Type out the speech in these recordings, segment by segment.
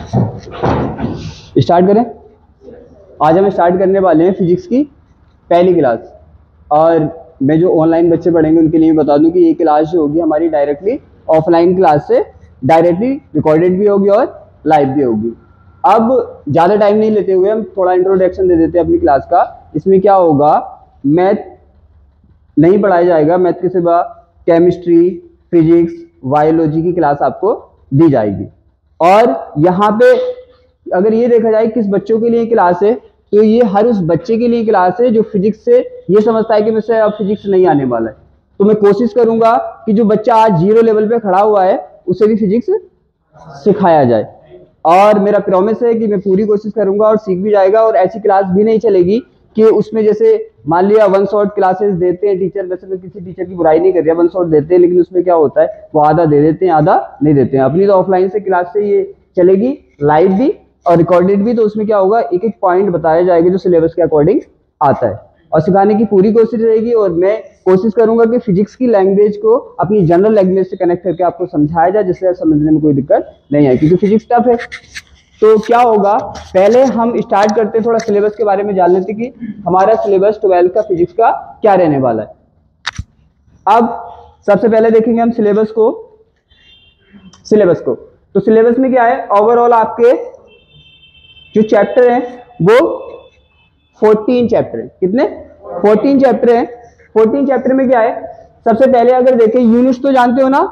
Start करें। आज हम स्टार्ट करने वाले हैं फिजिक्स की पहली क्लास। और मैं जो ऑनलाइन बच्चे पढ़ेंगे उनके लिए बता दूं कि ये क्लास जो होगी हमारी डायरेक्टली ऑफलाइन क्लास से डायरेक्टली रिकॉर्डेड भी होगी और लाइव भी होगी। अब ज़्यादा टाइम नहीं लेते हुए हम थोड़ा इंट्रोडक्शन दे देते हैं अपनी क्लास का। इसमें क्या होगा, मैथ नहीं पढ़ाया जाएगा, मैथ के सिवा केमिस्ट्री, फिजिक्स, बायोलॉजी की क्लास आपको दी जाएगी। और यहाँ पे अगर ये देखा जाए किस बच्चों के लिए क्लास है, तो ये हर उस बच्चे के लिए क्लास है जो फिजिक्स से ये समझता है कि मुझसे अब फिजिक्स नहीं आने वाला है। तो मैं कोशिश करूंगा कि जो बच्चा आज 0 लेवल पे खड़ा हुआ है उसे भी फिजिक्स सिखाया जाए। और मेरा प्रॉमिस है कि मैं पूरी कोशिश करूंगा और सीख भी जाएगा। और ऐसी क्लास भी नहीं चलेगी कि उसमें जैसे मान लिया 1 शॉट क्लासेस देते हैं टीचर, वैसे मैं किसी टीचर की बुराई नहीं कर रहा, 1 शॉट देते हैं, लेकिन उसमें क्या होता है वो आधा दे देते हैं आधा नहीं देते हैं। अपनी तो ऑफलाइन से क्लास से ये चलेगी, लाइव भी और रिकॉर्डेड भी। तो उसमें क्या होगा, एक एक पॉइंट बताया जाएगा जो सिलेबस के अकॉर्डिंग आता है और सिखाने की पूरी कोशिश रहेगी। और मैं कोशिश करूंगा कि फिजिक्स की लैंग्वेज को अपनी जनरल लैंग्वेज से कनेक्ट करके आपको समझाया जाए, जिससे समझने में कोई दिक्कत नहीं आए, क्योंकि फिजिक्स टफ है। तो क्या होगा, पहले हम स्टार्ट करते हैं थोड़ा सिलेबस के बारे में जान लेते कि हमारा सिलेबस 12 का फिजिक्स का क्या रहने वाला है। अब सबसे पहले देखेंगे हम सिलेबस को। तो सिलेबस में क्या है, ओवरऑल आपके जो चैप्टर हैं वो 14 चैप्टर हैं। कितने? 14 चैप्टर हैं। 14 चैप्टर में क्या है, सबसे पहले अगर देखें यूनिट्स तो जानते हो ना,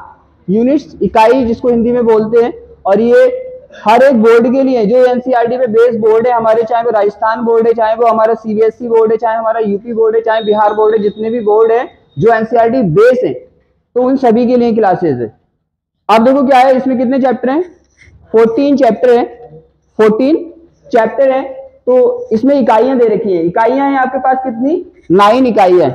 यूनिट्स इकाई जिसको हिंदी में बोलते हैं। और ये हर एक बोर्ड के लिए, जो एनसीईआरटी पे बेस बोर्ड है हमारे, चाहे वो राजस्थान बोर्ड है, चाहे वो हमारा सीबीएसई बोर्ड है, चाहे हमारा यूपी बोर्ड है, चाहे बिहार बोर्ड है, जितने भी बोर्ड है जो एनसीईआरटी बेस है, तो उन सभी के लिए क्लासेस है। अब देखो क्या है, इसमें कितने चैप्टर हैं, 14 चैप्टर हैं। 14 चैप्टर है तो इसमें इकाइयां दे रखी है। इकाइयां हैं आपके पास कितनी, 9 इकाइयां।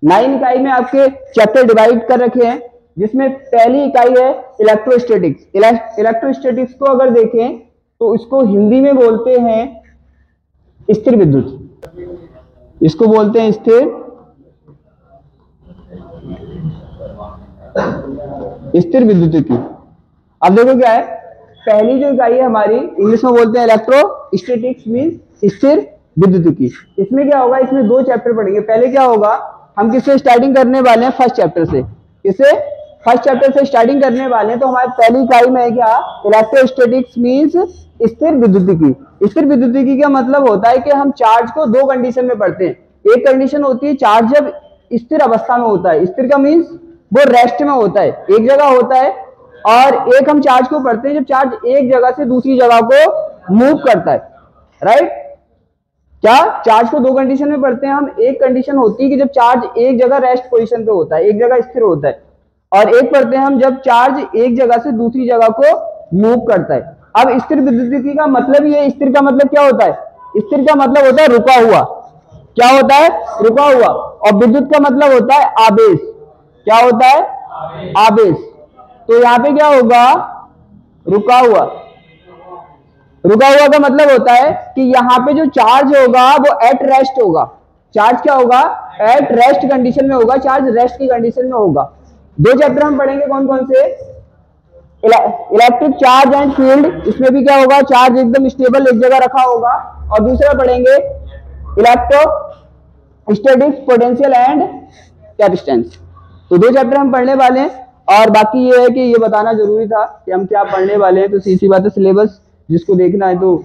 9 इकाई में आपके चैप्टर डिवाइड कर रखे हैं, जिसमें पहली इकाई है इलेक्ट्रोस्टैटिक्स। इलेक्ट्रोस्टैटिक्स को अगर देखें तो इसको हिंदी में बोलते हैं स्थिर विद्युत, इसको बोलते हैं स्थिर विद्युतिकी। अब देखो क्या है, पहली जो इकाई है हमारी, इंग्लिश में बोलते हैं इलेक्ट्रोस्टैटिक्स मींस स्थिर विद्युतिकी। इसमें क्या होगा, इसमें 2 चैप्टर पढ़ेंगे। पहले क्या होगा, हम किससे स्टार्टिंग करने वाले हैं, फर्स्ट चैप्टर से। किससे? फर्स्ट चैप्टर से स्टार्टिंग करने वाले हैं। तो हमारी पहली इकाई में है क्या, इलेक्ट्रोस्टैटिक्स मींस स्थिर विद्युतिकी। स्थिर विद्युतिकी का मतलब होता है कि हम चार्ज को 2 कंडीशन में पढ़ते हैं। एक कंडीशन होती है चार्ज जब स्थिर अवस्था में होता है, स्थिर का मीन्स वो रेस्ट में होता है, एक जगह होता है। और एक हम चार्ज को पढ़ते हैं जब चार्ज एक जगह से दूसरी जगह को मूव करता है, राइट। क्या चार्ज को 2 कंडीशन में पढ़ते हैं हम। एक कंडीशन होती है कि जब चार्ज एक जगह रेस्ट पोजीशन पे होता है, एक जगह स्थिर होता है, और एक पढ़ते हैं हम जब चार्ज एक जगह से दूसरी जगह को मूव करता है। अब स्थिर विद्युतिकी का मतलब ये, स्थिर का मतलब क्या होता है, स्थिर का मतलब होता है रुका हुआ। क्या होता है, रुका हुआ। और विद्युत का मतलब होता है आवेश। क्या होता है, आवेश। तो यहाँ पे क्या होगा, रुका हुआ। रुका हुआ का मतलब होता है कि यहाँ पे जो चार्ज होगा वो एट रेस्ट होगा। चार्ज क्या होगा, एट रेस्ट कंडीशन में होगा, चार्ज रेस्ट की कंडीशन में होगा। 2 चैप्टर हम पढ़ेंगे, कौन कौन से, इलेक्ट्रिक चार्ज एंड फील्ड। इसमें भी क्या होगा, चार्ज एकदम स्टेबल एक जगह रखा होगा। और दूसरा पढ़ेंगे इलेक्ट्रोस्टैटिक्स पोटेंशियल एंड कैपेसिटेंस। तो 2 चैप्टर हम पढ़ने वाले हैं। और बाकी ये है कि ये बताना जरूरी था कि हम क्या पढ़ने वाले हैं। तो सीधी बात है, सिलेबस जिसको देखना है तो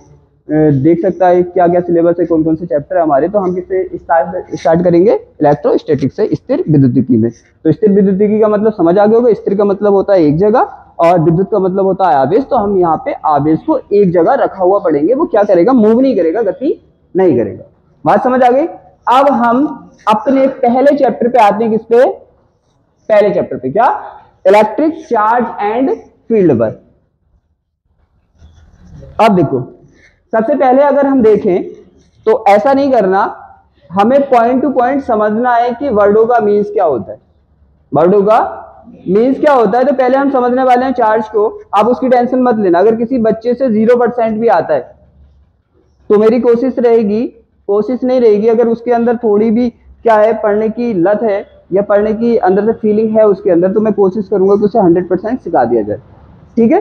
देख सकता है क्या क्या सिलेबस है, कौन कौन से चैप्टर है हमारे। तो हम किससे स्टार्ट करेंगे, इलेक्ट्रोस्टैटिक्स से, स्थिर विद्युतिकी में। तो स्थिर विद्युतिकी का मतलब समझ आ गया होगा, स्थिर का मतलब होता है एक जगह और विद्युत का मतलब होता है आवेश। तो हम यहाँ पे आवेश को एक जगह रखा हुआ पढ़ेंगे, वो क्या करेगा, मूव नहीं करेगा, गति नहीं करेगा। बात समझ आ गई। अब हम अपने पहले चैप्टर पे आते हैं, किस पे, पहले चैप्टर पे, क्या, इलेक्ट्रिक चार्ज एंड फील्ड पर। अब देखो, सबसे पहले अगर हम देखें तो ऐसा नहीं करना, हमें पॉइंट टू पॉइंट समझना है कि वर्डों का मीन्स क्या होता है। वर्डों का मीन्स क्या होता है, तो पहले हम समझने वाले हैं चार्ज को। आप उसकी टेंशन मत लेना, अगर किसी बच्चे से 0% भी आता है तो मेरी कोशिश नहीं रहेगी, अगर उसके अंदर थोड़ी भी क्या है, पढ़ने की लत है या पढ़ने की अंदर से फीलिंग है उसके अंदर, तो मैं कोशिश करूंगा कि उसे 100% सिखा दिया जाए। ठीक है।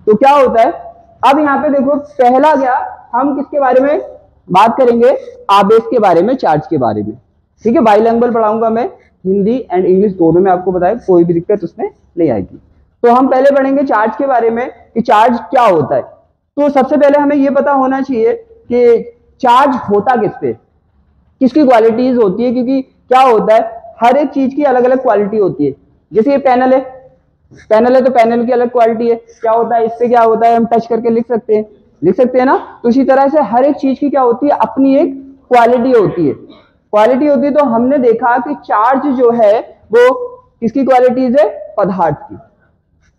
तो क्या होता है, अब यहाँ पे देखो पहला क्या, हम किसके बारे में बात करेंगे, आवेश के बारे में, चार्ज के बारे में। ठीक है, बाइलैंग्वेज पढ़ाऊंगा मैं, हिंदी एंड इंग्लिश दोनों में आपको बताया, कोई भी दिक्कत उसमें नहीं आएगी। तो हम पहले पढ़ेंगे चार्ज के बारे में कि चार्ज क्या होता है। तो सबसे पहले हमें ये पता होना चाहिए कि चार्ज होता किस पे, किसकी क्वालिटीज होती है, क्योंकि क्या होता है हर एक चीज की अलग अलग क्वालिटी होती है। जैसे ये पैनल है, पैनल है तो पैनल की अलग क्वालिटी है, क्या होता है इससे, क्या होता है हम टच करके लिख सकते हैं, लिख सकते हैं ना। तो इसी तरह से हर एक चीज की क्या होती है, अपनी एक क्वालिटी होती है, क्वालिटी होती है। तो हमने देखा कि चार्ज जो है वो किसकी क्वालिटीज है, पदार्थ की।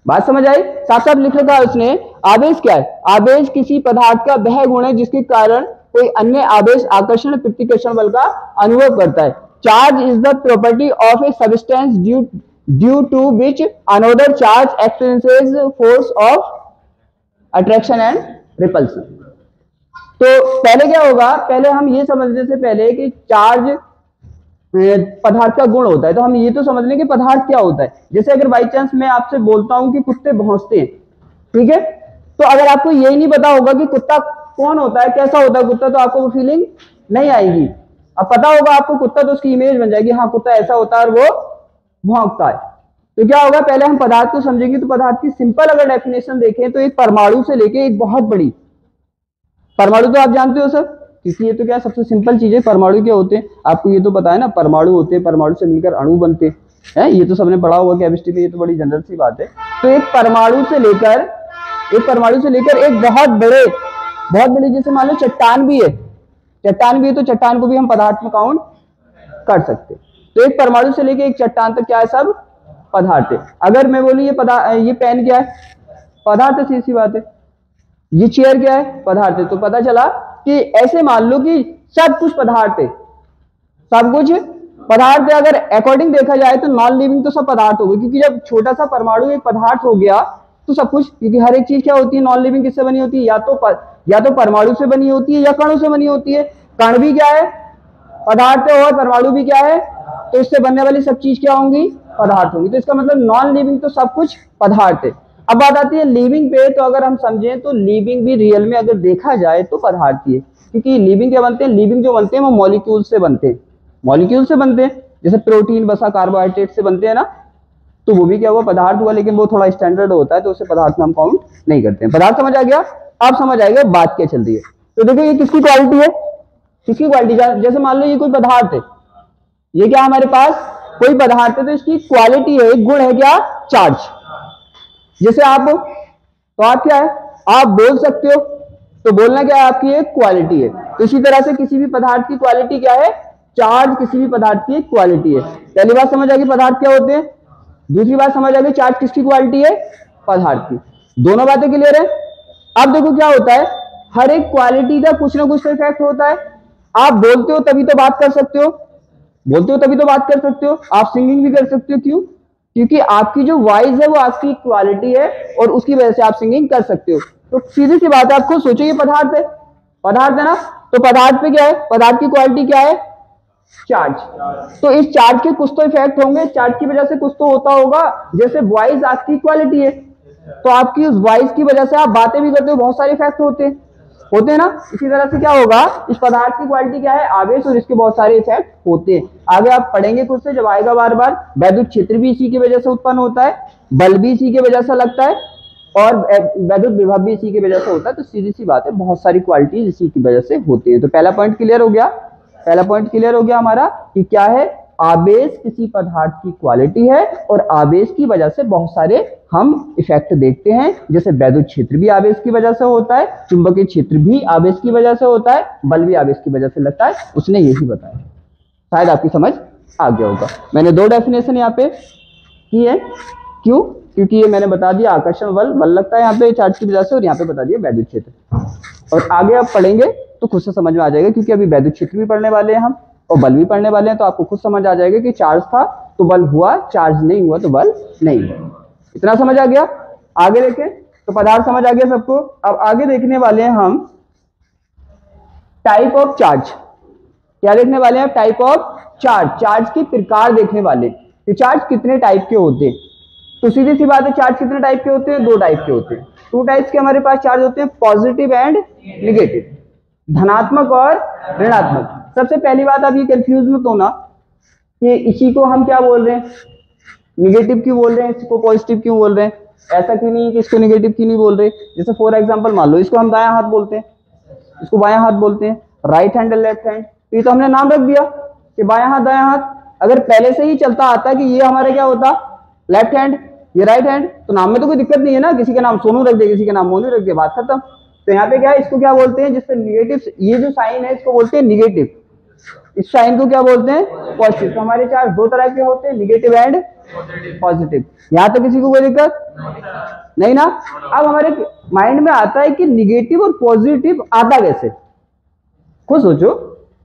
बात समझ आई, साफ साफ लिख रखा है उसने। आवेश क्या है, आवेश किसी पदार्थ का वह गुण है जिसके कारण कोई अन्य आवेश आकर्षण प्रतिकर्षण बल का अनुभव करता है। Charge is the property of a substance due to which another charge experiences force of attraction and repulsion. तो पहले क्या होगा, पहले हम ये समझने से पहले कि चार्ज पदार्थ का गुण होता है, तो हम ये तो समझ लें कि पदार्थ क्या होता है। जैसे अगर बाई चांस मैं आपसे बोलता हूं कि कुत्ते भौंकते हैं, ठीक है, तो अगर आपको यही नहीं पता होगा कि कुत्ता कौन होता है, कैसा होता है कुत्ता, तो आपको वो फीलिंग नहीं आएगी। अब पता होगा आपको कुत्ता, तो उसकी इमेज बन जाएगी, हाँ कुत्ता ऐसा होता है और वो भौंकता है। तो क्या होगा, पहले हम पदार्थ को समझेंगे। तो पदार्थ की सिंपल अगर डेफिनेशन देखें तो एक परमाणु से लेके एक बहुत बड़ी, परमाणु तो आप जानते हो सर, क्योंकि ये तो क्या सबसे सिंपल चीज है। परमाणु क्या होते हैं आपको ये तो पता है ना, परमाणु होते हैं, परमाणु से मिलकर अणु बनते हैं, ये तो सबने पढ़ा हुआ केमिस्ट्री में, ये तो बड़ी जनरल सी बात है। तो एक परमाणु से लेकर एक बहुत बड़े जैसे मान लो चट्टान भी है, तो चट्टान को भी हम पदार्थ में काउंट कर सकते हैं। तो एक परमाणु से लेकर एक चट्टान तक क्या है, सब पदार्थ है। अगर मैं बोलूं ये पेन क्या है, पदार्थ है, सीधी सी बात है। ये चेयर क्या है, पदार्थ है। तो पता चला कि ऐसे मान लो कि सब कुछ पदार्थ है, सब कुछ पदार्थ है। अगर अकॉर्डिंग देखा जाए तो नॉन लिविंग तो सब पदार्थ हो गए, क्योंकि जब छोटा सा परमाणु एक पदार्थ हो गया तो सब कुछ, क्योंकि हर एक चीज क्या होती है नॉन लिविंग, किससे बनी होती है, या तो परमाणु से बनी होती है या कणों से बनी होती है। कण भी क्या है, पदार्थ है, और परमाणु भी क्या है, तो इससे बनने वाली सब चीज क्या होंगी, पदार्थ होंगी। तो इसका मतलब नॉन लिविंग तो सब कुछ पदार्थ है। अब बात आती है लिविंग पे, तो अगर हम समझें तो लिविंग भी रियल में अगर देखा जाए तो पदार्थ ही है, क्योंकि लिविंग क्या बनते हैं, लिविंग जो बनते हैं वो मॉलिक्यूल से बनते हैं, मॉलिक्यूल से बनते हैं। जैसे प्रोटीन वसा कार्बोहाइड्रेट से बनते हैं ना, तो वो भी क्या हुआ, पदार्थ हुआ, लेकिन वो थोड़ा स्टैंडर्ड होता है तो उसे पदार्थ में हम काउंट नहीं करते हैं। पदार्थ समझ आ गया, अब समझ आएगा बात क्या चल रही है। तो देखो ये किसकी क्वालिटी है, किसकी क्वालिटी, जैसे मान लो ये कोई पदार्थ है, ये क्या हमारे पास कोई पदार्थ है, तो इसकी क्वालिटी है, एक गुण है क्या, चार्ज। जैसे आप, तो आप क्या है, आप बोल सकते हो, तो बोलना क्या है, आपकी एक क्वालिटी है। तो इसी तरह से किसी भी पदार्थ की क्वालिटी क्या है, चार्ज किसी भी पदार्थ की एक क्वालिटी है। पहली बात समझ आ गई पदार्थ क्या होते हैं, दूसरी बात समझ आ गई चार्ज किसकी क्वालिटी है, पदार्थ की। दोनों बातें क्लियर है। अब देखो क्या होता है, हर एक क्वालिटी का कुछ ना कुछ तो इफेक्ट होता है। आप बोलते हो तभी तो बात कर सकते हो, बोलते हो तभी तो बात कर सकते हो, आप सिंगिंग भी कर सकते हो। क्यों, क्योंकि आपकी जो वॉइस है वो आपकी क्वालिटी है और उसकी वजह से आप सिंगिंग कर सकते हो। तो सीधी सी बात है, आप खुद सोचो ये पदार्थ है, पदार्थ है ना, तो पदार्थ पे क्या है, पदार्थ की क्वालिटी क्या है, चार्ज। तो इस चार्ज के कुछ तो इफेक्ट होंगे, चार्ज की वजह से कुछ तो होता होगा। जैसे वॉइस आपकी क्वालिटी है, तो आपकी उस वॉइस की वजह से आप बातें भी करते हो, बहुत सारे इफेक्ट होते हैं ना। इसी तरह से क्या होगा, इस पदार्थ की क्वालिटी क्या है, आवेश, और इसके बहुत सारे इफेक्ट होते हैं। आगे आप पढ़ेंगे खुद से जब आएगा बार बार। वैद्युत क्षेत्र भी इसी की वजह से उत्पन्न होता है, बल भी इसी की वजह से लगता है, और वैद्युत विभव भी इसी की वजह से होता है। तो सीधी सी बात है, बहुत सारी क्वालिटीज इसी की वजह से होती है। तो पहला पॉइंट क्लियर हो गया, पहला पॉइंट क्लियर हो गया हमारा कि क्या है, आवेश किसी पदार्थ की क्वालिटी है, और आवेश की वजह से बहुत सारे हम इफेक्ट देखते हैं। जैसे वैद्युत क्षेत्र भी आवेश की वजह से होता है, चुंबकीय क्षेत्र भी आवेश की वजह से होता है, बल भी आवेश की वजह से लगता है। उसने यही बताया, शायद आपकी समझ आ गया होगा। मैंने दो डेफिनेशन यहाँ पे की है, क्यों, क्योंकि ये मैंने बता दिया आकर्षण बल लगता है यहाँ पे चार्ज की वजह से, और यहाँ पे बता दिया वैद्युत क्षेत्र। और आगे आप पढ़ेंगे तो खुद से समझ में आ जाएगा, क्योंकि अभी वैद्युत क्षेत्र भी पढ़ने वाले हैं हम और बल भी पढ़ने वाले हैं। तो आपको खुद समझ आ जाएगा कि चार्ज था तो बल हुआ, चार्ज नहीं हुआ तो बल नहीं हुआ। इतना समझ आ गया। आगे देखें तो पदार्थ समझ आ गया सबको। अब आगे देखने वाले हैं हम टाइप ऑफ चार्ज। क्या देखने वाले हैं, टाइप ऑफ चार्ज, चार्ज के प्रकार देखने वाले कि चार्ज कितने टाइप के होते हैं। तो सीधी सी बात है, चार्ज कितने टाइप के होते हैं, दो टाइप के होते हैं। टू टाइप्स के हमारे पास चार्ज होते हैं, पॉजिटिव एंड निगेटिव, धनात्मक और ऋणात्मक। सबसे पहली बात, आप ये कंफ्यूज मत होना कि इसी को हम क्या बोल रहे हैं, निगेटिव क्यों बोल रहे हैं, इसको पॉजिटिव क्यों बोल रहे हैं, ऐसा क्यों नहीं है कि इसको निगेटिव क्यों नहीं बोल रहे। जैसे फॉर एग्जांपल मान लो इसको हम दायां हाथ बोलते हैं, इसको बायां हाथ बोलते हैं, राइट हैंड और लेफ्ट हैंड, तो ये तो हमने नाम रख दिया कि बायां हाथ दायां हाथ। अगर पहले से ही चलता आता कि ये हमारा क्या होता लेफ्ट हैंड, ये राइट हैंड, तो नाम में तो कोई दिक्कत नहीं है ना, किसी का नाम सोनू रख दे, किसी का नाम मोनू रख दे, बात खत्म। तो यहाँ पे क्या है, इसको क्या बोलते हैं, जिसपे निगेटिव, ये जो साइन है इसको बोलते हैं निगेटिव, इस साइन को क्या बोलते हैं पॉजिटिव। तो हमारे चार्ज दो तरह के होते हैं, निगेटिव एंड पॉजिटिव। यहाँ तक किसी को कोई दिक्कत नहीं ना। अब हमारे माइंड में आता है कि निगेटिव और पॉजिटिव आता कैसे। खुद सोचो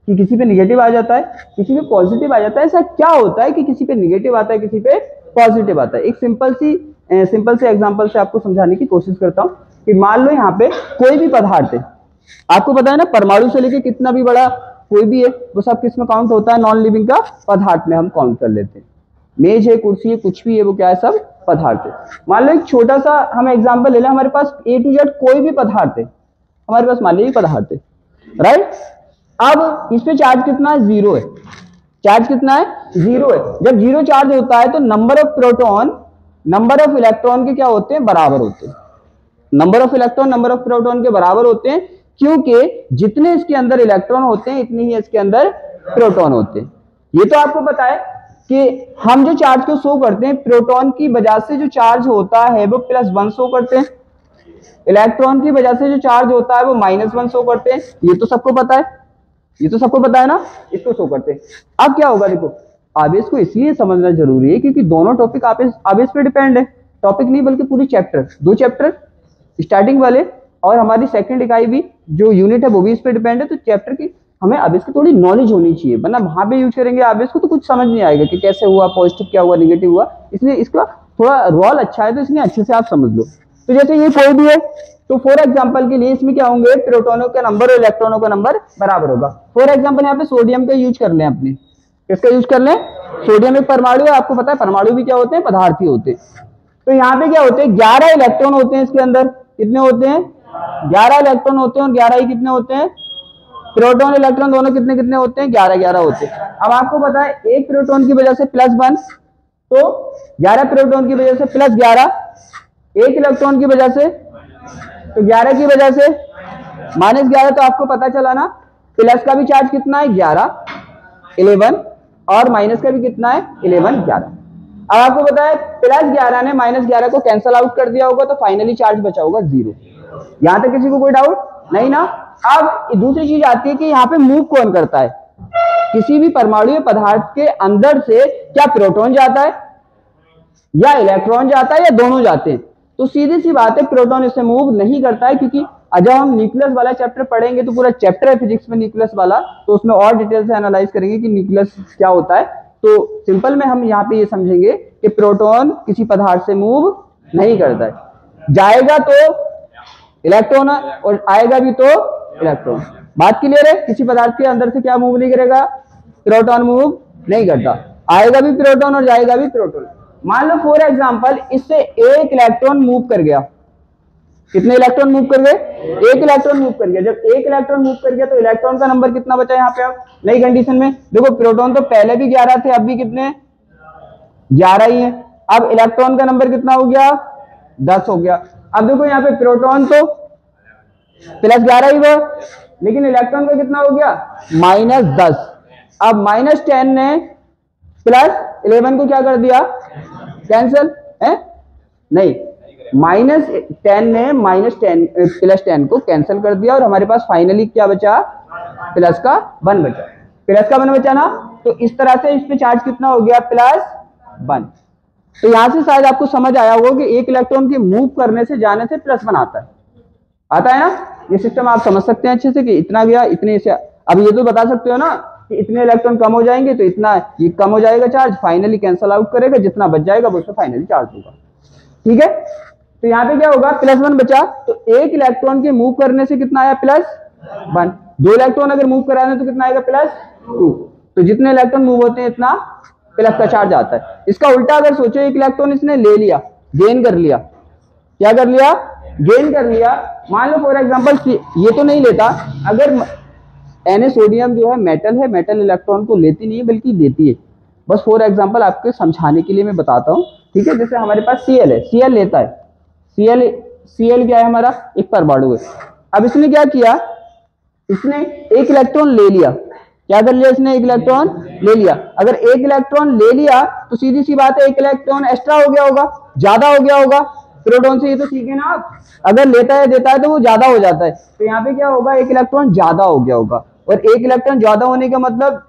कि किसी पे निगेटिव आ जाता है, किसी पे पॉजिटिव आ जाता है, ऐसा क्या होता है कि किसी पे निगेटिव आता है, किसी पे पॉजिटिव आता है। एक सिंपल से एग्जांपल से आपको समझाने की कोशिश करता हूँ कि मान लो यहाँ पे कोई भी पदार्थ है, आपको पता है ना परमाणु से लेके कितना भी बड़ा कोई भी है वो सब किस में काउंट होता है, नॉन लिविंग का पदार्थ में हम काउंट कर लेते हैं। मेज है, कुर्सी है, कुछ भी है, वो क्या है, सब पदार्थ है। मान लो एक छोटा सा हम एग्जांपल ले लें, हमारे पास A to Z कोई भी पदार्थ है, हमारे पास मान लीजिए पदार्थ है, राइट। अब इस पे चार्ज कितना है, जीरो है। चार्ज कितना है, जीरो है। जब जीरो चार्ज होता है तो number of proton number of electron के क्या होते हैं, बराबर होते हैं। Number of electron number of proton के बराबर होते हैं, क्योंकि जितने इसके अंदर इलेक्ट्रॉन होते हैं इतने ही इसके अंदर प्रोटॉन होते हैं। ये तो आपको पता है कि हम जो चार्ज को शो करते हैं, प्रोटॉन की वजह से जो चार्ज होता है वो +1 शो करते हैं, इलेक्ट्रॉन की वजह से जो चार्ज होता है वो -1 शो करते हैं। ये तो सबको पता है, ये तो सबको पता है ना, इसको शो करते हैं। अब क्या होगा, देखो आवेश को इसलिए समझना जरूरी है क्योंकि दोनों टॉपिक आवेश पे डिपेंड है। टॉपिक नहीं बल्कि पूरी चैप्टर, दो चैप्टर स्टार्टिंग वाले और हमारी सेकंड इकाई भी जो यूनिट है वो भी इस पे डिपेंड है। तो चैप्टर की हमें आवेश की थोड़ी नॉलेज होनी चाहिए, वरना वहां पे यूज करेंगे आवेश को तो कुछ समझ नहीं आएगा कि कैसे हुआ, पॉजिटिव क्या हुआ, निगेटिव हुआ। इसलिए इसका थोड़ा रोल अच्छा है, तो इसलिए अच्छे से आप समझ लो। तो जैसे ये कोई भी है, तो फॉर एग्जाम्पल के लिए इसमें क्या होंगे, प्रोटॉनों का नंबर और इलेक्ट्रॉनों का नंबर बराबर होगा। फॉर एग्जाम्पल यहाँ पे सोडियम का यूज कर लें, अपने किसका यूज कर लें, सोडियम एक परमाणु है, आपको पता है परमाणु भी क्या होते हैं, पदार्थ ही होते हैं। तो यहाँ पे क्या होते हैं, 11 इलेक्ट्रॉन होते हैं इसके अंदर। कितने होते हैं, 11 इलेक्ट्रॉन होते हैं, और 11 ही कितने होते हैं, प्रोटॉन इलेक्ट्रॉन दोनों कितने कितने होते हैं, 11 होते हैं। अब आपको पता है एक प्रोटॉन की वजह से +1, तो 11 प्रोटॉन की वजह से +11, एक इलेक्ट्रॉन की वजह से तो 11 की वजह से -11। तो आपको पता चला ना, प्लस का भी चार्ज कितना है, 11 और माइनस का भी कितना है, 11। अब आपको पता है +11 ने -11 को कैंसल आउट कर दिया होगा, तो फाइनली चार्ज बचा होगा 0। यहां तक किसी को कोई डाउट नहीं ना। अब दूसरी चीज आती है कि यहाँ पे मूव कौन करता है। किसी भी परमाणु पदार्थ के अंदर से क्या प्रोटॉन जाता है या इलेक्ट्रॉन जाता है या दोनों जाते हैं। तो सीधी सी बात है, प्रोटॉन इससे मूव नहीं करता है, क्योंकि जब हम न्यूक्लियस वाला चैप्टर पढ़ेंगे, तो पूरा चैप्टर है फिजिक्स में न्यूक्लियस वाला, तो उसमें और डिटेल से एनालाइज करेंगे कि न्यूक्लियस क्या होता है। तो सिंपल में हम यहाँ पे ये समझेंगे कि प्रोटॉन किसी पदार्थ से मूव नहीं करता है, जाएगा तो इलेक्ट्रॉन और आएगा भी तो इलेक्ट्रॉन। बात क्लियर है, किसी पदार्थ के अंदर से क्या मूव नहीं करेगा, प्रोटॉन मूव नहीं करता, आएगा भी प्रोटॉन और जाएगा भी प्रोटॉन। मान लो फॉर एग्जांपल इससे एक इलेक्ट्रॉन मूव कर गया, कितने इलेक्ट्रॉन मूव कर गए, एक इलेक्ट्रॉन मूव कर गया। जब एक इलेक्ट्रॉन मूव कर गया तो इलेक्ट्रॉन का नंबर कितना बचा यहाँ पे। अब नई कंडीशन में देखो, प्रोटॉन तो पहले भी 11 थे, अब भी कितने 11 ही है। अब इलेक्ट्रॉन का नंबर कितना हो गया, 10 हो गया। अब देखो यहाँ पे प्रोटॉन तो +11 ही हुआ, लेकिन इलेक्ट्रॉन का कितना हो गया, -10। अब -10 ने +11 को क्या कर दिया, कैंसिल है नहीं, -10 ने +10 को कैंसिल कर दिया, और हमारे पास फाइनली क्या बचा, +1 बचा, +1 बचा ना। तो इस तरह से इस पे चार्ज कितना हो गया, +1। तो यहां से शायद आपको समझ आया होगा कि एक इलेक्ट्रॉन के मूव करने से, जाने से +1 आता है ना। ये सिस्टम आप समझ सकते हैं अच्छे से कि इतना गया इतने से। अब ये तो बता सकते हो ना कि इतने इलेक्ट्रॉन कम हो जाएंगे तो इतना ये कम हो जाएगा चार्ज, फाइनली कैंसल आउट करेगा, जितना बच जाएगा वो उससे फाइनली चार्ज होगा। ठीक है, तो यहाँ पे क्या होगा, +1 बचा, तो एक इलेक्ट्रॉन के मूव करने से कितना आया, +1। 2 इलेक्ट्रॉन अगर मूव कराने तो कितना आएगा, +2। तो जितने इलेक्ट्रॉन मूव होते हैं इतना प्लस का चार्ज आता है। इसका उल्टा अगर सोचो, एक इलेक्ट्रॉन इसने ले लिया, गेन कर लिया, क्या कर लिया, गेन कर लिया। मान लो फॉर एग्जांपल ये तो नहीं लेता, अगर Na सोडियम जो है मेटल इलेक्ट्रॉन को लेती नहीं है बल्कि देती है। बस फॉर एग्जांपल आपके समझाने के लिए मैं बताता हूँ, ठीक है। जैसे हमारे पास Cl है, Cl लेता है, Cl क्या है हमारा, एक परमाणु है। अब इसने क्या किया, इसने एक इलेक्ट्रॉन ले लिया। क्या कर लिया इसने, एक इलेक्ट्रॉन ले लिया। अगर एक इलेक्ट्रॉन ले लिया तो सीधी सी बात है एक इलेक्ट्रॉन एक्स्ट्रा हो गया होगा, ज्यादा हो गया होगा। प्रोटॉन से ये तो सीखे ना आप, अगर लेता है देता है तो वो ज्यादा हो जाता है। तो यहाँ पे क्या होगा, एक इलेक्ट्रॉन ज्यादा हो गया होगा। और एक इलेक्ट्रॉन ज्यादा होने का मतलब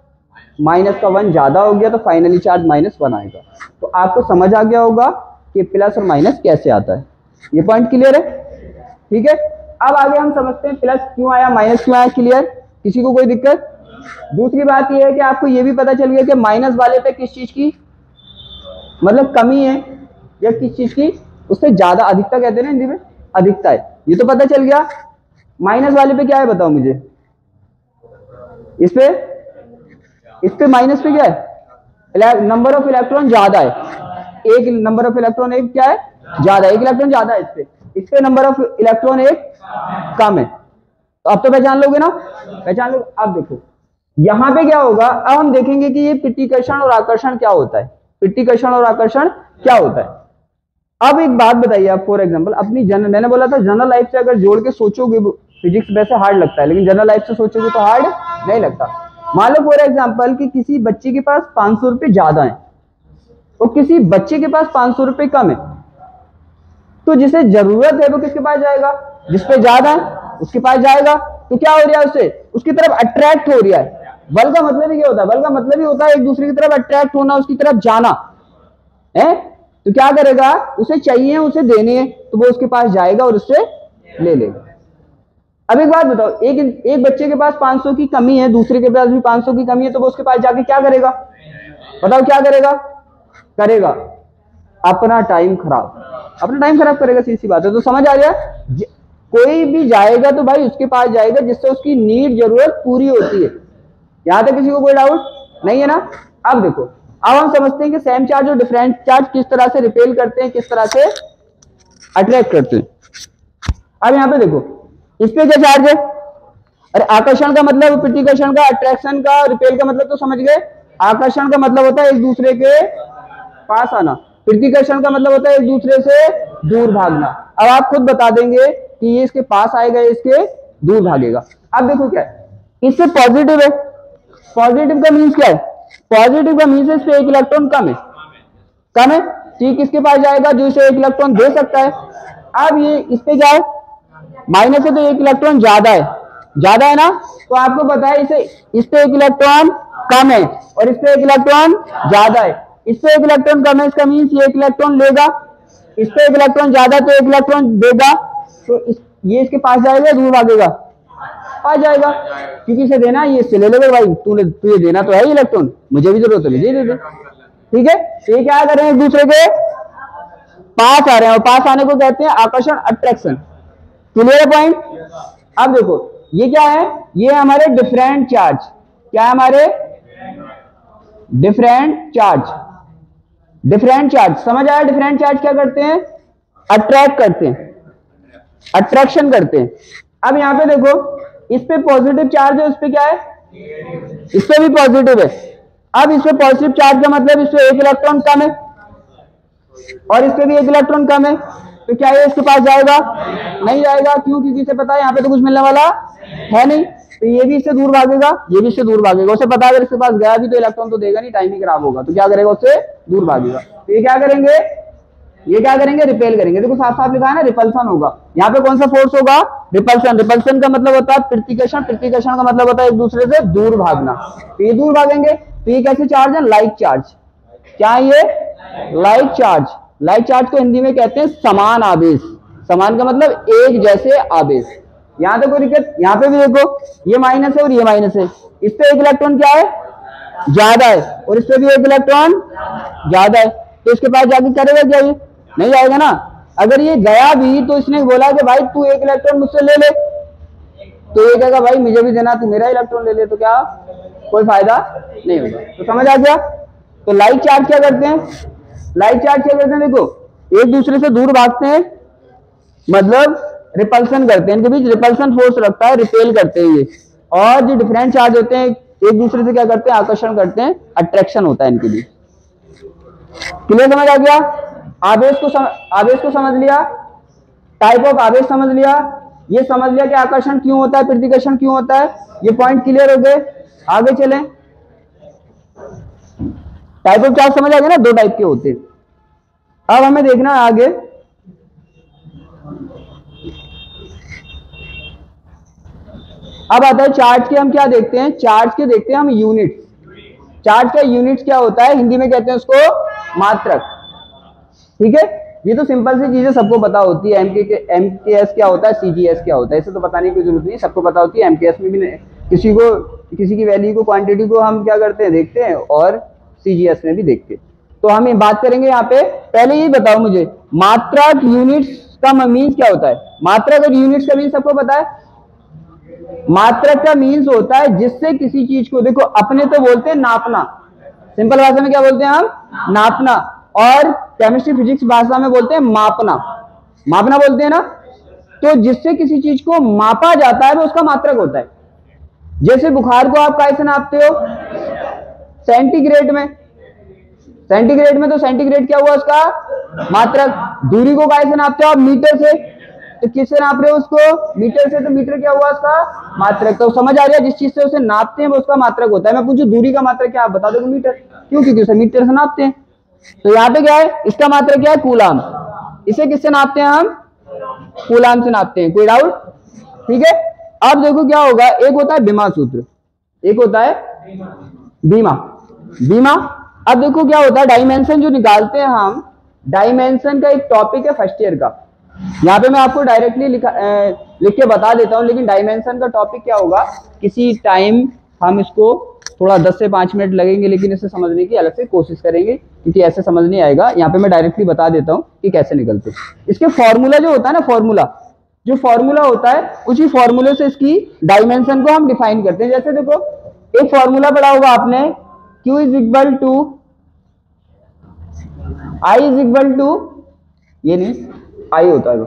-1 ज्यादा हो गया, तो फाइनली चार्ज -1 आएगा। तो आपको समझ आ गया होगा कि प्लस और माइनस कैसे आता है। ये पॉइंट क्लियर है, ठीक है। अब आगे हम समझते हैं प्लस क्यों आया, माइनस क्यों आया। क्लियर, किसी को कोई दिक्कत। दूसरी बात यह है कि आपको यह भी पता चल गया कि माइनस वाले पे किस चीज की मतलब कमी है, या किस चीज की उससे ज्यादा, अधिकता कहते हैं ना हिंदी में, अधिकता है। ये तो पता चल गया। माइनस वाले पे क्या है बताओ मुझे, इस पे माइनस पे क्या है, नंबर ऑफ इलेक्ट्रॉन ज्यादा है। एक नंबर ऑफ इलेक्ट्रॉन एक क्या है, ज्यादा, एक इलेक्ट्रॉन ज्यादा है इस पे नंबर ऑफ इलेक्ट्रॉन एक कम है। तो अब तो पहचान लोगे ना, पहचान लो। अब देखो यहां पे क्या होगा, अब हम देखेंगे कि ये पृथ्वीकर्षण और आकर्षण क्या होता है। पृथ्वीकर्षण और आकर्षण क्या होता है। अब एक बात बताइए आप, फॉर एग्जांपल अपनी मैंने बोला था जनरल लाइफ से अगर जोड़ के सोचोगे, फिजिक्स वैसे हार्ड लगता है लेकिन जनरल लाइफ से सोचोगे तो हार्ड नहीं लगता। मान लो फॉर एग्जांपल कि किसी बच्चे के पास 500 रुपए ज्यादा है और किसी बच्चे के पास 500 रुपए कम है, तो जिसे जरूरत है वो किसके पास जाएगा, जिस पे ज्यादा है उसके पास जाएगा। तो क्या हो रहा है, उससे उसकी तरफ अट्रैक्ट हो रहा है। बल का मतलब ही क्या होता है, बल का मतलब ही होता है एक दूसरे की तरफ अट्रैक्ट होना, उसकी तरफ जाना है। तो क्या करेगा, उसे चाहिए, उसे देने हैं, तो वो उसके पास जाएगा और उससे ले लेगा। अब एक बात बताओ, एक बच्चे के पास 500 की कमी है, दूसरे के पास भी 500 की कमी है, तो वो उसके पास जाके क्या करेगा, बताओ क्या करेगा, करेगा अपना टाइम खराब, अपना टाइम खराब करेगा, सीधी सी बात है। तो समझ आ गया, कोई भी जाएगा तो भाई उसके पास जाएगा जिससे उसकी नीड, जरूरत पूरी होती है। यहां तक किसी को कोई डाउट नहीं है ना। अब देखो, अब हम समझते हैं कि सेम चार्ज और डिफरेंट चार्ज किस तरह से रिपेल करते हैं, किस तरह से अट्रैक्ट करते हैं। अब यहाँ पे देखो, इस पे क्या चार्ज है, अरे आकर्षण का मतलब पृथ्वीकर्षण का, अट्रैक्शन का, रिपेल का मतलब तो समझ गए। आकर्षण का मतलब होता है एक दूसरे के पास आना, पृथ्वीकर्षण का मतलब होता है एक दूसरे से दूर भागना। अब आप खुद बता देंगे कि ये इसके पास आएगा, इसके दूर भागेगा। अब देखो क्या है, इससे पॉजिटिव है, पॉजिटिव का मीन्स क्या है, पॉजिटिव का मीन्स इस पे एक इलेक्ट्रॉन कम है, कम है, ठीक, किसके पास जाएगा, जो इसे एक इलेक्ट्रॉन दे सकता है। अब ये इस पे क्या है, माइनस है, तो एक इलेक्ट्रॉन ज्यादा है, ज्यादा है ना। तो आपको पता है इस पे एक इलेक्ट्रॉन कम है और इस पे एक इलेक्ट्रॉन ज्यादा है। इस पे एक इलेक्ट्रॉन कम है, इसका मीन्स ये एक इलेक्ट्रॉन लेगा, इस पे एक इलेक्ट्रॉन ज्यादा तो एक इलेक्ट्रॉन देगा। तो ये इसके पास जाएगा, दूर भागेगा, पास जाएगा, क्योंकि इसे देना, ये इससे ले लेगा, भाई तुझे देना तो है इलेक्ट्रॉन, मुझे भी जरूरत है, मुझे दे दे, ठीक है। तो ये क्या कर रहे हैं, एक दूसरे के पास आ रहे हैं, और पास आने को कहते हैं आकर्षण, अट्रैक्शन। क्लियर है पॉइंट। अब देखो ये क्या है, ये हमारे डिफरेंट चार्ज, क्या है हमारे डिफरेंट चार्ज, डिफरेंट चार्ज, समझ आया। डिफरेंट चार्ज क्या करते हैं, अट्रैक्ट करते हैं, अट्रैक्शन करते हैं। अब यहां पे देखो, इस पे पॉजिटिव चार्ज है, उस पे क्या है, इस पे भी पॉजिटिव है। अब इस पे पॉजिटिव चार्ज का मतलब इस पे एक इलेक्ट्रॉन कम है और इस पे भी एक इलेक्ट्रॉन कम है, तो क्या ये इसके पास जाएगा, नहीं जाएगा, क्यों, क्योंकि इसे पता है यहाँ पे तो कुछ मिलने वाला है नहीं। तो ये भी इससे दूर भागेगा, ये भी इससे दूर भागेगा, उसे पता है अगर इसके पास गया भी तो इलेक्ट्रॉन तो देगा नहीं, टाइम ही खराब होगा, तो क्या करेगा, उससे दूर भागेगा। तो ये क्या करेंगे, ये क्या करेंगे, रिपेल करेंगे। देखो साफ साफ लिखा है ना, रिपल्सन होगा। यहाँ पे कौन सा फोर्स होगा, रिपल्सन। रिपल्सन का मतलब होता है पृथ्वीकर्षण, पृथ्वीकर्षण का मतलब होता है एक दूसरे से दूर भागना। तो ये दूर भागेंगे, तो ये कैसे चार्ज है, लाइक चार्ज। क्या है ये, लाइक चार्ज। लाइक चार्ज को हिंदी में कहते हैं समान आवेश। समान का मतलब एक जैसे आवेश। यहां तो कोई दिक्कत, यहाँ पे भी देखो ये माइनस है और ये माइनस है, इस पे एक इलेक्ट्रॉन क्या है, ज्यादा है, और इस पे भी एक इलेक्ट्रॉन ज्यादा है, तो इसके पास जाके करेगा क्या, ये नहीं जाएगा ना। अगर ये गया भी तो इसने बोला कि भाई तू एक इलेक्ट्रॉन मुझसे ले ले, तो ये कहेगा भाई मुझे भी देना, तू मेरा इलेक्ट्रॉन ले ले, तो क्या कोई फायदा नहीं होगा। तो समझ आ गया। तो लाइक चार्ज क्या करते हैं, लाइक चार्ज क्या करते हैं, देखो एक दूसरे से दूर भागते हैं, मतलब रिपल्सन करते हैं, इनके बीच रिपल्सन फोर्स रखता है, रिपेल करते हैं ये। और जो डिफरेंट चार्ज होते हैं एक दूसरे से क्या करते हैं, आकर्षण करते हैं, अट्रैक्शन होता है इनके बीच। क्लियर, समझ आ गया? आवेश को समझ लिया, टाइप ऑफ आवेश समझ लिया, ये समझ लिया कि आकर्षण क्यों होता है, प्रतिकर्षण क्यों होता है, ये पॉइंट क्लियर हो गए। आगे चलें, टाइप ऑफ चार्ज समझ आ गया ना, दो टाइप के होते हैं। अब हमें देखना है आगे, अब आता है चार्ज के, हम क्या देखते हैं, चार्ज के देखते हैं हम यूनिट। चार्ज का यूनिट क्या होता है, हिंदी में कहते हैं उसको मात्रक। ठीक है, ये तो सिंपल सी चीजें सबको पता होती है, एमकेएस क्या होता है, सीजीएस क्या होता है, इसे तो बताने की जरूरत नहीं, सबको पता होती है। एमकेएस में भी किसी की वैल्यू को, क्वांटिटी को हम क्या करते हैं, देखते हैं, और सीजीएस में भी देखते हैं। तो हम ये बात करेंगे यहाँ पे। पहले ये बताओ मुझे, मात्रक यूनिट्स का मीन्स क्या होता है? मात्रक और यूनिट्स का मीन्स सबको पता है। मात्रक का मीन्स होता है जिससे किसी चीज को, देखो अपने तो बोलते हैं नापना, सिंपल भाषा में क्या बोलते हैं हम, नापना, और केमिस्ट्री फिजिक्स भाषा में बोलते हैं मापना। मापना बोलते हैं ना। तो जिससे किसी चीज को मापा जाता है वो उसका मात्रक होता है। जैसे बुखार को आप कैसे नापते हो, सेंटीग्रेड में। सेंटीग्रेड में तो सेंटीग्रेड क्या हुआ उसका मात्रक। दूरी को कैसे नापते हो आप, मीटर से। तो किससे नाप रहे हो उसको, मीटर से, तो मीटर क्या हुआ उसका मात्रक। तो समझ आ रहा है, जिस चीज से उसे नापते हैं वो उसका मात्रक होता है। मैं पूछूं दूरी का मात्रक क्या, आप बता दोगे मीटर, क्यों, क्योंकि उसे मीटर से नापते हैं। तो यहाँ पे क्या है, इसका मात्रक क्या है, कूलाम। इसे किससे नापते हैं हम, कूलाम से नापते हैं। कोई डाउट? ठीक है, अब देखो क्या होगा, एक होता है बीमा सूत्र, एक होता है बीमा। अब देखो क्या होता है, डायमेंशन जो निकालते हैं हम, डायमेंशन का एक टॉपिक है फर्स्ट ईयर का। यहाँ पे मैं आपको डायरेक्टली लिख के बता देता हूँ, लेकिन डायमेंशन का टॉपिक क्या होगा, किसी टाइम हम इसको थोड़ा 10 से 5 मिनट लगेंगे, लेकिन इसे समझने की अलग से कोशिश करेंगे, क्योंकि ऐसे समझ नहीं आएगा। यहाँ पे मैं डायरेक्टली बता देता हूँ कि कैसे निकलते। इसके फॉर्मूला जो होता है ना, जो फॉर्मूला होता है, उसी फॉर्मूले से इसकी डायमेंशन को हम डिफाइन करते हैं। जैसे देखो, एक फॉर्मूला पढ़ा होगा आपने, Q is equal to I is equal to, ये नहीं I होता है,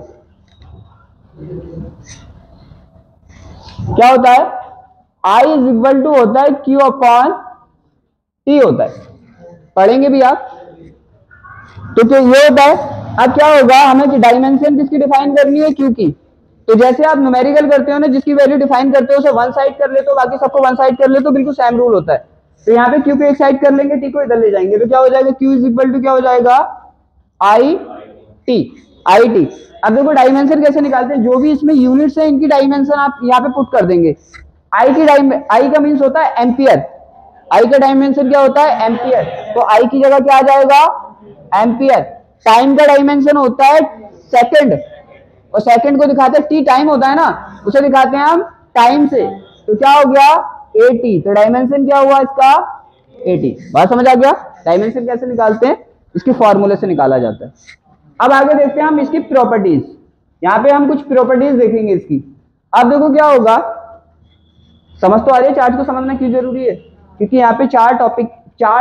क्या होता है, I इज इक्वल टू होता है Q अपॉन T होता है, पढ़ेंगे भी आप। तो ये होता है। अब क्या होगा, हमें डायमेंशन किसकी डिफाइन करनी है, Q की। तो जैसे आप न्यूमेरिकल करते हो ना, जिसकी वैल्यू डिफाइन करते हो उसे वन साइड कर लेते हो, बाकी सबको वन साइड कर लेते हो, बिल्कुल सेम रूल होता है। तो यहाँ पे Q को एक साइड कर लेंगे, T को इधर ले जाएंगे, तो क्या हो जाएगा, Q इज इक्वल टू क्या हो जाएगा, IT। अब देखो डायमेंशन कैसे निकालते हैं, जो भी इसमें यूनिट्स है इनकी डायमेंशन आप यहाँ पे पुट कर देंगे। I का मीन्स होता है एम्पियर, I का डायमेंशन क्या होता है, एम्पियर। तो I की जगह क्या आ जाएगा, एम्पियर। टाइम का डायमेंशन होता है सेकंड, और सेकंड को दिखाते हैं, T टाइम होता है ना, उसे दिखाते हैं हम टाइम से। तो क्या हो गया, AT। तो डायमेंशन क्या हुआ इसका, AT। बात समझ आ गया, डायमेंशन कैसे निकालते हैं, इसके फॉर्मूले से निकाला जाता है। अब आगे देखते हैं हम इसकी प्रॉपर्टीज। यहाँ पे हम कुछ प्रॉपर्टीज देखेंगे इसकी। अब देखो क्या होगा, समझ तो आ रही है, चार्ज को समझना क्यों जरूरी है, क्योंकि यहाँ पे 4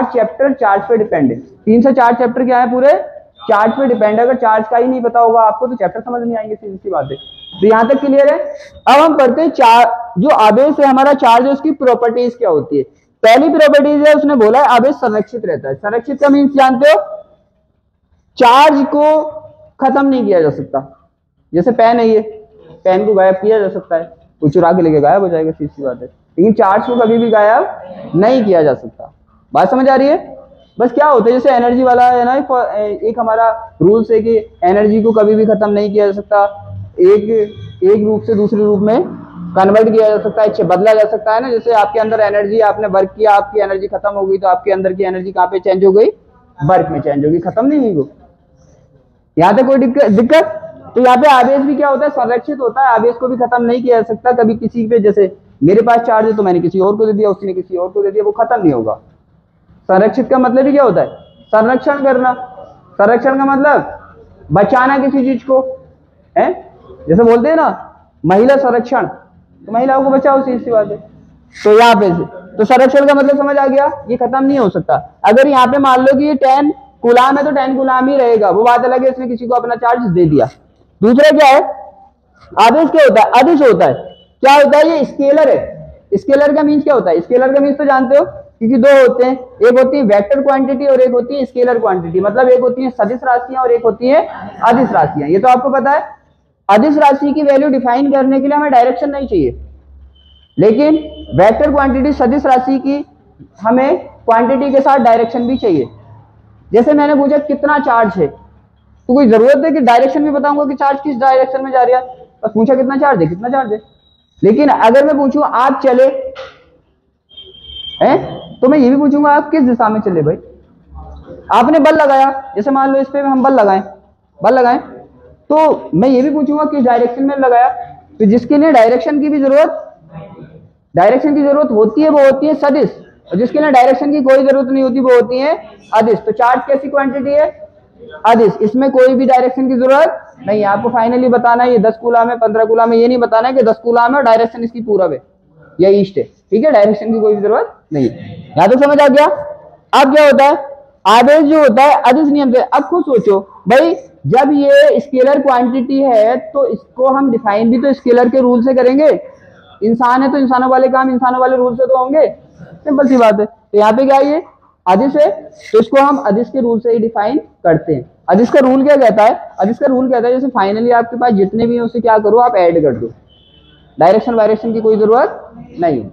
चैप्टर चार्ज पे डिपेंड है। 3 से 4 चैप्टर क्या है, पूरे चार्ज पे डिपेंड है। अगर चार्ज का ही नहीं पता होगा आपको तो चैप्टर समझ नहीं आएंगे, सीधी सी बात है। तो यहाँ तक क्लियर है। अब हम पढ़ते हैं जो आवेश है हमारा, चार्ज है, उसकी प्रॉपर्टीज क्या होती है। पहली प्रॉपर्टीज है, उसने बोला है आवेश संरक्षित रहता है। संरक्षित का मीन्स जानते हो, चार्ज को खत्म नहीं किया जा सकता। जैसे पेन है, ये पेन को गायब किया जा सकता है, तो चुरा के लेके गायब हो जाएगा, सीधी सी बात है। लेकिन चार्ज को कभी भी गायब नहीं किया जा सकता। बात समझ आ रही है। बस क्या होता है, जैसे एनर्जी वाला है ना, एक हमारा रूल्स है कि एनर्जी को कभी भी खत्म नहीं किया जा सकता, एक रूप से दूसरे रूप में कन्वर्ट किया जा सकता है, बदला जा सकता है ना। जैसे आपके अंदर एनर्जी, आपने वर्क किया, आपकी एनर्जी खत्म हो गई, तो आपके अंदर की एनर्जी कहाँ पे चेंज हो गई, वर्क में चेंज होगी, खत्म नहीं हुई वो। यहाँ पे कोई दिक्कत। तो यहाँ पे आवेश भी क्या होता है, संरक्षित होता है। आवेश को भी खत्म नहीं किया जा सकता कभी किसी पे। जैसे मेरे पास चार्ज है तो मैंने किसी और को दे दिया, उसने किसी और को दे दिया, वो खत्म नहीं होगा। संरक्षित का मतलब ही क्या होता है, संरक्षण करना। संरक्षण का मतलब बचाना किसी चीज को है। जैसे बोलते हैं ना महिला संरक्षण, तो महिलाओं को बचाओ, सीधी सी बात है। तो यहाँ पे तो संरक्षण का मतलब समझ आ गया, ये खत्म नहीं हो सकता। अगर यहाँ पे मान लो कि ये 10 कूलाम है तो 10 कूलाम ही रहेगा, वो बात अलग है, इसने किसी को अपना चार्ज दे दिया, दूसरा क्या है, आवेश क्या होता है, अदिश होता है। क्या होता है, ये स्केलर है। स्केलर का मीन्स क्या होता है, स्केलर का मीन्स तो जानते हो, क्योंकि दो होते हैं, एक होती है वेक्टर क्वांटिटी और एक होती है स्केलर क्वांटिटी। मतलब एक होती है सदिश राशियां और एक होती है अदिश राशियां, ये तो आपको पता है। अदिश राशि की वैल्यू डिफाइन करने के लिए हमें डायरेक्शन नहीं चाहिए, लेकिन वेक्टर क्वांटिटी सदिश राशि की हमें क्वांटिटी के साथ डायरेक्शन भी चाहिए। जैसे मैंने पूछा कितना चार्ज है, तो कोई जरूरत है कि डायरेक्शन भी बताऊंगा कि चार्ज किस डायरेक्शन में जा रहा है, बस पूछा कितना चार्ज है, कितना चार्ज है। लेकिन अगर मैं पूछूं आप चले हैं, तो मैं ये भी पूछूंगा आप किस दिशा में चले। भाई आपने बल लगाया, जैसे मान लो इस पे हम बल लगाएं, तो मैं ये भी पूछूंगा किस डायरेक्शन में लगाया। तो जिसके लिए डायरेक्शन की जरूरत होती है वो होती है सदिश, और जिसके लिए डायरेक्शन की कोई जरूरत नहीं होती वो होती है अदिश। तो चार्ज कैसी क्वांटिटी है, अदिश, इसमें कोई भी डायरेक्शन की जरूरत नहीं है। आपको फाइनली बताना है ये 10 कूलम है 15 कूलम है, ये नहीं बताना है कि 10 कूलम है और डायरेक्शन इसकी पूरब है या ईस्ट है, ठीक है। डायरेक्शन की कोई भी जरूरत नहीं है। यहां तो समझ आ गया। अब क्या होता है, आवेश जो होता है अदिश नियम से। अब खुद सोचो भाई, जब ये स्केलर क्वांटिटी है तो इसको हम डिफाइन भी तो स्केलर के रूल से करेंगे। इंसान है तो इंसानों वाले काम इंसानों वाले रूल से तो होंगे, सिंपल सी बात है। तो यहाँ पे क्या है, ये अदिश है तो इसको हम अदिश के रूल से ही डिफाइन करते हैं। अदिश का रूल क्या कहता है, अदिश का रूल कहता है जैसे फाइनली आपके पास जितने भी हैं उसे क्या करो, आप ऐड कर दो, डायरेक्शन वायरेक्शन की कोई जरूरत नहीं।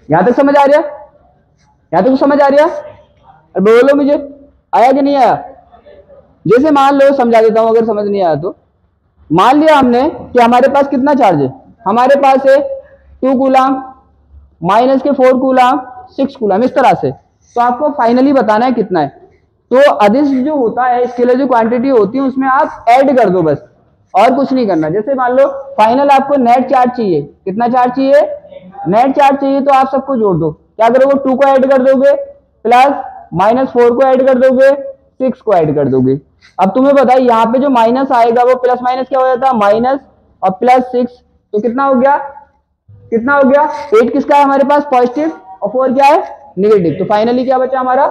यहां तक समझ आ रहा, यहां तक समझ आ रहा, और बोलो मुझे आया कि नहीं आया। जैसे मान लो, समझा देता हूं अगर समझ नहीं आया तो। मान लिया हमने कि हमारे पास कितना चार्ज है, हमारे पास है 2 कूलम माइनस के 4 कूलम 6 कूलम, इस तरह से। तो आपको फाइनली बताना है कितना है। तो अदिश जो होता है, इसके लिए जो क्वांटिटी होती है उसमें आप ऐड कर दो बस, और कुछ नहीं करना। जैसे मान लो फाइनल आपको नेट चार्ज चाहिए, कितना चार्ज चाहिए, नेट चार्ज चाहिए, तो आप सबको जोड़ दो। क्या करोगे, 2 को ऐड कर दोगे प्लस -4 को ऐड कर दोगे, 6 को ऐड कर दोगे। अब तुम्हें बताइए यहाँ पे जो माइनस आएगा वो प्लस माइनस क्या हो जाता है, माइनस और प्लस 6, तो कितना हो गया, कितना हो गया, 8 किसका है हमारे पास पॉजिटिव और 4 क्या है नेगेटिव। तो फाइनली क्या बचा हमारा,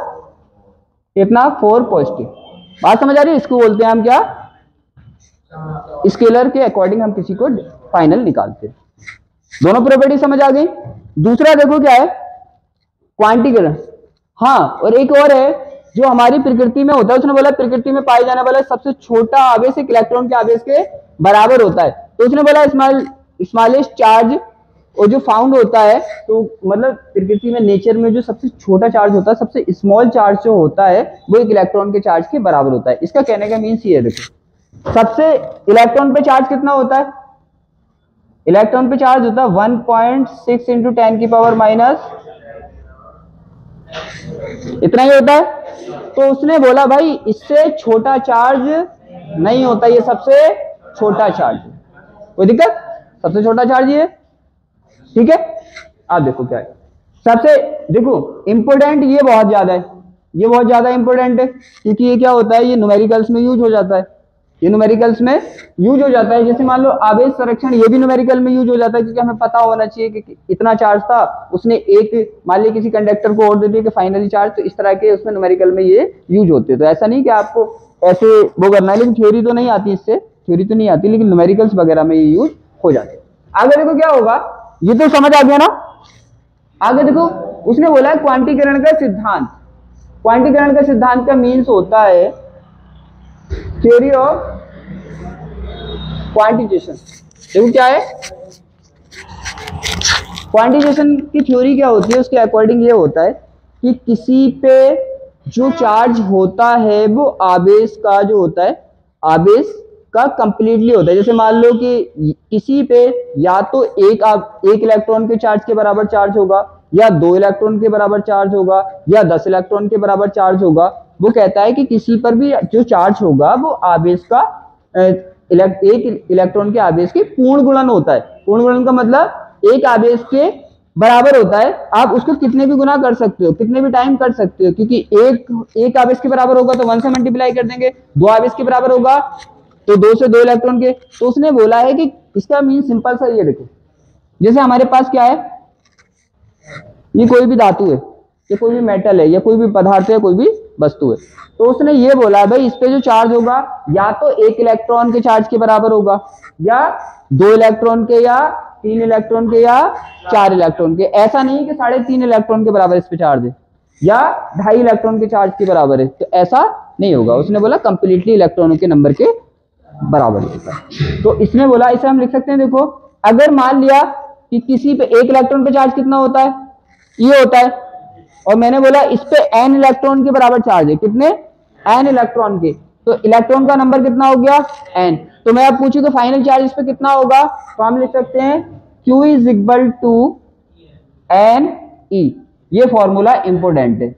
कितना, 4 पॉजिटिव। बात समझ आ रही है, इसको बोलते हैं हम क्या, स्केलर के अकॉर्डिंग हम किसी को फाइनल निकालते हैं। दोनों प्रॉपर्टी समझ आ गई। दूसरा देखो क्या है, क्वांटीकरण। हाँ, और एक और है जो हमारी प्रकृति में होता है, उसने बोला प्रकृति में पाए जाने वाला सबसे छोटा आवेश एक इलेक्ट्रॉन के आवेश के बराबर होता है। तो उसने बोला स्मॉलेस्ट चार्ज और जो फाउंड होता है, तो मतलब प्रकृति में नेचर में जो सबसे छोटा चार्ज होता है, सबसे स्मॉल चार्ज जो होता है वो एक इलेक्ट्रॉन के चार्ज के बराबर होता है। इसका कहने का मीन्स ये है, देखो सबसे इलेक्ट्रॉन पे चार्ज कितना होता है, इलेक्ट्रॉन पे चार्ज होता है 1.6 × 10⁻⁻, इतना ही होता है। तो उसने बोला भाई इससे छोटा चार्ज नहीं होता, ये सबसे छोटा चार्ज है। कोई दिक्कत, सबसे छोटा चार्ज ये, ठीक है। आप देखो क्या है, सबसे देखो इंपोर्टेंट ये बहुत ज्यादा है, ये बहुत ज्यादा इंपोर्टेंट है, क्योंकि ये क्या होता है, ये न्यूमेरिकल्स में यूज हो जाता है, ये न्यूमेरिकल्स में यूज हो जाता है। जैसे मान लो आवेश संरक्षण, ये भी न्यूमेरिकल में यूज हो जाता है, क्योंकि हमें पता होना चाहिए कि इतना चार्ज था, उसने एक मान ली किसी कंडक्टर को और दे दिया कि फाइनली चार्ज, तो इस तरह के उसमें न्यूमेरिकल में ये यूज होते हैं। तो ऐसा नहीं कि आपको ऐसे वो करना है, लेकिन थ्योरी तो नहीं आती, इससे थ्योरी तो नहीं आती, लेकिन न्यूमेरिकल्स वगैरह में ये यूज हो जाते हैं। आगे देखो क्या होगा, ये तो समझ आ गया ना। आगे देखो उसने बोला है क्वांटीकरण का सिद्धांत। क्वांटीकरण का सिद्धांत का मीन्स होता है थ्योरी ऑफ क्वांटिजेशन। देखो क्या है, क्वांटिजेशन की थ्योरी क्या होती है, उसके अकॉर्डिंग ये होता है कि किसी पे जो चार्ज होता है वो आवेश का जो होता है, आवेश का कंप्लीटली होता है। जैसे मान लो कि किसी पे या तो एक इलेक्ट्रॉन के चार्ज के बराबर चार्ज होगा, या 2 इलेक्ट्रॉन के बराबर चार्ज होगा, या 10 इलेक्ट्रॉन के बराबर चार्ज होगा। वो कहता है कि किसी पर भी जो चार्ज होगा वो आवेश का एक इलेक्ट्रॉन के आवेश के पूर्ण गुणन होता है। पूर्ण गुणन का मतलब एक आवेश के बराबर होता है। आप उसको कितने भी गुना कर सकते हो, कितने भी टाइम कर सकते हो, क्योंकि एक आवेश के बराबर होगा तो 1 से मल्टीप्लाई कर देंगे, 2 आवेश के बराबर होगा तो 2 से 2 इलेक्ट्रॉन के। तो उसने बोला है कि इसका मीन सिंपल सा ये देखो, जैसे हमारे पास क्या है, ये कोई भी धातु है, ये कोई भी मेटल है, या कोई भी पदार्थ है, कोई भी वस्तु है। तो उसने ये बोला भाई इस पे जो चार्ज होगा या तो 1 इलेक्ट्रॉन के चार्ज के बराबर होगा, या 2 इलेक्ट्रॉन के, या 3 इलेक्ट्रॉन के, या 4 इलेक्ट्रॉन के। ऐसा नहीं कि 3.5 इलेक्ट्रॉन के बराबर इस पे चार्ज है या 2.5 इलेक्ट्रॉन के चार्ज के बराबर है, तो ऐसा नहीं होगा। उसने बोला कंप्लीटली इलेक्ट्रॉनों के नंबर के बराबर होता है। तो इसने बोला, इसे हम लिख सकते हैं, देखो अगर मान लिया कि किसी पे 1 इलेक्ट्रॉन पे चार्ज कितना होता है, ये होता है, और मैंने बोला इस पे n इलेक्ट्रॉन के बराबर चार्ज है, कितने n इलेक्ट्रॉन के, तो इलेक्ट्रॉन का नंबर कितना हो गया n। तो मैं अब पूछूं तो फाइनल चार्ज इस पे कितना होगा, तो हम लिख सकते हैं Q is equal to n E। ये फॉर्मूला इंपोर्टेंट है,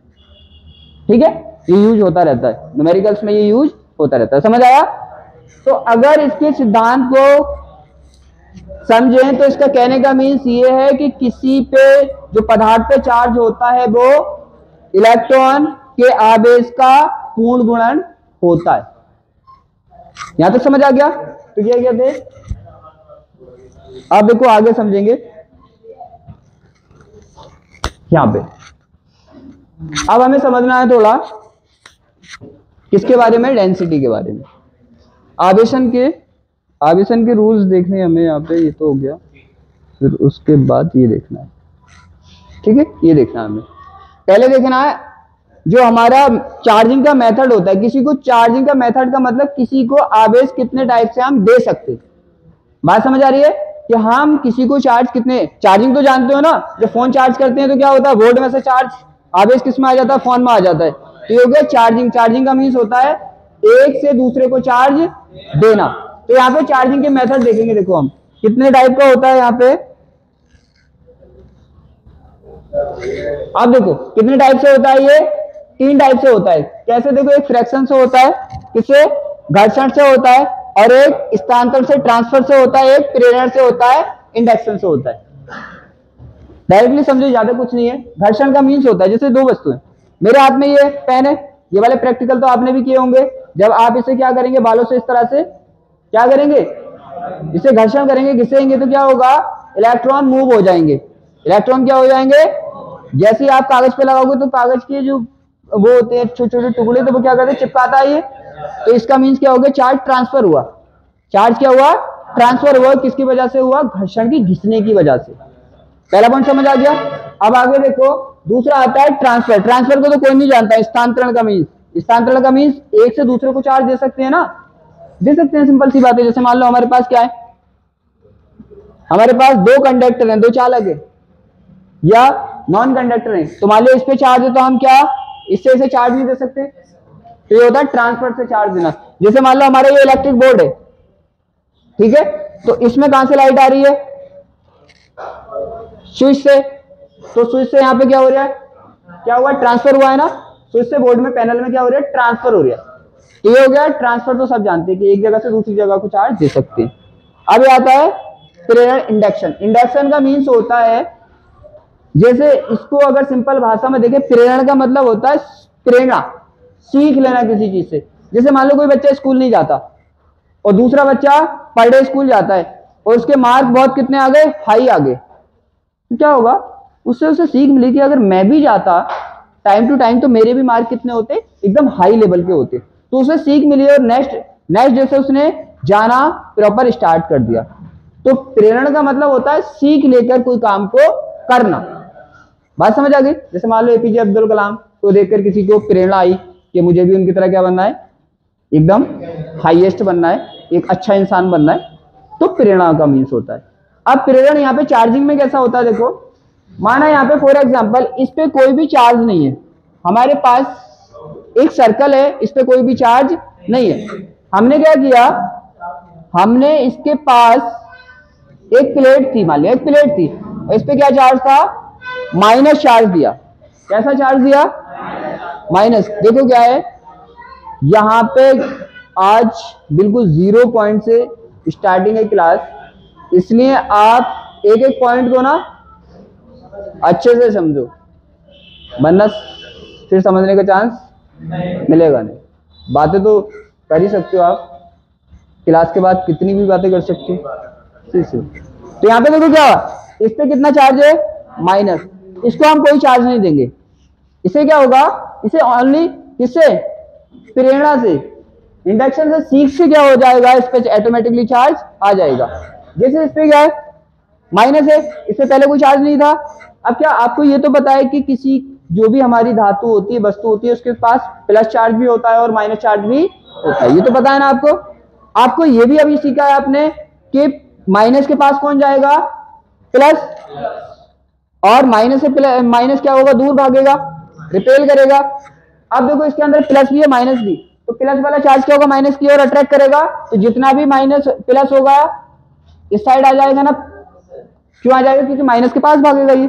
ठीक है, ये यूज होता रहता है न्यूमेरिकल्स में, ये यूज होता रहता है, समझ आया। तो अगर इसके सिद्धांत को समझें तो इसका कहने का मीन्स ये है कि किसी पे जो पदार्थ पे चार्ज होता है वो इलेक्ट्रॉन के आवेश का पूर्ण गुणन होता है। यहां तक समझ आ गया। तो क्या कहते हैं, आप देखो आगे समझेंगे यहां पे। अब हमें समझना है थोड़ा किसके बारे में, डेंसिटी के बारे में। आवेशन के रूल्स देखने हमें यहाँ पे, ये तो हो गया, फिर उसके बाद ये देखना है, ठीक है, ये देखना है हमें। पहले देखना है जो हमारा चार्जिंग का मेथड होता है। किसी को चार्जिंग का मेथड का मतलब किसी को आवेश कितने टाइप से हम दे सकते, बात समझ आ रही है, कि हम किसी को चार्ज कितने, चार्जिंग तो जानते हो ना, जब फोन चार्ज करते हैं तो क्या होता है, बोर्ड में से चार्ज आवेश किस में आ जाता है, फोन में आ जाता है। तो ये हो गया चार्जिंग। चार्जिंग का मीन्स होता है एक से दूसरे को चार्ज देना। तो यहाँ पे चार्जिंग के मेथड देखेंगे, देखो हम कितने टाइप का होता है यहाँ पे। अब देखो कितने टाइप से होता है, ये 3 टाइप से होता है। कैसे, देखो एक फ्रैक्शन से होता है, किससे, घर्षण से होता है, और एक स्थानांतरण से, ट्रांसफर से होता है, एक प्रेरण से होता है, इंडक्शन से होता है। डायरेक्टली समझो, ज्यादा कुछ नहीं है। घर्षण का मीन्स होता है जैसे 2 वस्तुएं, मेरे हाथ में ये पेन है, ये वाले प्रैक्टिकल तो आपने भी किए होंगे। जब आप इसे क्या करेंगे, बालों से इस तरह से क्या करेंगे, इसे घर्षण करेंगे, घिसेंगे, तो क्या होगा, इलेक्ट्रॉन मूव हो जाएंगे। इलेक्ट्रॉन क्या हो जाएंगे, जैसे ही आप कागज पे लगाओगे तो कागज के जो वो होते हैं छोटे छोटे टुकड़े, तो वो क्या करते हैं, चिपकाता है ये। तो इसका मीन्स क्या हो गया, चार्ज ट्रांसफर हुआ। चार्ज क्या हुआ, ट्रांसफर हुआ। किसकी वजह से हुआ, घर्षण की, घिसने की वजह से। पहला पॉइंट समझ आ गया। अब आगे देखो, दूसरा आता है ट्रांसफर। ट्रांसफर को तो कोई नहीं जानता है। स्थानांतरण का मीन्स, स्थानांतरण का मीन्स एक से दूसरे को चार्ज दे सकते हैं ना, दे सकते हैं, सिंपल सी बात है। जैसे मान लो हमारे पास क्या है, हमारे पास 2 कंडक्टर हैं, 2 चालक है या नॉन कंडक्टर है। तो मान लो इस पे चार्ज है, तो हम क्या इससे इसे चार्ज नहीं दे सकते, तो ये होता है ट्रांसफर से चार्ज देना। जैसे मान लो हमारा ये इलेक्ट्रिक बोर्ड है, ठीक है, तो इसमें कहां से लाइट आ रही है, स्विच से। तो स्विच से यहाँ पे क्या हो रहा है, क्या हुआ, ट्रांसफर हुआ है ना। स्विच से बोर्ड में, पैनल में क्या हो रहा है, ट्रांसफर हो रहा है। तो ये हो गया ट्रांसफर। तो सब जानते हैं कि एक जगह से दूसरी जगह को चार्ज दे सकते हैं। अब ये आता है प्रेरण, इंडक्शन। इंडक्शन का मीन्स होता है, जैसे इसको अगर सिंपल भाषा में देखें, प्रेरण का मतलब होता है प्रेरणा, सीख लेना किसी चीज से। जैसे मान लो कोई बच्चा स्कूल नहीं जाता और दूसरा बच्चा पर डे स्कूल जाता है और उसके मार्क बहुत कितने आ गए, हाई आ गए, तो क्या होगा, उससे उसे सीख मिली कि अगर मैं भी जाता टाइम टू टाइम तो मेरे भी मार्क कितने होते, एकदम हाई लेवल के होते। तो उसे सीख मिली और नेक्स्ट जैसे उसने जाना प्रॉपर स्टार्ट कर दिया। तो प्रेरण का मतलब होता है सीख लेकर कोई काम को करना। बात समझ आ गई। जैसे मान लो एपीजे अब्दुल कलाम को देखकर किसी को प्रेरणा आई कि मुझे भी उनकी तरह क्या बनना है, एकदम हाईएस्ट बनना है, एक अच्छा इंसान बनना है, तो प्रेरणा का मीन्स होता है। अब प्रेरण यहाँ पे चार्जिंग में कैसा होता है, देखो माना यहाँ पे फॉर एग्जांपल इस पे कोई भी चार्ज नहीं है, हमारे पास एक सर्कल है, इस पे कोई भी चार्ज नहीं है। हमने क्या किया, हमने इसके पास एक प्लेट थी, मान लिया एक प्लेट थी, और इस पे क्या चार्ज था, माइनस चार्ज दिया। कैसा चार्ज दिया, माइनस। देखो क्या है, यहाँ पे आज बिल्कुल 0 पॉइंट से स्टार्टिंग है क्लास, इसलिए आप एक एक पॉइंट को ना अच्छे से समझो, वरना फिर समझने का चांस मिलेगा नहीं। बातें तो कर ही सकते हो आप, क्लास के बाद कितनी भी बातें कर सकते हो। तो यहाँ पे देखो क्या, इस पे कितना चार्ज है, माइनस। इसको हम कोई चार्ज नहीं देंगे, इसे क्या होगा, इसे ओनली किससे? प्रेरणा से। इंडक्शन से सीख से क्या हो जाएगा, इस पे ऑटोमेटिकली चार्ज आ जाएगा। जैसे इस पे क्या है, माइनस है, इससे पहले कोई चार्ज नहीं था। अब क्या आपको ये तो पता है कि किसी जो भी हमारी धातु होती है, वस्तु होती है, उसके पास प्लस चार्ज भी होता है और माइनस चार्ज भी होता है, ये तो पता है ना आपको। आपको ये भी अभी सीखा है आपने कि माइनस के पास कौन जाएगा, प्लस, और माइनस से माइनस क्या होगा, दूर भागेगा, रिपेल करेगा। अब देखो इसके अंदर प्लस भी है माइनस भी, तो प्लस वाला चार्ज क्या होगा, माइनस की ओर अट्रैक्ट करेगा, तो जितना भी माइनस प्लस होगा इस साइड आ जाएगा ना। क्यों आ जाएगा, क्योंकि माइनस के पास भागेगा ये।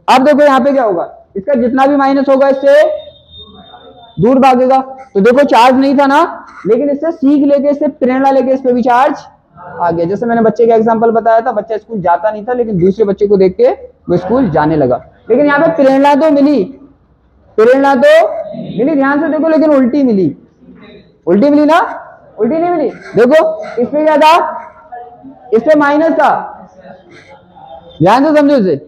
अब देखो यहाँ पे क्या होगा, इसका जितना भी माइनस होगा इससे दूर भागेगा। तो देखो चार्ज नहीं था ना, लेकिन इससे सीख लेके, इससे प्रेरणा लेके इस पे भी चार्ज आ गया। जैसे मैंने बच्चे का एग्जांपल बताया था, बच्चा स्कूल जाता नहीं था, लेकिन दूसरे बच्चे को देख के वो स्कूल जाने लगा। लेकिन यहाँ पे प्रेरणा तो मिली, प्रेरणा तो मिली, ध्यान से देखो, लेकिन उल्टी मिली। उल्टी मिली ना, उल्टी नहीं मिली। देखो इस पे क्या था, इस पे माइनस था, ध्यान से समझो इसे।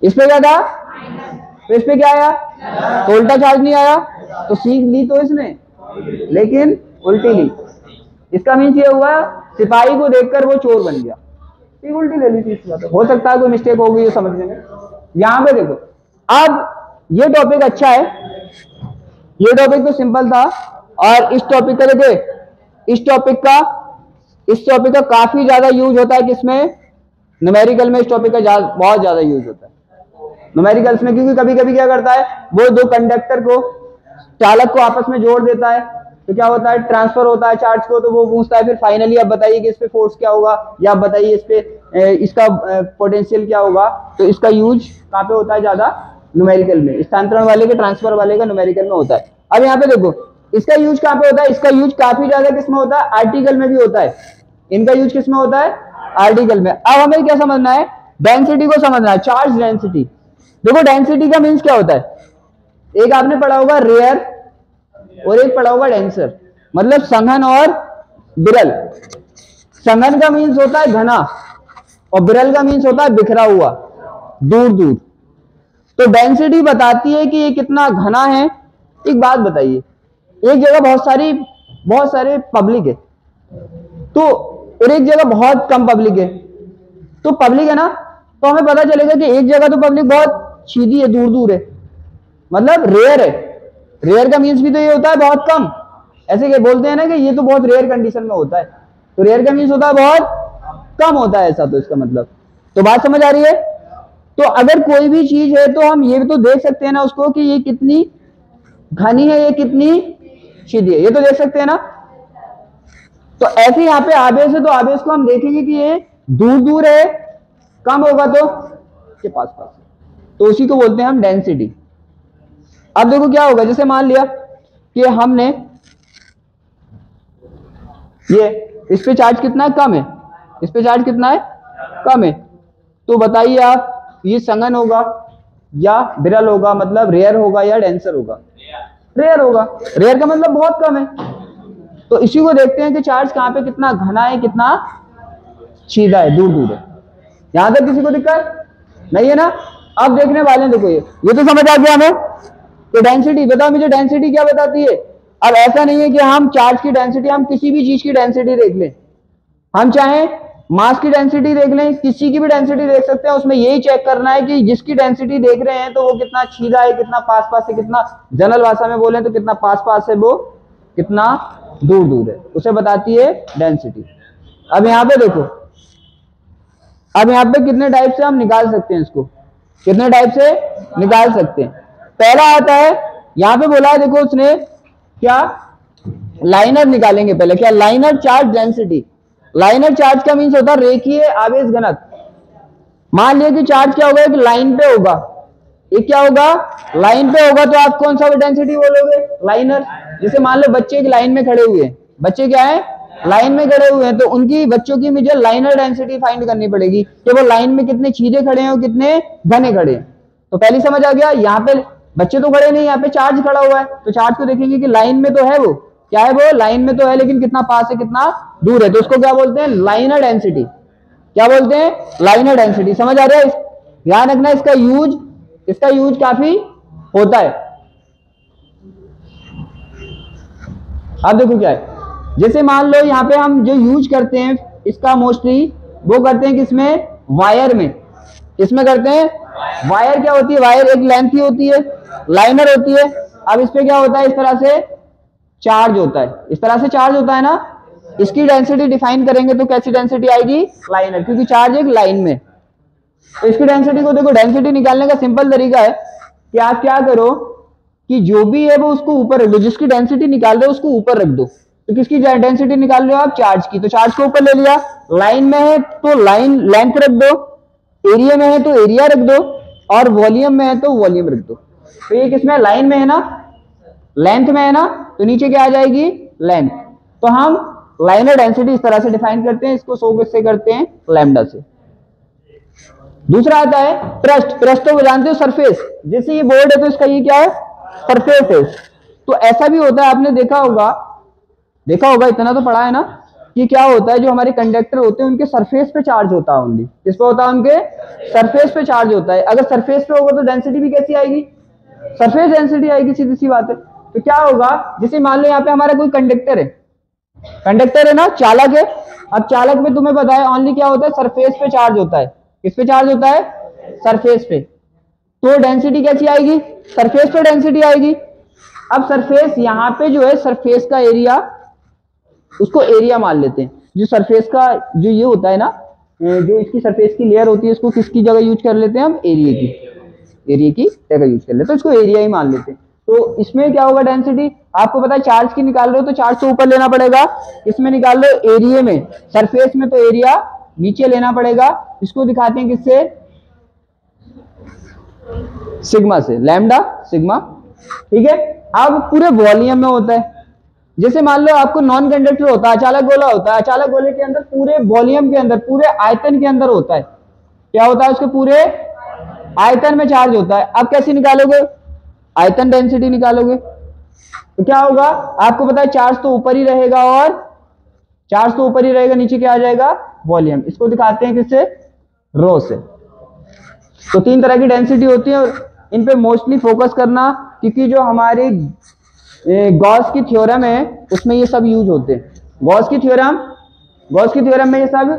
इस पे क्या था, तो इस पे क्या आया, तो उल्टा चार्ज नहीं आया। तो सीख ली तो इसने, लेकिन उल्टी ली। इसका मीन्स ये हुआ, सिपाही को देखकर वो चोर बन गया, ठीक, उल्टी ले ली थी। हो सकता है कोई मिस्टेक होगी ये समझने में। यहाँ पे देखो, अब ये टॉपिक अच्छा है, ये टॉपिक तो सिंपल था। और इस टॉपिक का देखो, इस टॉपिक का काफी ज्यादा यूज होता है किसमें, न्यूमेरिकल में। इस टॉपिक का बहुत ज्यादा यूज होता है न्यूमेरिकल्स में, क्योंकि कभी कभी क्या करता है, वो दो कंडक्टर को, चालक को आपस में जोड़ देता है, तो क्या होता है, ट्रांसफर होता है चार्ज को। तो वो पूछता है फिर फाइनली आप बताइए कि इस पे फोर्स क्या होगा, या आप बताइए इस पे इसका पोटेंशियल क्या होगा। तो इसका यूज कहाँ पे होता है, ज्यादा न्यूमेरिकल में, स्थानांतरण वाले के, ट्रांसफर वाले का न्यूमेरिकल में होता है। अब यहाँ पे देखो इसका यूज कहाँ पे होता है, इसका यूज काफी ज्यादा किसमें होता है, आर्टिकल में भी होता है। इनका यूज किसमें होता है, आर्टिकल में। अब हमें क्या समझना है, डेंसिटी को समझना है, चार्ज डेंसिटी। देखो डेंसिटी का मीन्स क्या होता है, एक आपने पढ़ा होगा रेयर और एक पढ़ा होगा डेंसर, मतलब संघन और विरल। संघन का मीन्स होता है घना, और विरल का मीन्स होता है बिखरा हुआ, दूर दूर। तो डेंसिटी बताती है कि ये कितना घना है। एक बात बताइए, एक जगह बहुत सारे पब्लिक है, तो और एक जगह बहुत कम पब्लिक है। तो पब्लिक है ना, तो हमें पता चलेगा कि एक जगह तो पब्लिक बहुत सीधी है, दूर दूर है, मतलब रेयर है। रेयर का मीन्स भी तो ये होता है बहुत कम। ऐसे क्या बोलते हैं ना कि ये तो बहुत रेयर कंडीशन में होता है, तो रेयर का मीन्स होता है बहुत कम होता है ऐसा। तो इसका मतलब, तो बात समझ आ रही है। तो अगर कोई भी चीज है तो हम ये तो देख सकते हैं ना उसको कि ये कितनी घनी है, ये कितनी सीधी है, ये तो देख सकते हैं ना। तो ऐसे यहाँ पे आवेश है, तो आवेश को हम देखेंगे कि ये दूर दूर है, कम होगा तो के पास पास, तो उसी को बोलते हैं हम डेंसिटी। अब देखो क्या होगा, जैसे मान लिया कि हमने ये, इस पे चार्ज कितना है, कम है, इस पे चार्ज कितना है, कम है। तो बताइए आप, ये संघन होगा या विरल होगा, मतलब रेयर होगा या डेंसर होगा, रेयर होगा। रेयर का मतलब बहुत कम है। तो इसी को देखते हैं कि चार्ज कहां पे कितना घना है, कितना सीधा है, दूर दूर है। यहां तक किसी को दिक्कत नहीं है ना। अब देखने वाले हैं, देखो ये तो समझ आ गया हमें। तो डेंसिटी बताओ मुझे, डेंसिटी क्या बताती है। अब ऐसा नहीं है कि हम चार्ज की डेंसिटी, हम किसी भी चीज की डेंसिटी देख लें, हम चाहे मास की डेंसिटी देख लें, किसी की भी डेंसिटी देख सकते हैं। उसमें यही चेक करना है कि जिसकी डेंसिटी देख रहे हैं तो वो कितना सीधा है, कितना पास पास है, कितना, जनरल भाषा में बोले तो कितना पास पास है, वो कितना दूर दूर है, उसे बताती है डेंसिटी। अब यहाँ पे देखो, अब यहाँ पे कितने टाइप से हम निकाल सकते हैं इसको, कितने टाइप से निकाल सकते हैं। पहला आता है, यहाँ पे बोला है देखो उसने क्या, लाइनर निकालेंगे पहले। क्या, liner charge density. Liner charge का मीन्स होता है रेखीय आवेश घनत्व। मान लिया कि चार्ज क्या होगा, एक लाइन पे होगा, एक क्या होगा, लाइन पे होगा, तो आप कौन सा डेंसिटी बोलोगे, लाइनर। जैसे मान लो बच्चे एक लाइन में खड़े हुए हैं, बच्चे क्या है, लाइन में खड़े हुए हैं, तो उनकी, बच्चों की मुझे लाइनर डेंसिटी फाइंड करनी पड़ेगी कि वो लाइन में कितने सीधे खड़े हैं और कितने घने खड़े हैं। तो पहली समझ आ गया। यहाँ पे बच्चे तो खड़े नहीं, यहाँ पे चार्ज खड़ा हुआ है, तो चार्ज को देखेंगे कि लाइन में तो है, वो क्या है, वो लाइन में तो है, लेकिन कितना पास है, कितना दूर है, तो उसको क्या बोलते हैं, लाइनर डेंसिटी। क्या बोलते हैं, लाइनर डेंसिटी। समझ आ रहा है, ध्यान रखना, इसका यूज काफी होता है। अब देखो क्या है, जैसे मान लो यहाँ पे हम जो यूज करते हैं इसका मोस्टली वो करते हैं किसमें, वायर में। किसमें करते हैं, वायर क्या होती है, वायर एक लेंथ ही होती है, लाइनर होती है। अब इस पे क्या होता है, इस तरह से चार्ज होता है, इस तरह से चार्ज होता है ना। इसकी डेंसिटी डिफाइन करेंगे तो कैसी डेंसिटी आएगी, लाइनर, क्योंकि चार्ज एक लाइन में। तो इसकी डेंसिटी को देखो, डेंसिटी निकालने का सिंपल तरीका है कि आप क्या करो कि जो भी है वो उसको ऊपर रख दो, जिसकी डेंसिटी निकाल रहे हो उसको ऊपर रख दो। तो किसकी डेंसिटी निकाल रहे हो आप, चार्ज की, तो चार्ज को ऊपर ले लिया। लाइन में है तो लाइन लेंथ रख दो, एरिया में है तो एरिया रख दो, और वॉल्यूम में है तो वॉल्यूम रख दो। तो ये किसमें, लाइन में है ना, लेंथ में है ना, तो नीचे क्या आ जाएगी, लेंथ। तो हम लाइनर डेंसिटी इस तरह से डिफाइन करते हैं, इसको 100 किससे करते हैं, लैम्डा से। दूसरा आता है ट्रस्ट। ट्रस्ट तो जानते हो, सरफेस। जैसे ये बोर्ड है तो इसका ये क्या है, सरफेस है। तो ऐसा भी होता है, आपने देखा होगा इतना तो पढ़ा है ना, कि क्या होता है, जो हमारे कंडक्टर होते हैं उनके सरफेस पे चार्ज होता है, ओनली किस पे होता है, उनके सरफेस पे चार्ज होता है। अगर सरफेस पे होगा तो डेंसिटी भी कैसी आएगी, सरफेस डेंसिटी आएगी, सीधी सी बात है। तो क्या होगा, जैसे मान लो यहाँ पे हमारा कोई कंडक्टर है ना, चालक है। अब चालक में तुम्हें पता है ओनली क्या होता है, सरफेस पे चार्ज होता है। किस पे चार्ज होता है, सरफेस पे। तो डेंसिटी कैसी आएगी, सरफेस पे डेंसिटी आएगी। अब सरफेस यहाँ पे जो है, सरफेस का एरिया, उसको एरिया मान लेते हैं। जो सरफेस का जो ये होता है ना, जो इसकी सरफेस की लेयर होती है, इसको किसकी जगह यूज कर लेते हैं हम, एरिया की जगह यूज कर लेते हैं, तो इसको एरिया ही मान लेते हैं। तो इसमें क्या होगा, डेंसिटी आपको पता है, चार्ज की निकाल रहे हो तो चार्ज से ऊपर लेना पड़ेगा, इसमें निकाल लो एरिया में, सरफेस में तो एरिया नीचे लेना पड़ेगा। इसको दिखाते हैं किससे, सिग्मा से, लैम्डा सिग्मा, ठीक है। अब पूरे वॉल्यूम में होता है। जैसे मान लो आपको नॉन कंडक्टर होता है, अचालक गोला होता है, अचालक गोले के अंदर पूरे वॉल्यूम के अंदर, पूरे आयतन के अंदर होता है, क्या होता है, उसके पूरे आयतन में चार्ज होता है। अब कैसे निकालोगे, आयतन डेंसिटी निकालोगे। तो क्या होगा, आपको पता है चार्ज तो ऊपर ही रहेगा, और चार्ज तो ऊपर ही रहेगा, नीचे क्या आ जाएगा, वॉल्यूम। इसको दिखाते हैं किससे, रो से। तो 3 तरह की डेंसिटी होती है, और इन पे मोस्टली फोकस करना, क्योंकि जो हमारे गॉस की थ्योरम है उसमें ये सब यूज होते हैं। गॉस की थ्योरम में ये सब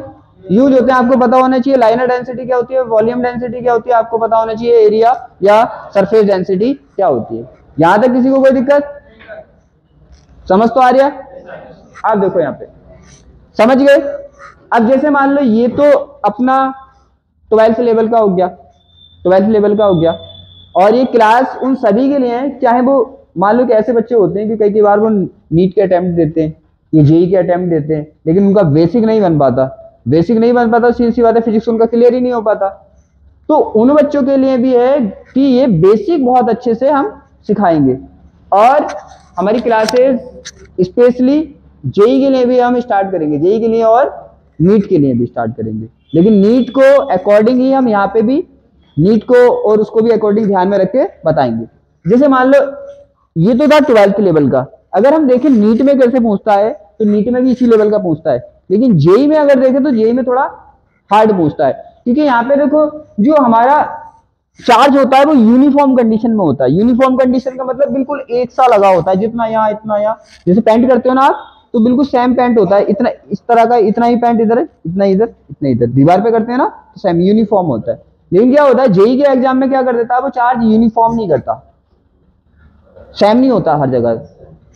यूज होते हैं। आपको पता होना चाहिए लाइनर डेंसिटी क्या होती है, वॉल्यूम डेंसिटी क्या होती है, आपको पता होना चाहिए एरिया या सरफेस डेंसिटी क्या होती है। यहां तक किसी को कोई दिक्कत, समझ तो आ रही है। आप देखो यहाँ पे समझ गए। अब जैसे मान लो ये तो अपना 12th लेवल का हो गया, और ये क्लास उन सभी के लिए है, चाहे वो मान लो कि ऐसे बच्चे होते हैं कि कई बार वो नीट के अटेम्प्ट देते हैं, ये जेई के अटेम्प्ट देते हैं, लेकिन उनका बेसिक नहीं बन पाता, सीधी सी बात है, फिजिक्स उनका क्लियर ही नहीं हो पाता। तो उन बच्चों के लिए भी है कि ये बेसिक बहुत अच्छे से हम सिखाएंगे, और हमारी क्लासेस स्पेशली जेई के लिए भी हम स्टार्ट करेंगे, जेई के लिए और नीट के लिए भी स्टार्ट करेंगे। लेकिन नीट को अकॉर्डिंग ही हम यहाँ पे भी नीट को और उसको भी अकॉर्डिंग ध्यान में रख के बताएंगे। जैसे मान लो ये तो था 12th लेवल का, अगर हम देखें नीट में कैसे पूछता है, तो नीट में भी इसी लेवल का पूछता है। लेकिन जेई में अगर देखें तो जेई में थोड़ा हार्ड पूछता है, क्योंकि यहाँ पे देखो जो हमारा चार्ज होता है वो यूनिफॉर्म कंडीशन में होता है। यूनिफॉर्म कंडीशन का मतलब बिल्कुल एक सा लगा होता है, जितना यहाँ इतना यहाँ, जैसे पेंट करते हो ना आप, तो बिल्कुल सेम पेंट होता है, इतना इस तरह का, इतना ही पेंट इधर, इतना इधर, इतना इधर, दीवार पे करते हैं ना, तो सेम यूनिफॉर्म होता है। लेकिन क्या होता है, जेई के एग्जाम में क्या कर देता है, वो चार्ज यूनिफॉर्म नहीं करता, सेम नहीं होता हर जगह।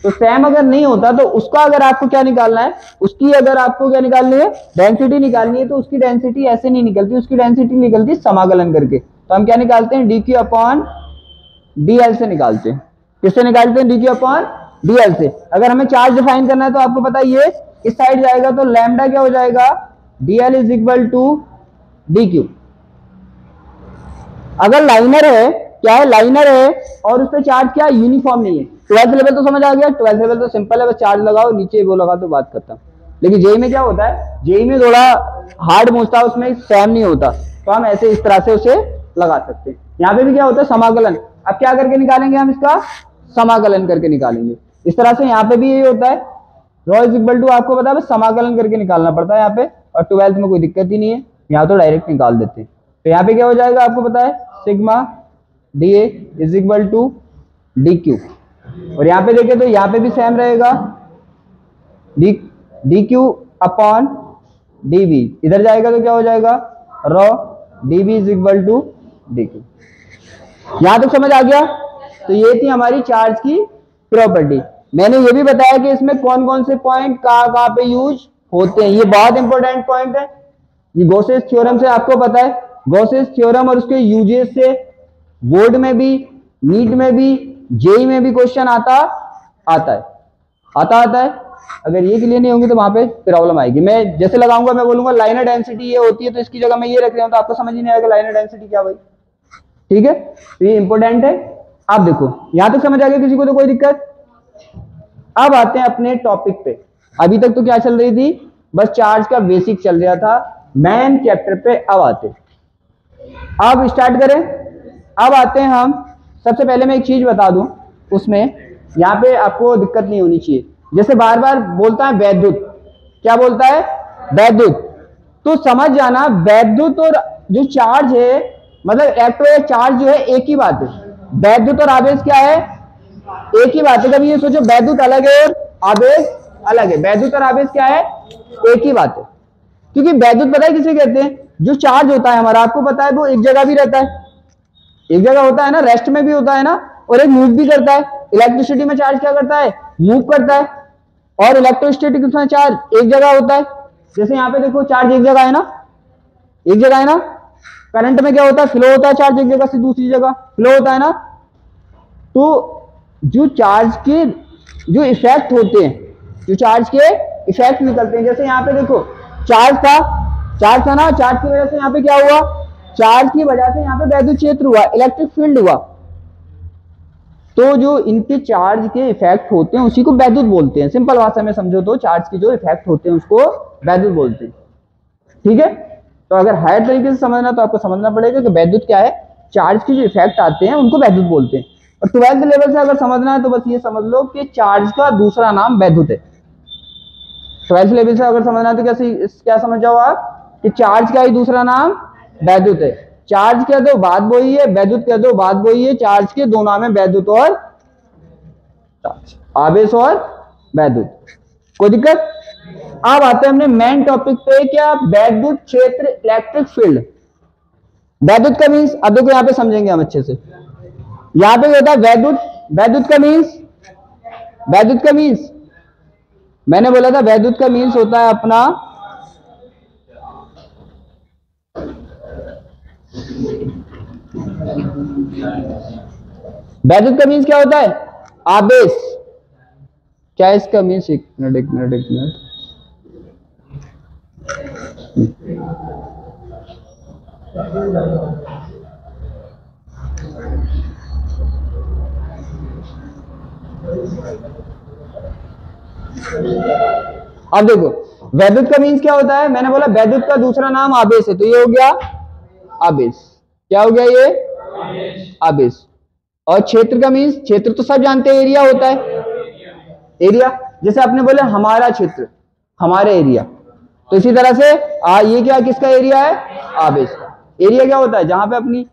तो सेम अगर नहीं होता तो उसका अगर आपको क्या निकालना है, उसकी अगर आपको क्या निकालनी है, डेंसिटी निकालनी है, तो उसकी डेंसिटी ऐसे नहीं निकलती, उसकी डेंसिटी निकलती समाकलन करके। तो हम क्या निकालते हैं, dq अपॉन dl से निकालते हैं। किससे निकालते हैं, dq अपॉन dl से। अगर हमें चार्ज डिफाइन करना है तो आपको पता है ये इस साइड जाएगा, तो लैम्डा क्या हो जाएगा, dl is equal to dq। अगर लाइनर है, क्या है, लाइनर है, और उस पर चार्ज क्या यूनिफॉर्म नहीं है। 12th लेवल तो समझ आ गया, 12th लेवल तो सिंपल है, बस चार्ज लगाओ नीचे वो लगा तो बात खत्म। लेकिन जेई में क्या होता है, जेई में थोड़ा हार्ड पूछता है, उसमें सेम नहीं होता, तो हम ऐसे इस तरह से उसे लगा सकते हैं। यहाँ पे भी क्या होता है, समाकलन। अब क्या करके निकालेंगे हम, इसका समाकलन करके निकालेंगे। इस तरह से यहाँ पे भी यही होता है, रॉ इज इक्वल टू, आपको पता है बस समाकलन करके निकालना पड़ता है यहाँ पे, और 12th में कोई दिक्कत ही नहीं है, यहाँ तो डायरेक्ट निकाल देते हैं। तो यहाँ पे क्या हो जाएगा, आपको पता है sigma dA is equal to dq, और यहाँ पे देखें तो यहाँ पे भी सेम रहेगा, D Q upon D V, इधर जाएगा तो क्या हो जाएगा rho D V is equal to D Q. यहां तक समझ आ गया। तो ये थी हमारी चार्ज की प्रॉपर्टी। मैंने ये भी बताया कि इसमें कौन कौन से पॉइंट कहाँ पे यूज होते हैं, ये बहुत इंपॉर्टेंट पॉइंट है। ये गॉसेस थ्योरम से आपको पता है, गॉसेस थ्योरम और उसके यूजेस से बोर्ड में भी, नीट में भी, जेई में भी क्वेश्चन आता है। अगर ये क्लियर नहीं होंगे तो वहां पे प्रॉब्लम आएगी। मैं जैसे लगाऊंगा, मैं बोलूंगा लाइनर डेंसिटी ये होती है, तो इसकी जगह मैं ये रख रहा हूं तो आपको समझ ही नहीं आएगा लाइनर डेंसिटी क्या भाई। ठीक है, तो ये इंपॉर्टेंट है। आप देखो यहां तक समझ आ गया किसी को तो कोई दिक्कत। अब आते हैं अपने टॉपिक पे। अभी तक तो क्या चल रही थी, बस चार्ज का बेसिक चल रहा था। मेन चैप्टर पे अब स्टार्ट करें। अब आते हैं हम, सबसे पहले मैं एक चीज बता दूं, उसमें यहाँ पे आपको दिक्कत नहीं होनी चाहिए। जैसे बार बार बोलता है वैद्युत, क्या बोलता है वैद्युत, तो समझ जाना वैद्युत और जो चार्ज है, मतलब इलेक्ट्रो चार्ज जो है एक ही बात है। वैद्युत और आवेश क्या है, एक ही बात है। कभी ये सोचो वैद्युत अलग है और आवेश अलग है, वैद्युत और आवेश क्या है, एक ही बात है। क्योंकि वैद्युत पता है किसे कहते हैं, जो चार्ज होता है हमारा, आपको पता है वो एक जगह भी रहता है, एक जगह होता है ना, रेस्ट में भी होता है ना, और एक मूव भी करता है। इलेक्ट्रिसिटी में चार्ज क्या करता है, मूव करता है, और इलेक्ट्रोस्टैटिक में चार्ज एक जगह होता है। जैसे यहाँ पे देखो चार्ज एक जगह है ना, एक जगह है ना। करंट में क्या होता है, फ्लो होता है, चार्ज एक जगह से दूसरी जगह फ्लो होता है ना। तो जो चार्ज के जो इफेक्ट होते हैं, जो चार्ज के इफेक्ट निकलते हैं, जैसे यहाँ पे देखो चार्ज था ना, चार्ज की वजह से यहाँ पे क्या हुआ, चार्ज की वजह से यहाँ पे वैद्युत क्षेत्र हुआ, इलेक्ट्रिक फील्ड हुआ। तो जो इनके चार्ज के इफेक्ट होते हैं उसी को वैद्युत बोलते हैं। सिंपल भाषा में समझो तो चार्ज के जो इफेक्ट होते हैं उसको वैद्युत बोलते हैं। ठीक है, तो अगर हायर तरीके से समझना तो आपको समझना पड़ेगा कि वैद्युत क्या है, चार्ज के जो इफेक्ट आते हैं उनको वैद्युत बोलते हैं। और 12th लेवल से अगर समझना है तो बस ये समझ लो कि चार्ज का दूसरा नाम वैद्युत है। 12th लेवल से अगर समझना है तो क्या समझ जाओ आप कि चार्ज का ही दूसरा नाम वैद्युत है। चार्ज कह दो बात वही है, वैद्युत कह दो बात वही है। चार्ज के दो नाम है, वैद्युत और चार्ज, आवेश और वैद्युत। कोई दिक्कत। अब आते हैं हमने मेन टॉपिक पे, क्या वैद्युत क्षेत्र, इलेक्ट्रिक फील्ड। वैद्युत का मीन्स, अब देखो यहाँ पे समझेंगे हम अच्छे से। यहाँ पे होता है वैद्युत का मीन्स मैंने बोला था वैद्युत का मीन्स होता है अपना वैद्युत का मीन्स क्या होता है, आवेश। क्या है इसका मीन्स, एक मिनट। अब देखो वैद्युत का मीन्स क्या होता है, मैंने बोला वैद्युत का दूसरा नाम आवेश है, तो ये हो गया आवेश। क्या हो गया ये, आवेश। और क्षेत्र का मीन्स, क्षेत्र तो सब जानते हैं, एरिया होता है, एरिया। जैसे आपने बोले हमारा क्षेत्र, हमारे एरिया, तो इसी तरह से ये क्या, किसका एरिया है, आवेश का। एरिया क्या होता है, जहां पे अपनी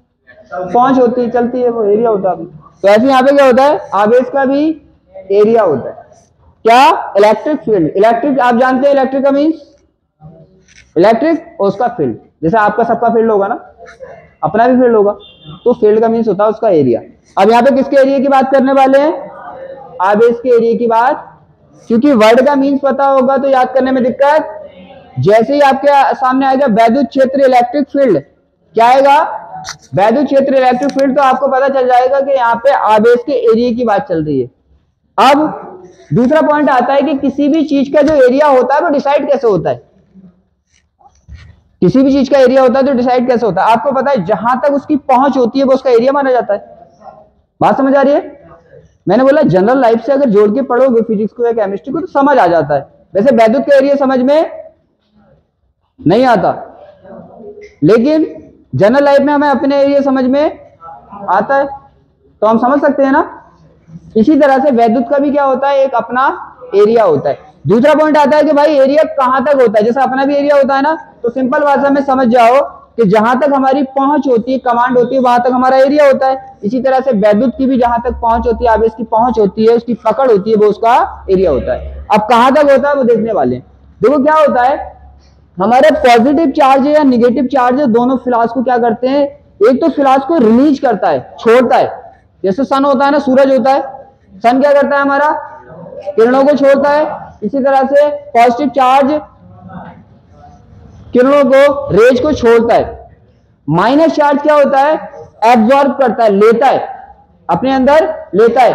पहुंच होती है, चलती है, वो एरिया होता है। तो ऐसे यहाँ पे क्या होता है, आवेश का भी एरिया होता है। क्या, इलेक्ट्रिक फील्ड। इलेक्ट्रिक आप जानते हैं, इलेक्ट्रिक का मीन्स इलेक्ट्रिक और उसका फील्ड। जैसे आपका सबका फील्ड होगा ना, अपना भी फील्ड होगा, तो फील्ड का मीन्स होता है उसका एरिया। अब यहाँ पे किसके एरिया की बात करने वाले हैं, आवेश के एरिया की बात। क्योंकि वर्ड का मीन्स पता होगा तो याद करने में दिक्कत। जैसे ही आपके सामने आएगा वैद्युत क्षेत्र, इलेक्ट्रिक फील्ड, क्या आएगा, वैद्युत क्षेत्र, इलेक्ट्रिक फील्ड, तो आपको पता चल जाएगा कि यहाँ पे आवेश के एरिया की बात चल रही है। अब दूसरा पॉइंट आता है कि किसी भी चीज का जो एरिया होता है वो डिसाइड कैसे होता है। किसी भी चीज का एरिया होता है तो डिसाइड कैसे होता है, आपको पता है, जहां तक उसकी पहुंच होती है वो उसका एरिया माना जाता है। बात समझ आ रही है। मैंने बोला जनरल लाइफ से अगर जोड़ के पढ़ोगे फिजिक्स को या केमिस्ट्री को तो समझ आ जाता है। वैसे वैद्युत का एरिया समझ में नहीं आता, लेकिन जनरल लाइफ में हमें अपने एरिया समझ में आता है, तो हम समझ सकते हैं ना। इसी तरह से वैद्युत का भी क्या होता है, एक अपना एरिया होता है। दूसरा पॉइंट आता है कि भाई एरिया कहां तक होता है। जैसे अपना भी एरिया होता है ना, तो सिंपल भाषा में समझ जाओ कि जहां तक हमारी पहुंच होती है, कमांड होती है, वहां तक हमारा एरिया होता है। इसी तरह से वैद्युत की भी जहां तक पहुंच होती है, आवेश की पहुंच होती है, उसकी पकड़ होती है, वो उसका एरिया होता है। अब कहां तक होता है वो देखने वाले हैं। देखो क्या होता है, हमारे पॉजिटिव चार्ज है या निगेटिव चार्ज है, दोनों फ्लास्क को क्या करते हैं, एक तो फ्लास्क को रिलीज करता है, छोड़ता है। जैसे सन होता है ना, सूरज होता है, सन क्या करता है, हमारा किरणों को छोड़ता है। इसी तरह से पॉजिटिव चार्ज किरणों को, रेज को छोड़ता है। माइनस चार्ज क्या होता है, एब्जॉर्ब करता है, लेता है, अपने अंदर लेता है।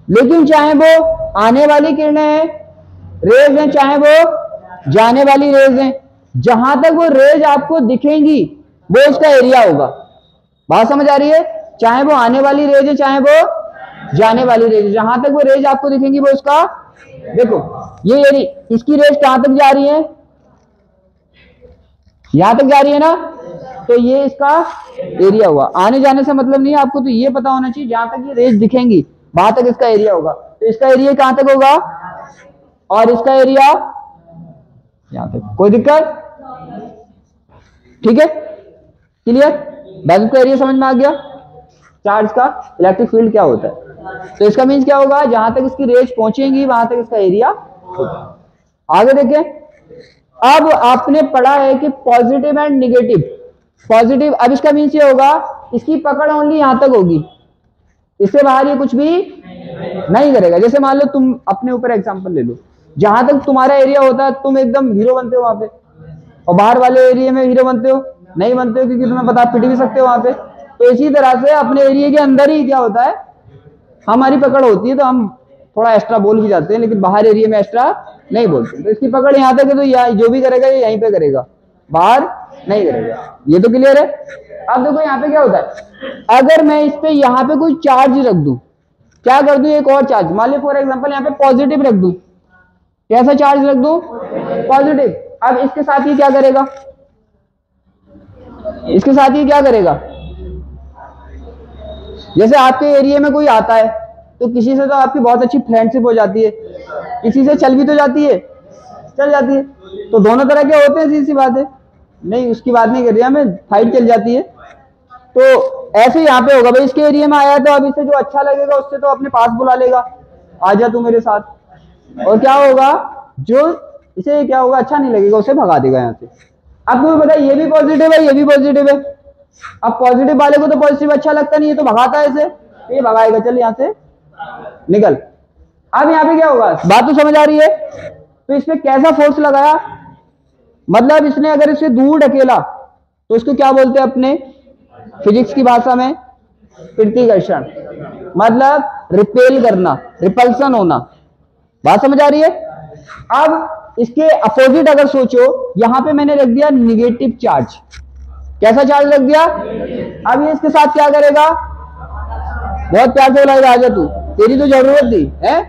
लेकिन चाहे वो आने वाली किरणें हैं, रेज हैं, चाहे वो जाने वाली रेज हैं, जहां तक वो रेज आपको दिखेंगी वो उसका एरिया होगा। बात समझ आ रही है? चाहे वो आने वाली रेज है, चाहे वो जाने वाली रेज है, जहां तक वो रेज आपको दिखेंगी वो उसका, देखो ये एरिया, इसकी रेज कहां तक जा रही है, यहां तक जा रही है ना, तो ये इसका एरिया हुआ। आने जाने से मतलब नहीं है, आपको तो ये पता होना चाहिए जहां तक ये रेज दिखेंगी वहां तक इसका एरिया होगा। तो इसका एरिया कहां तक होगा और इसका एरिया यहां तक। कोई दिक्कत? ठीक है, क्लियर? वैद्युत का एरिया समझ में आ गया। चार्ज का इलेक्ट्रिक फील्ड क्या होता है, तो इसका मीन्स क्या होगा, जहां तक इसकी रेज पहुंचेंगी वहां तक इसका एरिया होगा। आगे देखें, अब आपने पढ़ा है कि पॉजिटिव एंड निगेटिव। पॉजिटिव, अब इसका मीन्स ये होगा, इसकी पकड़ ओनली यहां तक होगी, इससे बाहर ये कुछ भी नहीं करेगा। जैसे मान लो तुम अपने ऊपर एग्जांपल ले लो, जहां तक तुम्हारा एरिया होता है तुम एकदम हीरो बनते हो वहां पे, और बाहर वाले एरिया में हीरो बनते हो नहीं बनते हो, क्योंकि तुम्हें पता पिट भी सकते हो वहां पे। तो इसी तरह से अपने एरिया के अंदर ही क्या होता है, हमारी पकड़ होती है, तो हम थोड़ा एक्स्ट्रा बोल भी जाते हैं, लेकिन बाहर एरिया में एक्स्ट्रा नहीं बोलते। तो इसकी पकड़ यहाँ तक है, तो यहाँ जो भी करेगा ये यहीं पे करेगा, बाहर नहीं करेगा। ये तो क्लियर है। अब देखो यहाँ पे क्या होता है, अगर मैं इस पे यहाँ पे कोई चार्ज रख दूं, क्या कर दूं, एक और चार्ज, मान लो फॉर एग्जांपल यहाँ पे पॉजिटिव रख दूं, कैसा चार्ज रख दूं, पॉजिटिव। अब इसके साथ ये क्या करेगा, इसके साथ ये क्या करेगा, जैसे आपके एरिया में कोई आता है तो किसी से तो आपकी बहुत अच्छी फ्रेंडशिप हो जाती है, किसी से चल भी तो जाती है, चल जाती है, तो दोनों तरह के होते हैं, सीधी सी बात है। नहीं, उसकी बात नहीं कर रही, हमें फाइट चल जाती है। तो ऐसे यहाँ पे होगा, भाई इसके एरिया में आया तो अब इसे जो अच्छा लगेगा उससे तो अपने पास बुला लेगा, आजा तू मेरे साथ, और क्या होगा, जो इसे क्या होगा अच्छा नहीं लगेगा उसे भगा देगा यहाँ से। अब तुम्हें पता है ये भी पॉजिटिव है, ये भी पॉजिटिव है। अब पॉजिटिव वाले को तो पॉजिटिव अच्छा लगता नहीं है, तो भगाता है इसे, तो ये भगाएगा, चल यहाँ से निकल। अब यहाँ पे क्या होगा, बात तो समझ आ रही है। तो इसमें कैसा फोर्स लगाया, मतलब इसने अगर इसे दूर ढकेला तो इसको क्या बोलते हैं अपने फिजिक्स की भाषा में, प्रतिकर्षण, मतलब रिपेल करना, रिपल्सन होना। बात समझ आ रही है। अब इसके अपोजिट अगर सोचो, यहां पे मैंने रख दिया निगेटिव चार्ज, कैसा चार्ज रख दिया। अब ये इसके साथ क्या करेगा, बहुत प्यार से बुलाएगा, आजा तू, तेरी तो जरूरत थी है,